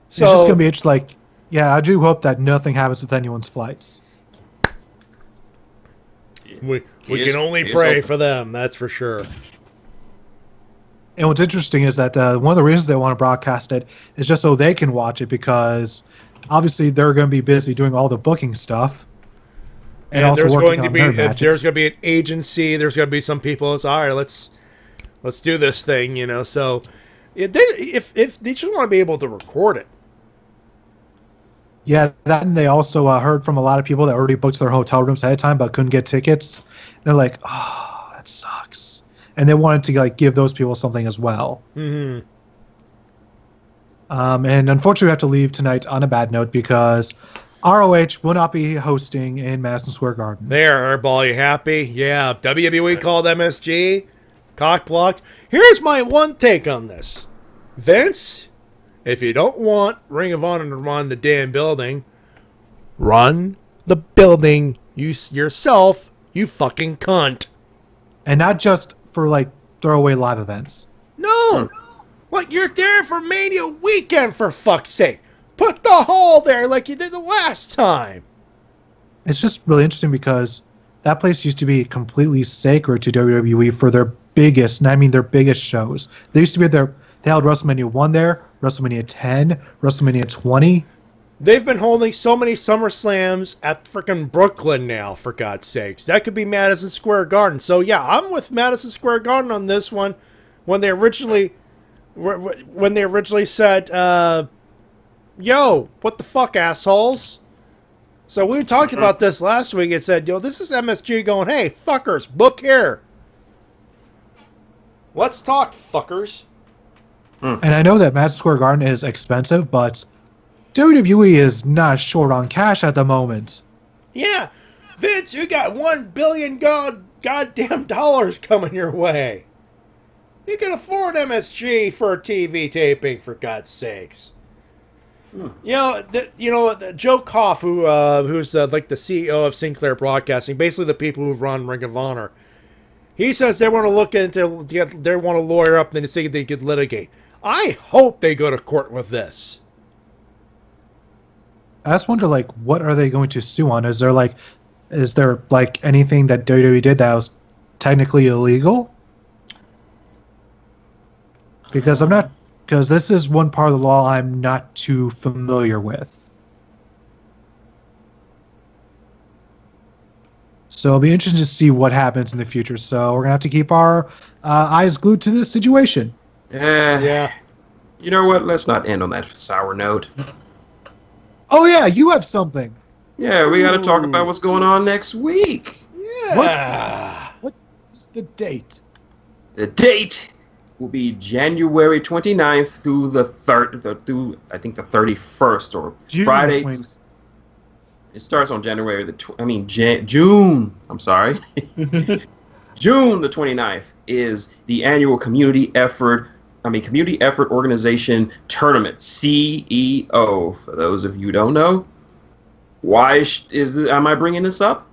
So it's just gonna be just like, yeah, I do hope that nothing happens with anyone's flights. we can only pray for them. That's for sure. And what's interesting is that one of the reasons they want to broadcast it is just so they can watch it, because obviously they're going to be busy doing all the booking stuff. And also there's working going to on be their matches. there's going to be an agency. There's going to be some people that's all right. Let's do this thing, you know. So if they just want to be able to record it. Yeah, that, and they also heard from a lot of people that already booked their hotel rooms ahead of time but couldn't get tickets. They're like, oh, that sucks. And they wanted to like give those people something as well. Mm-hmm. And unfortunately, we have to leave tonight on a bad note because ROH will not be hosting in Madison Square Garden. There, Airball, you happy? Yeah, WWE called MSG. Cock blocked. Here's my one take on this. Vince, if you don't want Ring of Honor to run the damn building, run the building yourself, you fucking cunt. And not just for like throwaway live events. No! Like, you're there for Mania weekend, for fuck's sake. Put the hall there like you did the last time. It's just really interesting because that place used to be completely sacred to WWE for their biggest, and I mean their biggest shows. They used to be there. They held WrestleMania 1 there, WrestleMania 10, WrestleMania 20. They've been holding so many SummerSlams at frickin' Brooklyn now, for God's sakes. That could be Madison Square Garden. So, yeah, I'm with Madison Square Garden on this one. When they originally said, yo, what the fuck, assholes? So we talked about this last week. It said, yo, this is MSG going, hey, fuckers, book here. Let's talk, fuckers. And I know that Madison Square Garden is expensive, but WWE is not short on cash at the moment. Yeah, Vince, you got $1 billion goddamn dollars coming your way. You can afford MSG for a TV taping, for God's sakes. You know, Joe Koff, who's like the CEO of Sinclair Broadcasting, basically the people who run Ring of Honor. He says they want to look into, they want to lawyer up and they think they could litigate. I hope they go to court with this. I just wonder, like, what are they going to sue on? Is there anything that WWE did that was technically illegal? Because this is one part of the law I'm not too familiar with. So it'll be interesting to see what happens in the future. So we're going to have to keep our eyes glued to this situation. Yeah. You know what? Let's not end on that sour note. Oh, yeah, you have something. Yeah, we got to talk about what's going on next week. Yeah. What is the date? The date will be January 29th through the 31st, or June Friday. 20. It starts on January June. I'm sorry. June the 29th is the annual Community Effort Organization Tournament, CEO. For those of you who don't know, why am I bringing this up?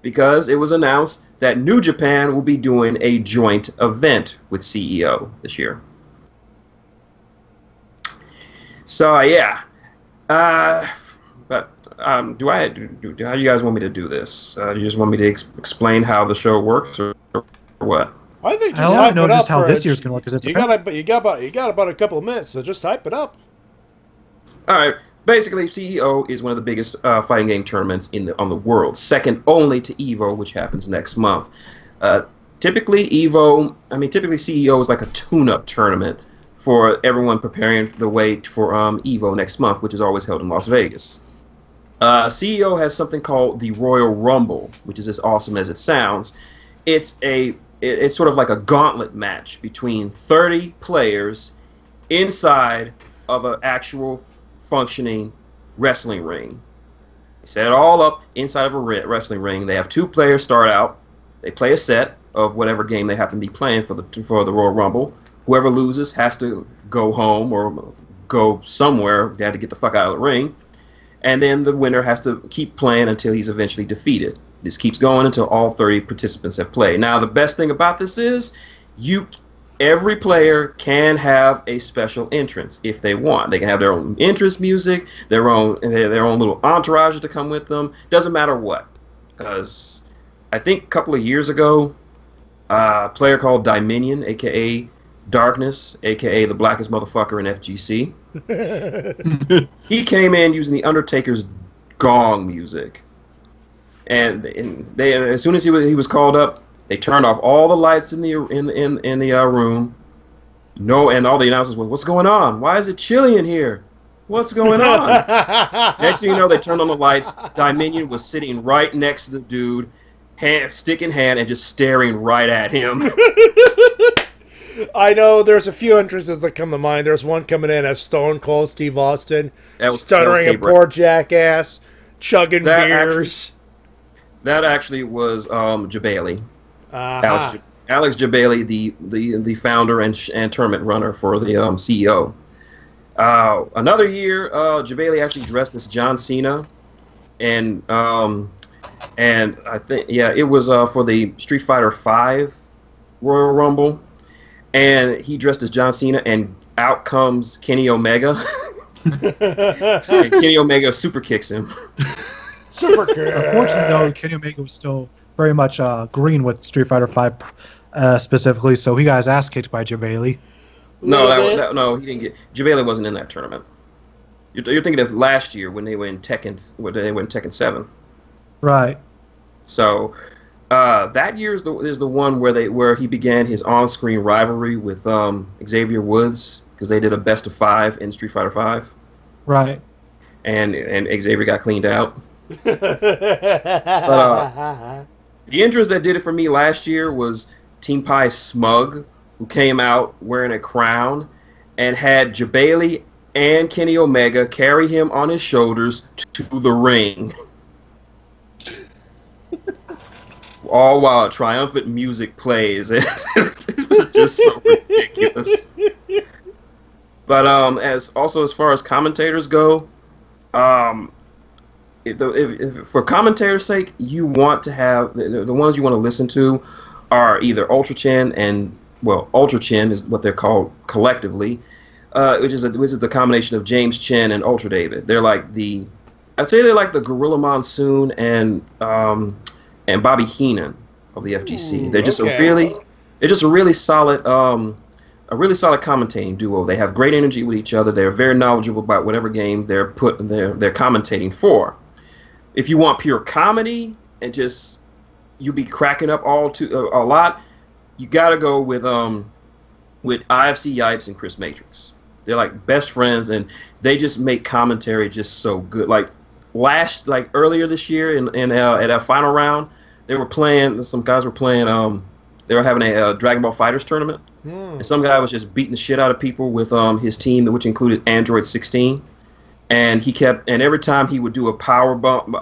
Because it was announced that New Japan will be doing a joint event with CEO this year. So yeah, but how do you guys want me to do this? Do you just want me to explain how the show works, or what? I think I don't know just how this year's gonna work. Because you got about a couple of minutes, so just type it up. All right. Basically, CEO is one of the biggest fighting game tournaments on the world, second only to EVO, which happens next month. Typically CEO is like a tune-up tournament for everyone preparing the way for EVO next month, which is always held in Las Vegas. CEO has something called the Royal Rumble, which is as awesome as it sounds. It's sort of like a gauntlet match between 30 players inside of an actual functioning wrestling ring. They set it all up inside of a wrestling ring. They have 2 players start out. They play a set of whatever game they happen to be playing for the Royal Rumble. Whoever loses has to go home or go somewhere. They have to get the fuck out of the ring. and then the winner has to keep playing until he's eventually defeated. This keeps going until all 30 participants have played. Now, the best thing about this is every player can have a special entrance if they want. They can have their own entrance music, their own little entourage to come with them. Doesn't matter what. Because I think a couple of years ago, a player called Dominion, a.k.a. Darkness, a.k.a. the blackest motherfucker in FGC, he came in using the Undertaker's gong music. And they, as soon as he was called up, they turned off all the lights in the room. No, and all the announcers were, "What's going on? Why is it chilly in here? What's going on?" Next thing you know, they turned on the lights. Dominion was sitting right next to the dude, stick in hand, and just staring right at him. I know there's a few entrances that come to mind. There's one coming in as Stone Cold Steve Austin, stuttering a poor jackass, chugging beers. That actually was Jabali. Alex Jabali, the founder and tournament runner for the CEO. Another year, Jabali actually dressed as John Cena, and I think it was for the Street Fighter V Royal Rumble, and he dressed as John Cena, and out comes Kenny Omega. And Kenny Omega super kicks him. Super kick. Unfortunately, though, Kenny Omega was still very much green with Street Fighter V specifically, so he got his ass kicked by Jabali. No, he didn't get. Jabali wasn't in that tournament. You're thinking of last year when they were in Tekken 7. Right. So that year is the one where he began his on-screen rivalry with Xavier Woods, because they did a best of 5 in Street Fighter V. Right. And Xavier got cleaned out. But the entrance that did it for me last year was Team Pie Smug, who came out wearing a crown and had Jabali and Kenny Omega carry him on his shoulders to the ring. All while triumphant music plays. It was just so ridiculous. But as far as commentators go, if for commentators' sake, you want to have the ones you want to listen to are either Ultra Chin and Ultra Chin is what they're called collectively, which is the combination of James Chin and Ultra David. I'd say they're like the Gorilla Monsoon and Bobby Heenan of the FGC. They're just a really solid commentating duo. They have great energy with each other. They're very knowledgeable about whatever game they're commentating for. If you want pure comedy and just you'll be cracking up a lot, you gotta go with IFC Yipes and Chris Matrix. They're like best friends, and they just make commentary just so good. Like earlier this year at our final round, some guys were playing. They were having a Dragon Ball FighterZ tournament, and some guy was just beating the shit out of people with his team, which included Android 16. And every time he would do a power bomb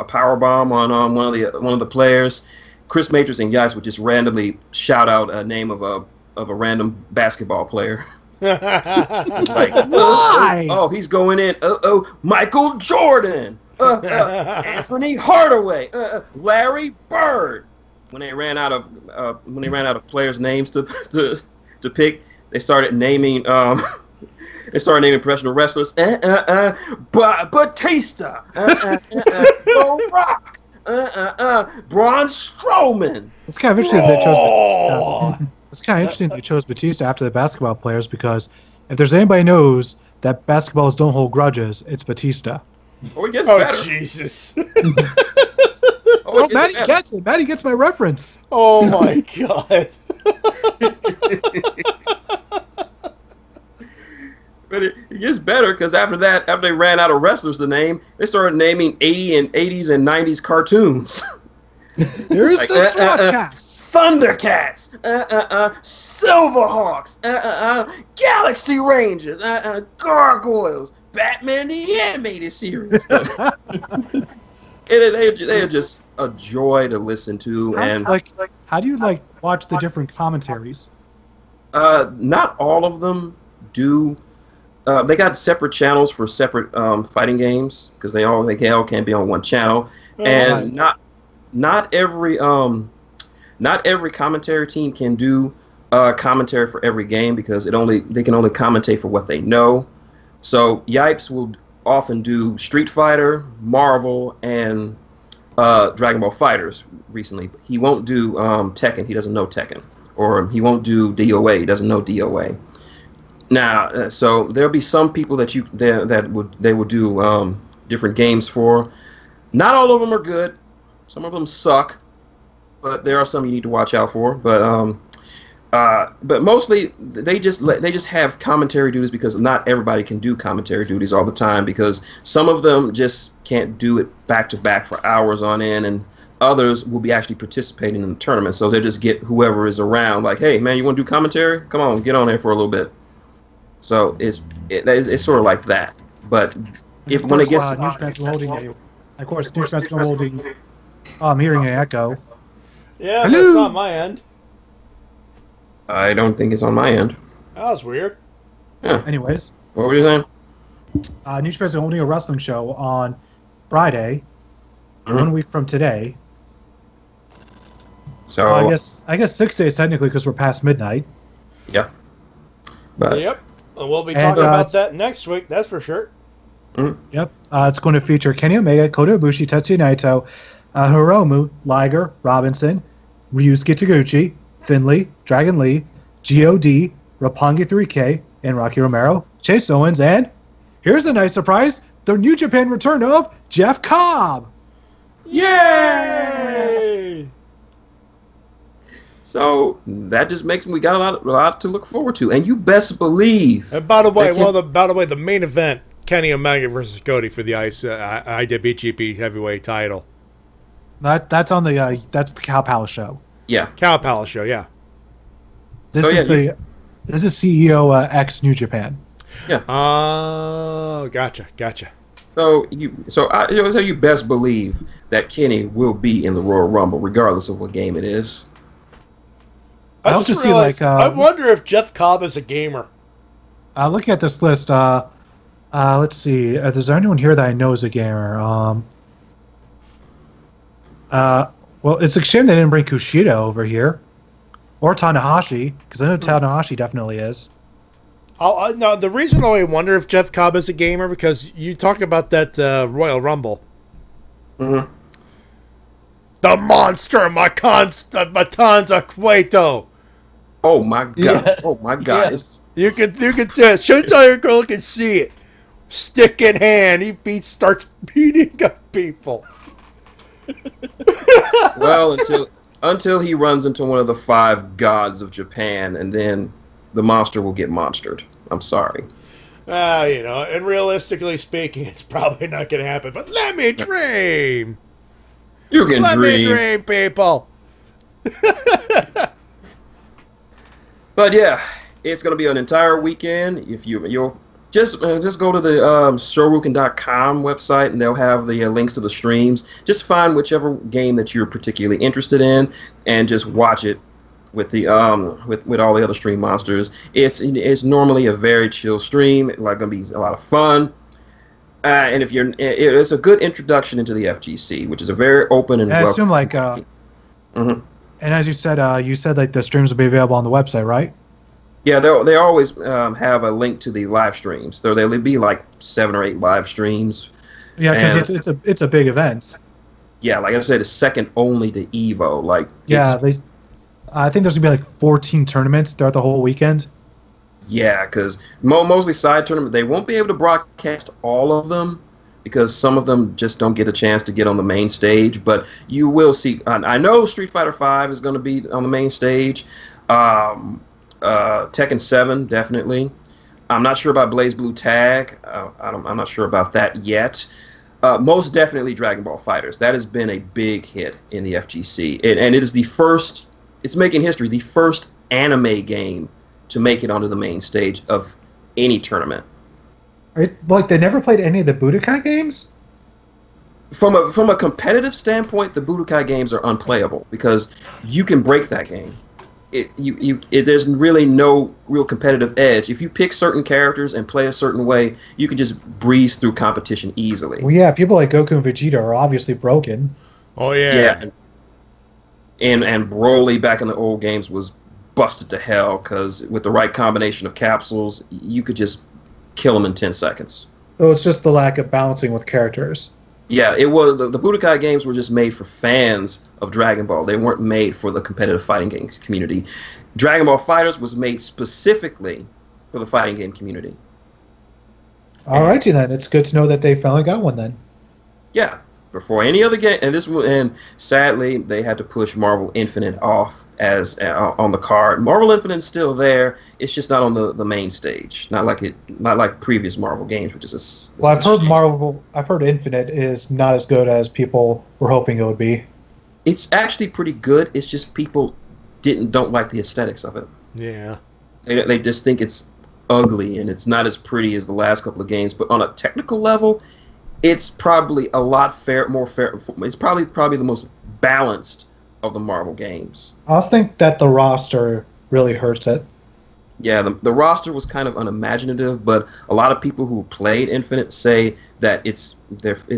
on one of the players, Chris Matrix and Yipes would just randomly shout out a name of a random basketball player. Like, why? Oh, he's going in. Michael Jordan, Anthony Hardaway, Larry Bird. When they ran out of players' names to pick, they started naming professional wrestlers. Batista, Bo Rock, Braun Strowman. It's kind of interesting they chose Batista. It's kind of interesting they chose Batista after the basketball players, because if there's anybody knows that basketballs don't hold grudges, it's Batista. Oh, it gets better. Jesus. Matty gets it. Matty gets my reference. Oh my god. But it gets better, because after they ran out of wrestlers to name, they started naming 80s and 90s cartoons. There's the Thundercats, Silverhawks, Galaxy Rangers, Gargoyles, Batman the Animated Series. They are just a joy to listen to. How do you watch the different commentaries? Not all of them do They got separate channels for separate fighting games because they all can't be on one channel, and not every commentary team can do commentary for every game because they can only commentate for what they know. So Yipes will often do Street Fighter, Marvel, and Dragon Ball Fighters recently. He won't do Tekken. He doesn't know Tekken. Or he won't do DOA. He doesn't know DOA. Now, so there'll be some people that they will do different games for. Not all of them are good. Some of them suck, but there are some you need to watch out for. But mostly they just have commentary duties because not everybody can do commentary duties all the time because some of them just can't do it back to back for hours on end, and others will be actually participating in the tournament. So they'll just get whoever is around, like, hey man, you want to do commentary? Come on, get on there for a little bit. So it's sort of like that. But when it gets Newsman's holding I'm hearing an echo. Yeah, that's on my end. I don't think it's on my end. That was weird. Yeah. Anyways. What were you saying? New Japan's holding a wrestling show on Friday, 1 week from today. So I guess 6 days technically because we're past midnight. Yeah. But, yep. And we'll be talking about that next week, that's for sure. Yep. It's going to feature Kenny Omega, Kota Ibushi, Tetsuya Naito, Hiromu, Liger, Robinson, Ryusuke Taguchi, Finlay, Dragon Lee, G.O.D., Roppongi 3K, and Rocky Romero, Chase Owens, and here's a nice surprise, the New Japan return of Jeff Cobb. Yay! So that just makes we got a lot to look forward to, and you best believe. And by the way, the main event, Kenny Omega versus Cody for the IWGP Heavyweight Title. That's on the that's the Cow Palace show. Yeah, Cow Palace show. Yeah. This is CEO X New Japan. Yeah. Oh, gotcha. So you best believe that Kenny will be in the Royal Rumble, regardless of what game it is. I just realized, I wonder if Jeff Cobb is a gamer. Looking at this list, let's see. Is there anyone here that I know is a gamer? Well, it's a shame they didn't bring Kushida over here. Or Tanahashi, because I know Tanahashi definitely is. No, the reason I wonder if Jeff Cobb is a gamer, because you talk about that Royal Rumble. Mm-hmm. The monster, Matanza Cueto. Oh my god! Yeah. Oh my god! Yes. You can tell. Showtime your girl can see it. Stick in hand, starts beating up people. Well, until he runs into one of the 5 gods of Japan, and then the monster will get monstered. I'm sorry. And realistically speaking, it's probably not going to happen. But let me dream. You can let dream. me dream, people. But yeah, it's going to be an entire weekend. If you'll just go to the Shoryuken.com website, and they'll have the links to the streams. Just find whichever game that you're particularly interested in, and just watch it with the with all the other stream monsters. It's normally a very chill stream. It's going to be a lot of fun. And it's a good introduction into the FGC, which is a very open and I assume and as you said like the streams will be available on the website, right? Yeah, they always have a link to the live streams. So there'll be like 7 or 8 live streams. Yeah, because it's a big event. Yeah, like I said, it's second only to Evo. Like I think there's gonna be like 14 tournaments throughout the whole weekend. Yeah, because mostly side tournament, they won't be able to broadcast all of them because some of them just don't get a chance to get on the main stage. But you will see. I know Street Fighter V is going to be on the main stage. Tekken 7 definitely. I'm not sure about Blaze Blue Tag. I'm not sure about that yet. Most definitely Dragon Ball Fighters. That has been a big hit in the FGC, and it is the first. It's making history. The first anime game to make it onto the main stage of any tournament. Like they never played any of the Budokai games? From a competitive standpoint, the Budokai games are unplayable because you can break that game. there's really no real competitive edge. If you pick certain characters and play a certain way, you can just breeze through competition easily. Well, yeah, people like Goku and Vegeta are obviously broken. Oh yeah. Yeah. And Broly back in the old games was busted to hell because with the right combination of capsules, you could just kill him in 10 seconds. Well, it's just the lack of balancing with characters. Yeah, it was the Budokai games were just made for fans of Dragon Ball. They weren't made for the competitive fighting games community. Dragon Ball FighterZ was made specifically for the fighting game community. Alrighty then, it's good to know that they finally got one then. Yeah, before any other game, and sadly they had to push Marvel Infinite off as on the card. Marvel Infinite's still there. It's just not on the main stage. Not like previous Marvel games, which is Well, I've heard Infinite is not as good as people were hoping it would be. It's actually pretty good. It's just people don't like the aesthetics of it. Yeah. They just think it's ugly and it's not as pretty as the last couple of games. But on a technical level, it's probably a lot more fair. It's probably the most balanced of the Marvel games. I also think that the roster really hurts it. Yeah, the roster was kind of unimaginative, but a lot of people who played Infinite say that it's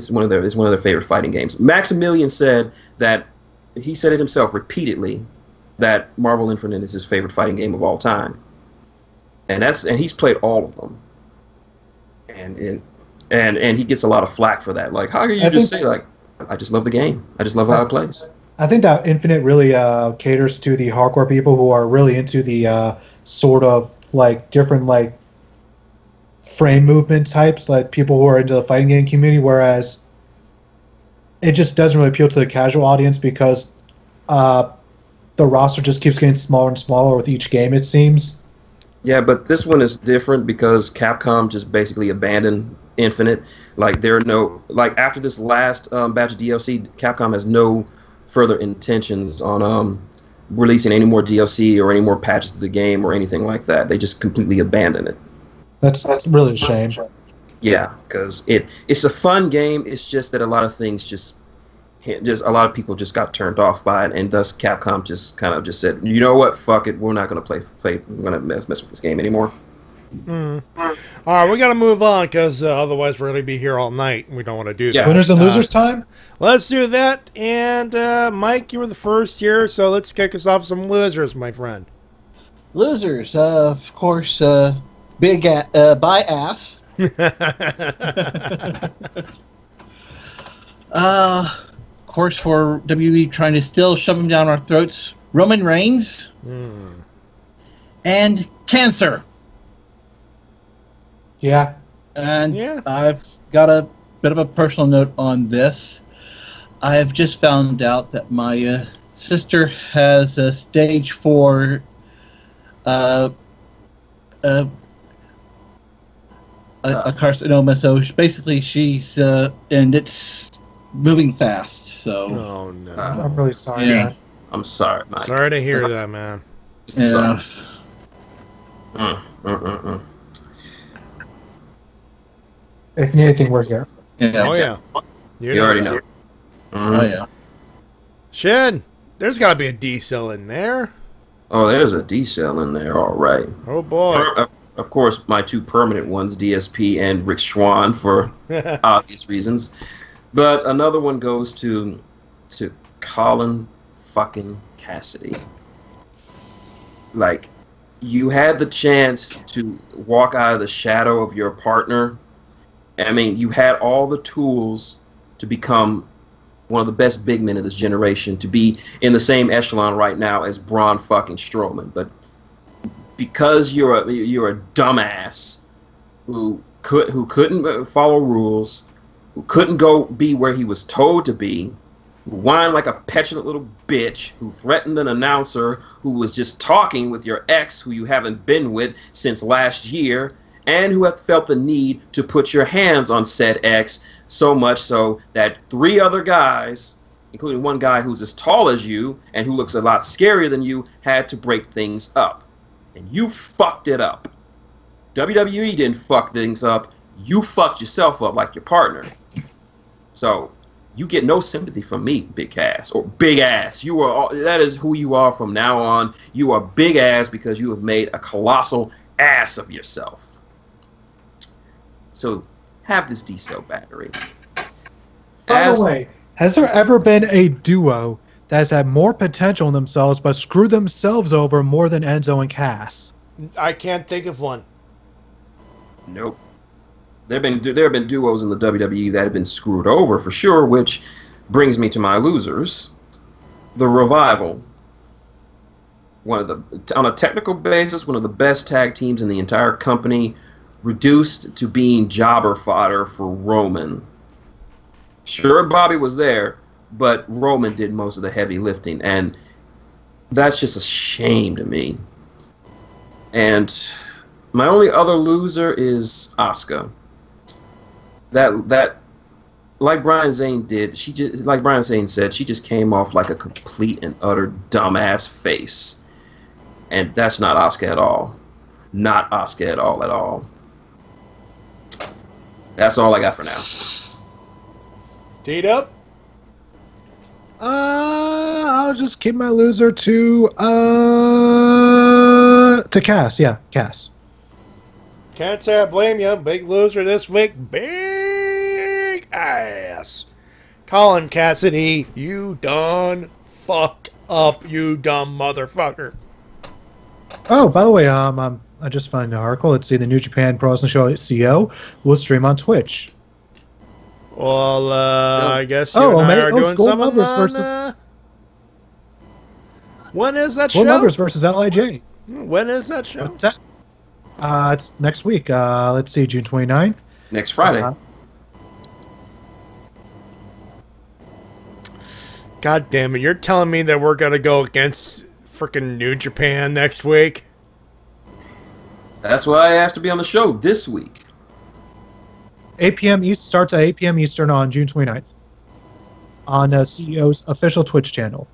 one of their favorite fighting games. Maximilian said that he said it himself repeatedly that Marvel Infinite is his favorite fighting game of all time, and he's played all of them, and he gets a lot of flack for that. Like, how can you just say like, I just love the game. I just love how it plays. I think that Infinite really caters to the hardcore people who are really into the sort of like different like frame movement types, like people who are into the fighting game community, whereas it just doesn't really appeal to the casual audience because the roster just keeps getting smaller and smaller with each game, it seems. Yeah, but this one is different because Capcom just basically abandoned Infinite. Like after this last batch of DLC, Capcom has no further intentions on releasing any more DLC or any more patches to the game or anything like that. They just completely abandoned it. That's really a shame. Yeah, because it's a fun game. It's just that a lot of things just a lot of people just got turned off by it, and thus Capcom just kind of just said, you know what, fuck it, we're not going to play. We're going to mess with this game anymore. All right, we got to move on because otherwise we're going to be here all night, and we don't want to do that. Winners and losers time? Let's do that. And Mike, you were the first here, so let's kick us off with some losers, my friend. Losers, of course, big by ass. Of course, for WWE trying to still shove him down our throats, Roman Reigns and cancer. Yeah. And I've got a bit of a personal note on this. I've just found out that my sister has a stage 4 a carcinoma, so basically she's and it's moving fast. So oh no, I'm really sorry. Yeah. I'm sorry, Mike. Sorry to hear that, man. Yeah. If you need anything, we're here. Yeah. Oh yeah, you already know. Oh yeah. Shin, there's got to be a D cell in there. Oh, there's a D cell in there. All right. Oh boy. Of course, my two permanent ones, DSP and Rick Schwann, for obvious reasons. But another one goes to Colin fucking Cassidy. Like, you had the chance to walk out of the shadow of your partner. I mean, you had all the tools to become one of the best big men of this generation, to be in the same echelon right now as Braun fucking Strowman. But because you're a dumbass who couldn't follow rules, who couldn't go be where he was told to be, who whined like a petulant little bitch, who threatened an announcer, who was just talking with your ex who you haven't been with since last year, and who have felt the need to put your hands on said ex, so much so that 3 other guys, including one guy who's as tall as you and who looks a lot scarier than you, had to break things up. And you fucked it up. WWE didn't fuck things up. You fucked yourself up like your partner. So, you get no sympathy from me, Big Cass, or Big Ass. That is who you are from now on. You are Big Ass because you have made a colossal ass of yourself. So have this D-cell battery. By the way, has there ever been a duo that's had more potential in themselves but screwed themselves over more than Enzo and Cass? I can't think of one. Nope. There have been duos in the WWE that have been screwed over for sure, which brings me to my losers. The Revival. On a technical basis, one of the best tag teams in the entire company, reduced to being jobber fodder for Roman. Sure, Bobby was there, but Roman did most of the heavy lifting, and that's just a shame to me. And my only other loser is Asuka. That like Brian Zane did, like Brian Zane said, she just came off like a complete and utter dumbass face. And that's not Asuka at all. Not Asuka at all. That's all I got for now. T-Dub? I'll just keep my loser to Cass. Yeah, Cass. Can't say I blame you. Big loser this week. Big ass. Colin Cassidy, you done fucked up, you dumb motherfucker. Oh, by the way, I just found an article. Let's see, the New Japan Pro Wrestling Show CO will stream on Twitch. Well, I guess you and I are doing something on... When is that show? Gold Lovers versus LIJ. When is that show? It's next week. Let's see, June 29th. Next Friday. God damn it, you're telling me that we're going to go against freaking New Japan next week? That's why I asked to be on the show this week. 8 p.m. East starts at 8 p.m. Eastern on June 29th on CEO's official Twitch channel.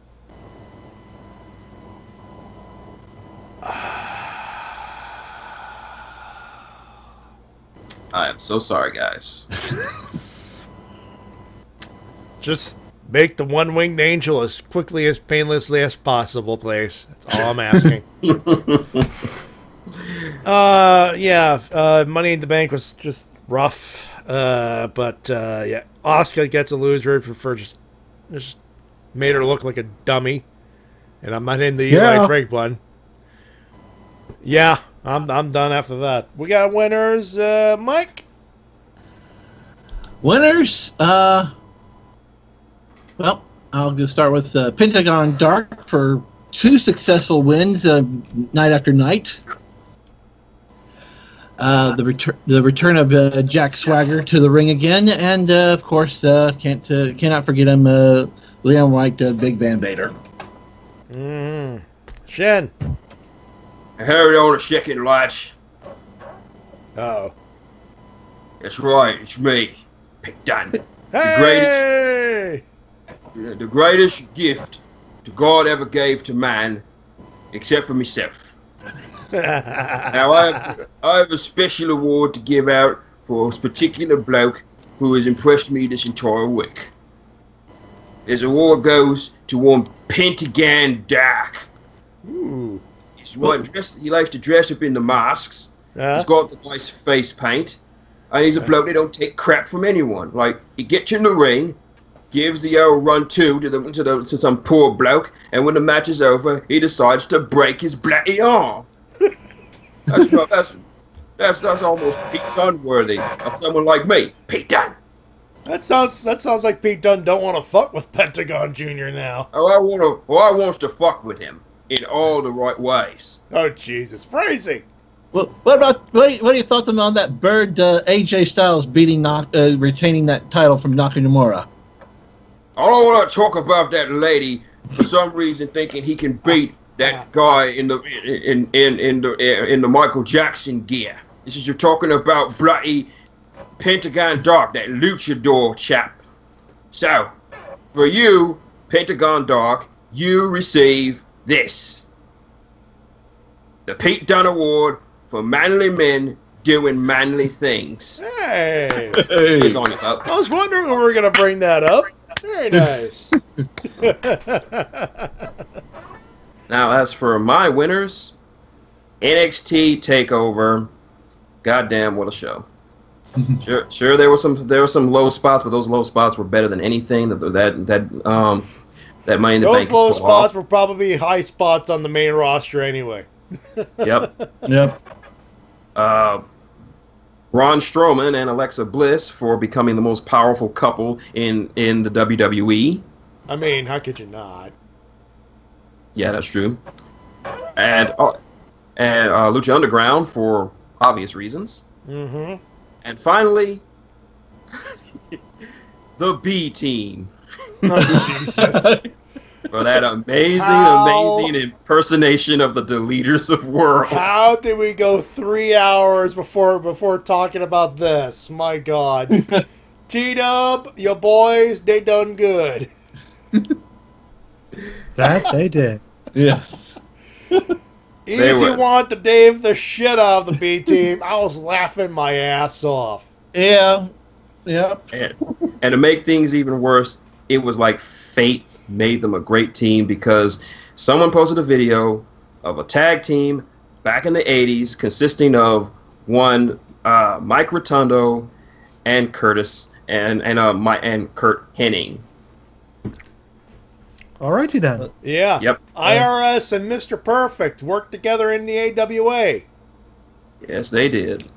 I am so sorry, guys. Just make the one-winged angel as quickly as painlessly as possible, please. That's all I'm asking. Money in the Bank was just rough. Yeah, Asuka gets a loser for just made her look like a dummy. And I'm not in the Eli Drake one. Yeah, I'm done after that. We got winners, Mike? Winners, well, I'll go start with Pentagon Dark for 2 successful wins night after night. The return of Jack Swagger to the ring again, and of course, cannot forget him, Leon White, Big Van Vader. Shen. I heard all the chicken latch. Uh-oh. That's right, it's me, Pick Dun. Hey! The greatest gift to God ever gave to man, except for myself. Now I have a special award to give out for a particular bloke who has impressed me this entire week. This award goes to one Pentagon Dark. Ooh. He likes to dress up in the masks. He's got the nice face paint. And he's a bloke that don't take crap from anyone. Like, he gets in the ring, gives the old run-two to some poor bloke, and when the match is over, he decides to break his bloody arm. That's almost Pete Dunne worthy of someone like me, Pete Dunne. That sounds like Pete Dunne don't want to fuck with Pentagon Jr. now. Oh, I wants to fuck with him in all the right ways. Oh Jesus, phrasing. Well, what are your thoughts on that Bird AJ Styles retaining that title from Nakamura? I don't want to talk about that lady for some reason, thinking he can beat that guy in the Michael Jackson gear. This is you're talking about bloody Pentagon Dark, that luchador chap. So, for you, Pentagon Dark, you receive this: the Pete Dunne Award for manly men doing manly things. Hey! It's on your up. I was wondering when we were going to bring that up. Very nice. Now, as for my winners, NXT TakeOver. Goddamn, what a show! Sure, there were some low spots, but those low spots were better than anything that Money in the Bank. Those low spots were probably high spots on the main roster anyway. Yep. Yep. Braun Strowman and Alexa Bliss for becoming the most powerful couple in the WWE. I mean, how could you not? Yeah, that's true. And Lucha Underground for obvious reasons. Mm-hmm. And finally, the B Team. Oh, Jesus. For that amazing impersonation of the Deleters of Worlds. How did we go 3 hours before talking about this? My God. T-Dub, your boys, they done good. That they did. Yes. Easy want to Dave the shit out of the B Team. I was laughing my ass off. Yeah. Yep. And to make things even worse, it was like fate made them a great team because someone posted a video of a tag team back in the 80s consisting of one Mike Rotundo and Curtis and Kurt Hennig. Alrighty then. Yeah. Yep. IRS and Mr. Perfect worked together in the AWA. Yes, they did.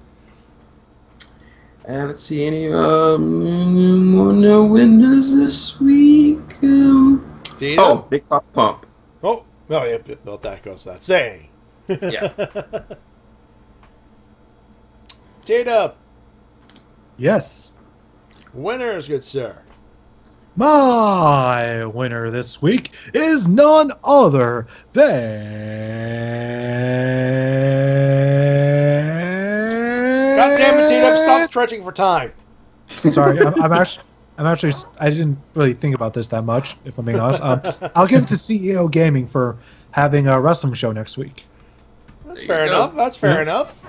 And let's see any more winners this week. Oh, Big Pop Pump. Oh, yeah, well, that goes without saying. Yeah. T-Dub. Yes. Winners, good sir. My winner this week is none other than God damn it, T-Dub, stop stretching for time. Sorry, I'm actually I didn't really think about this that much, if I'm being honest. I'll give it to CEO Gaming for having a wrestling show next week. That's fair enough. That's fair enough.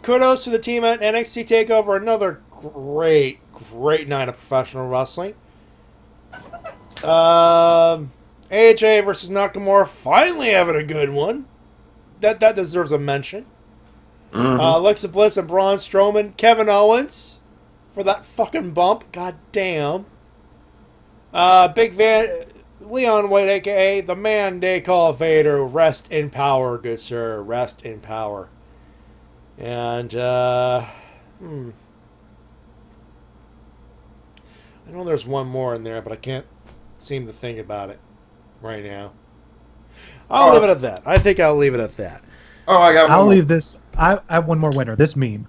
Kudos to the team at NXT TakeOver. Another great night of professional wrestling. AJ versus Nakamura finally having a good one. That deserves a mention. Mm-hmm. Alexa Bliss and Braun Strowman. Kevin Owens for that fucking bump. God damn. Leon White, a.k.a. the man they call Vader. Rest in power, good sir. Rest in power. And, I know there's one more in there, but I can't seem to think about it right now. I'll leave it at that. I think I'll leave it at that. Oh, I'll leave this. I have one more winner. This meme.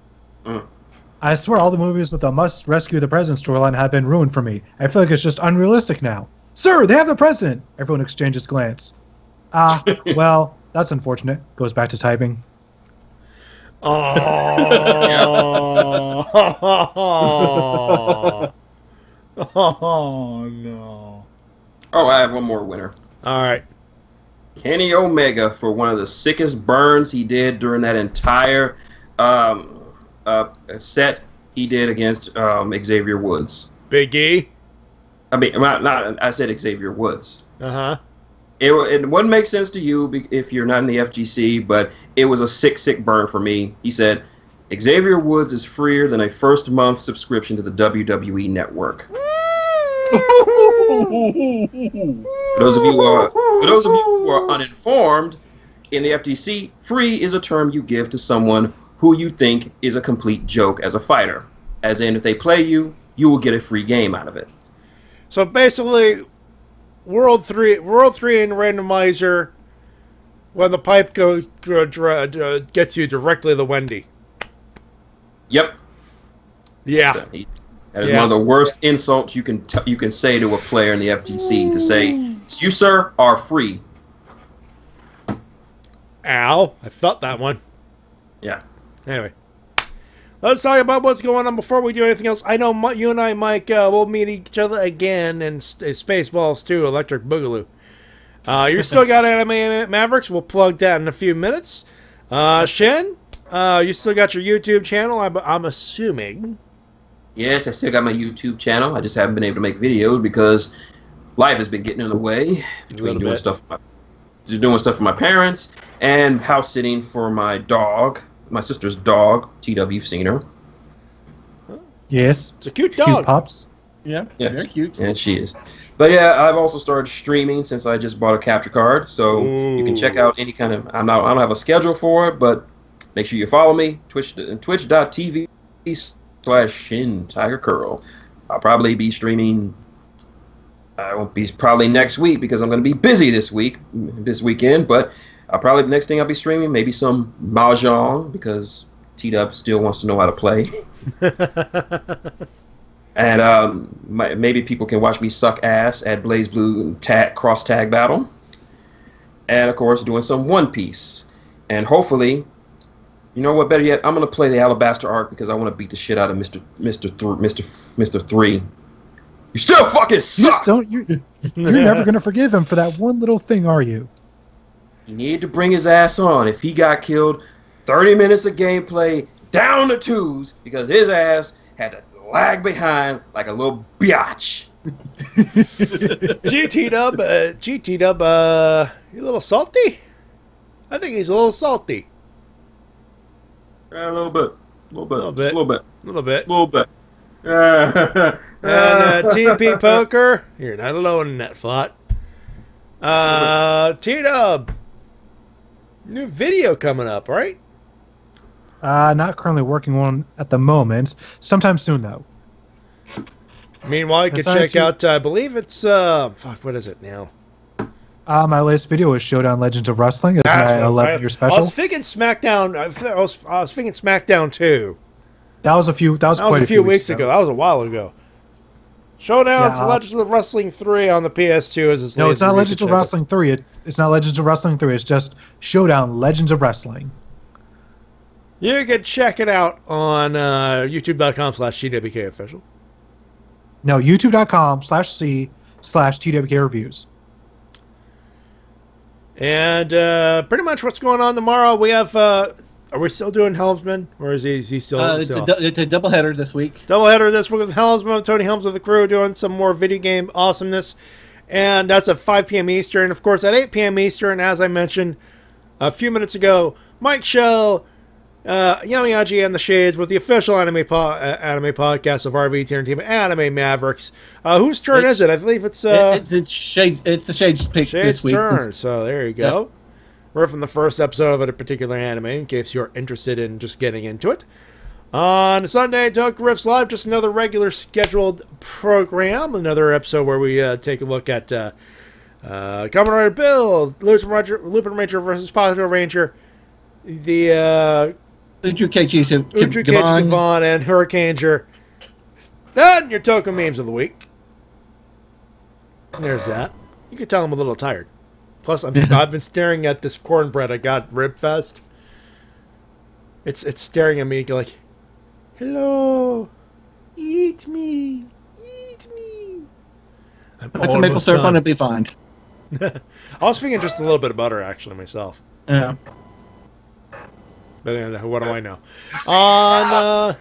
I swear all the movies with the must rescue the president storyline have been ruined for me. I feel like it's just unrealistic now. Sir, they have the president! Everyone exchanges glance. Well, that's unfortunate. Goes back to typing. Oh. Oh, no. Oh, I have one more winner. All right. Kenny Omega for one of the sickest burns he did during that entire set he did against Xavier Woods. Big E? I mean, I said Xavier Woods. Uh-huh. It wouldn't make sense to you if you're not in the FGC, but it was a sick burn for me. He said, Xavier Woods is freer than a first month subscription to the WWE Network. For those of you who are uninformed, in the FTC, free is a term you give to someone who you think is a complete joke as a fighter. As in, if they play you, you will get a free game out of it. So basically, World 3 in randomizer, when the pipe gets you directly to Wendy. Yep. Yeah. So that is one of the worst insults you can say to a player in the FGC, to say, you, sir, are free. Ow. I felt that one. Yeah. Anyway. Let's talk about what's going on before we do anything else. I know you and I, Mike, will meet each other again in Spaceballs 2, Electric Boogaloo. You still got Anime Mavericks. We'll plug that in a few minutes. Shen, you still got your YouTube channel, I'm assuming. Yes, I still got my YouTube channel. I just haven't been able to make videos because life has been getting in the way between doing stuff for my parents and house sitting for my dog, my sister's dog, TW. You've seen her. Yes. It's a cute dog. Cute pups. Yeah, yes. Very cute. Yeah, she is. But yeah, I've also started streaming since I just bought a capture card. So you can check out any kind of. I don't have a schedule for it, but make sure you follow me. Twitch.tv/Shin Tiger Curl. I'll probably be streaming. I won't be probably next week because I'm going to be busy this weekend. But next thing I'll be streaming maybe some mahjong because T-Dub still wants to know how to play. And maybe people can watch me suck ass at Blaze Blue cross tag battle. And of course doing some One Piece. And hopefully, you know what, better yet, I'm going to play the Alabaster arc because I want to beat the shit out of Mr. 3. You still fucking suck! You're never going to forgive him for that one little thing, are you? You need to bring his ass on. If he got killed, 30 minutes of gameplay down the tubes because his ass had to lag behind like a little biatch. GT Dub, you a little salty? I think he's a little salty. A little bit. And TP Poker, you're not alone in that thought. T-Dub, new video coming up, right? Not currently working on at the moment. Sometime soon, though. Meanwhile, you can check out, I believe it's, what is it now? My latest video is Showdown Legends of Wrestling. It's my 11-year special. I was thinking SmackDown, I was thinking SmackDown 2. That was quite a few weeks ago. That was a while ago. Showdown to Legends of Wrestling 3 on the PS2 No, it's not Legends of Wrestling 3. It's not Legends of Wrestling 3. It's just Showdown Legends of Wrestling. You can check it out on youtube.com/TWK official. No, youtube.com/C/TWK reviews. And pretty much what's going on tomorrow, we have... are we still doing Helmsman? Or is he still... It's a doubleheader this week. Doubleheader this week with Helmsman, Tony Helms with the crew doing some more video game awesomeness. And that's at 5 p.m. Eastern. Of course, at 8 p.m. Eastern, as I mentioned a few minutes ago, Mikshel, Yamiyaji and the Shades with the official anime podcast of RVT Entertainment, Anime Mavericks. Whose turn is it? I believe it's the Shades pick this week. Turn. So there you go. Yep. We're from the first episode of a particular anime in case you're interested in just getting into it. On Sunday, TWK Riffs Live, just another regular scheduled program. Another episode where we take a look at Kamen Rider Bill, Lupin Ranger versus Positive Ranger, the Uchu Gavon and Hurricaneer. Then your TWK memes of the week. There's that. You can tell I'm a little tired. Plus, I've been staring at this cornbread I got Ribfest. It's staring at me like, hello, eat me, eat me. Put some maple syrup on it, be fine. I was thinking just a little bit of butter, actually, myself. Yeah. But what do I know? On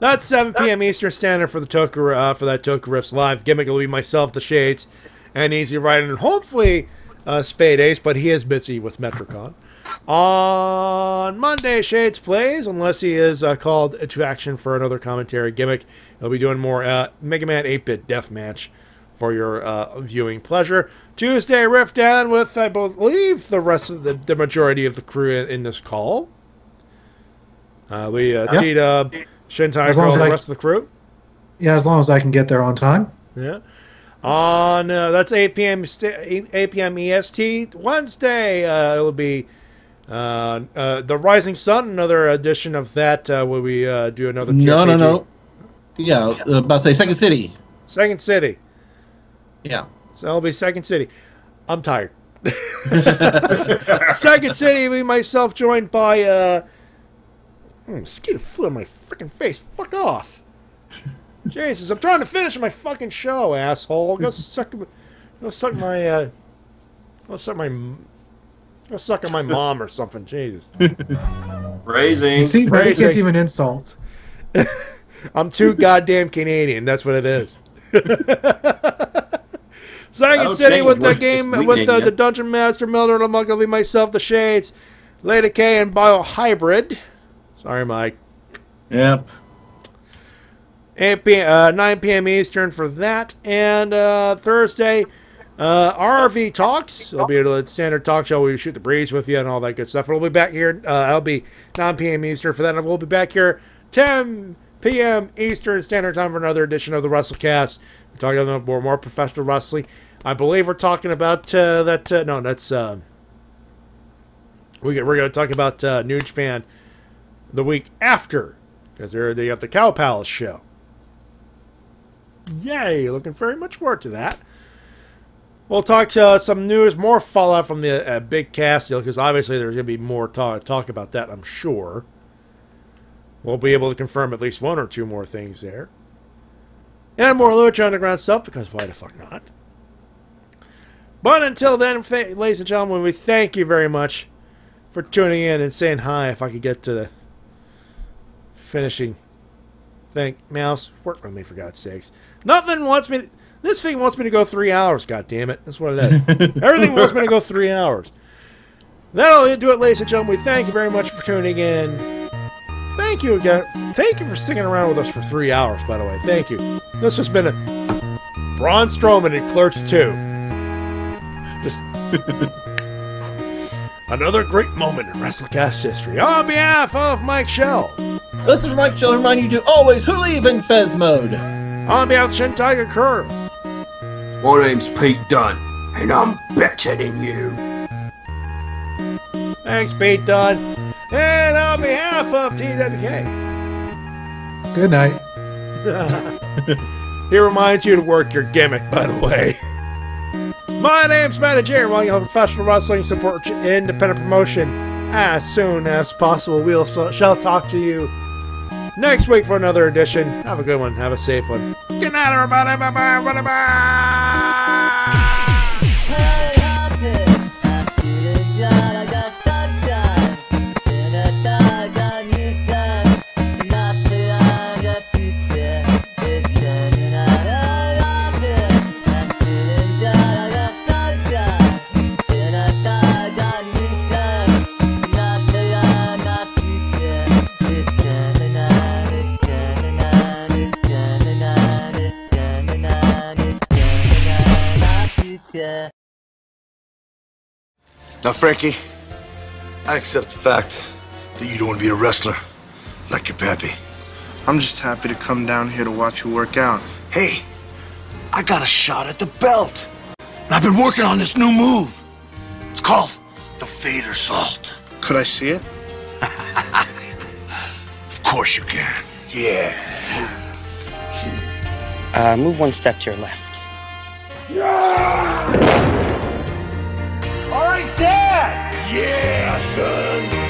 that's 7 p.m. Eastern Standard for the TWK for that TWK Riffs Live. Gimmick will be myself, the Shades, and Easy Rider, and hopefully Spade Ace, but he is busy with Metricon. On Monday, Shades plays, unless he is called to action for another commentary gimmick. He'll be doing more Mega Man 8-Bit Deathmatch for your viewing pleasure. Tuesday, Riff Down with, I believe, the rest of the majority of the crew in this call. T-Dub, Shintai, the rest of the crew. Yeah, as long as I can get there on time. Yeah. On that's 8 p.m. EST. Wednesday, it'll be the Rising Sun. Another edition of that. Will we do another? No. Yeah, about to say Second City. Second City. Yeah. So it'll be Second City. I'm tired. Second City. We myself joined by mosquito flew in my freaking face. Fuck off. Jesus, I'm trying to finish my fucking show, asshole. Go suck on my mom or something. Jesus. Phrasing. You see, Brady can't even insult. I'm too goddamn Canadian. That's what it is. Second City with the game with the Dungeon Master, Mildred, Luckily, myself, the Shades, Lady K, and Biohybrid. Sorry, Mike. Yep. 9 p.m. Eastern for that. And Thursday, RRV Talks. It'll be a standard talk show where we shoot the breeze with you and all that good stuff. We'll be back here. I'll be 9 p.m. Eastern for that. And we'll be back here 10 p.m. Eastern Standard Time for another edition of the Wrestle-Cast. We're talking about more professional wrestling. I believe we're talking about we're going to talk about New Japan the week after, because they got the Cow Palace show. Yay! Looking very much forward to that. We'll talk some news, more fallout from the big cast deal, because obviously there's going to be more talk about that, I'm sure. We'll be able to confirm at least one or two more things there. And more Lucha Underground stuff, because why the fuck not? But until then, ladies and gentlemen, we thank you very much for tuning in and saying hi. If I could get to the finishing thing. Mouse, work with me for God's sakes. Nothing wants me... This thing wants me to go 3 hours, God damn it. That's what it is. Everything wants me to go 3 hours. That'll do it, ladies and gentlemen. We thank you very much for tuning in. Thank you again. Thank you for sticking around with us for 3 hours, by the way. Thank you. This has been a Braun Strowman in Clerks 2. Just another great moment in Wrestle-Cast history. On behalf of Mikshel. This is Mikshel, remind you to always leave in Fez mode. On behalf of Shin Tiger Kerr. My name's Pete Dunne, and I'm better than you. Thanks, Pete Dunne. And on behalf of TWK. Good night. He reminds you to work your gimmick, by the way. My name's Matty Jay, and while you have professional wrestling, support independent promotion as soon as possible. We shall talk to you next week for another edition. Have a good one. Have a safe one. Good night, everybody. Bye-bye. Bye-bye. Now, Frankie, I accept the fact that you don't want to be a wrestler like your pappy. I'm just happy to come down here to watch you work out. Hey, I got a shot at the belt. And I've been working on this new move. It's called the Vader Salt. Could I see it? Of course you can. Yeah. Move one step to your left. Yeah! All right, Dad! Yeah, son.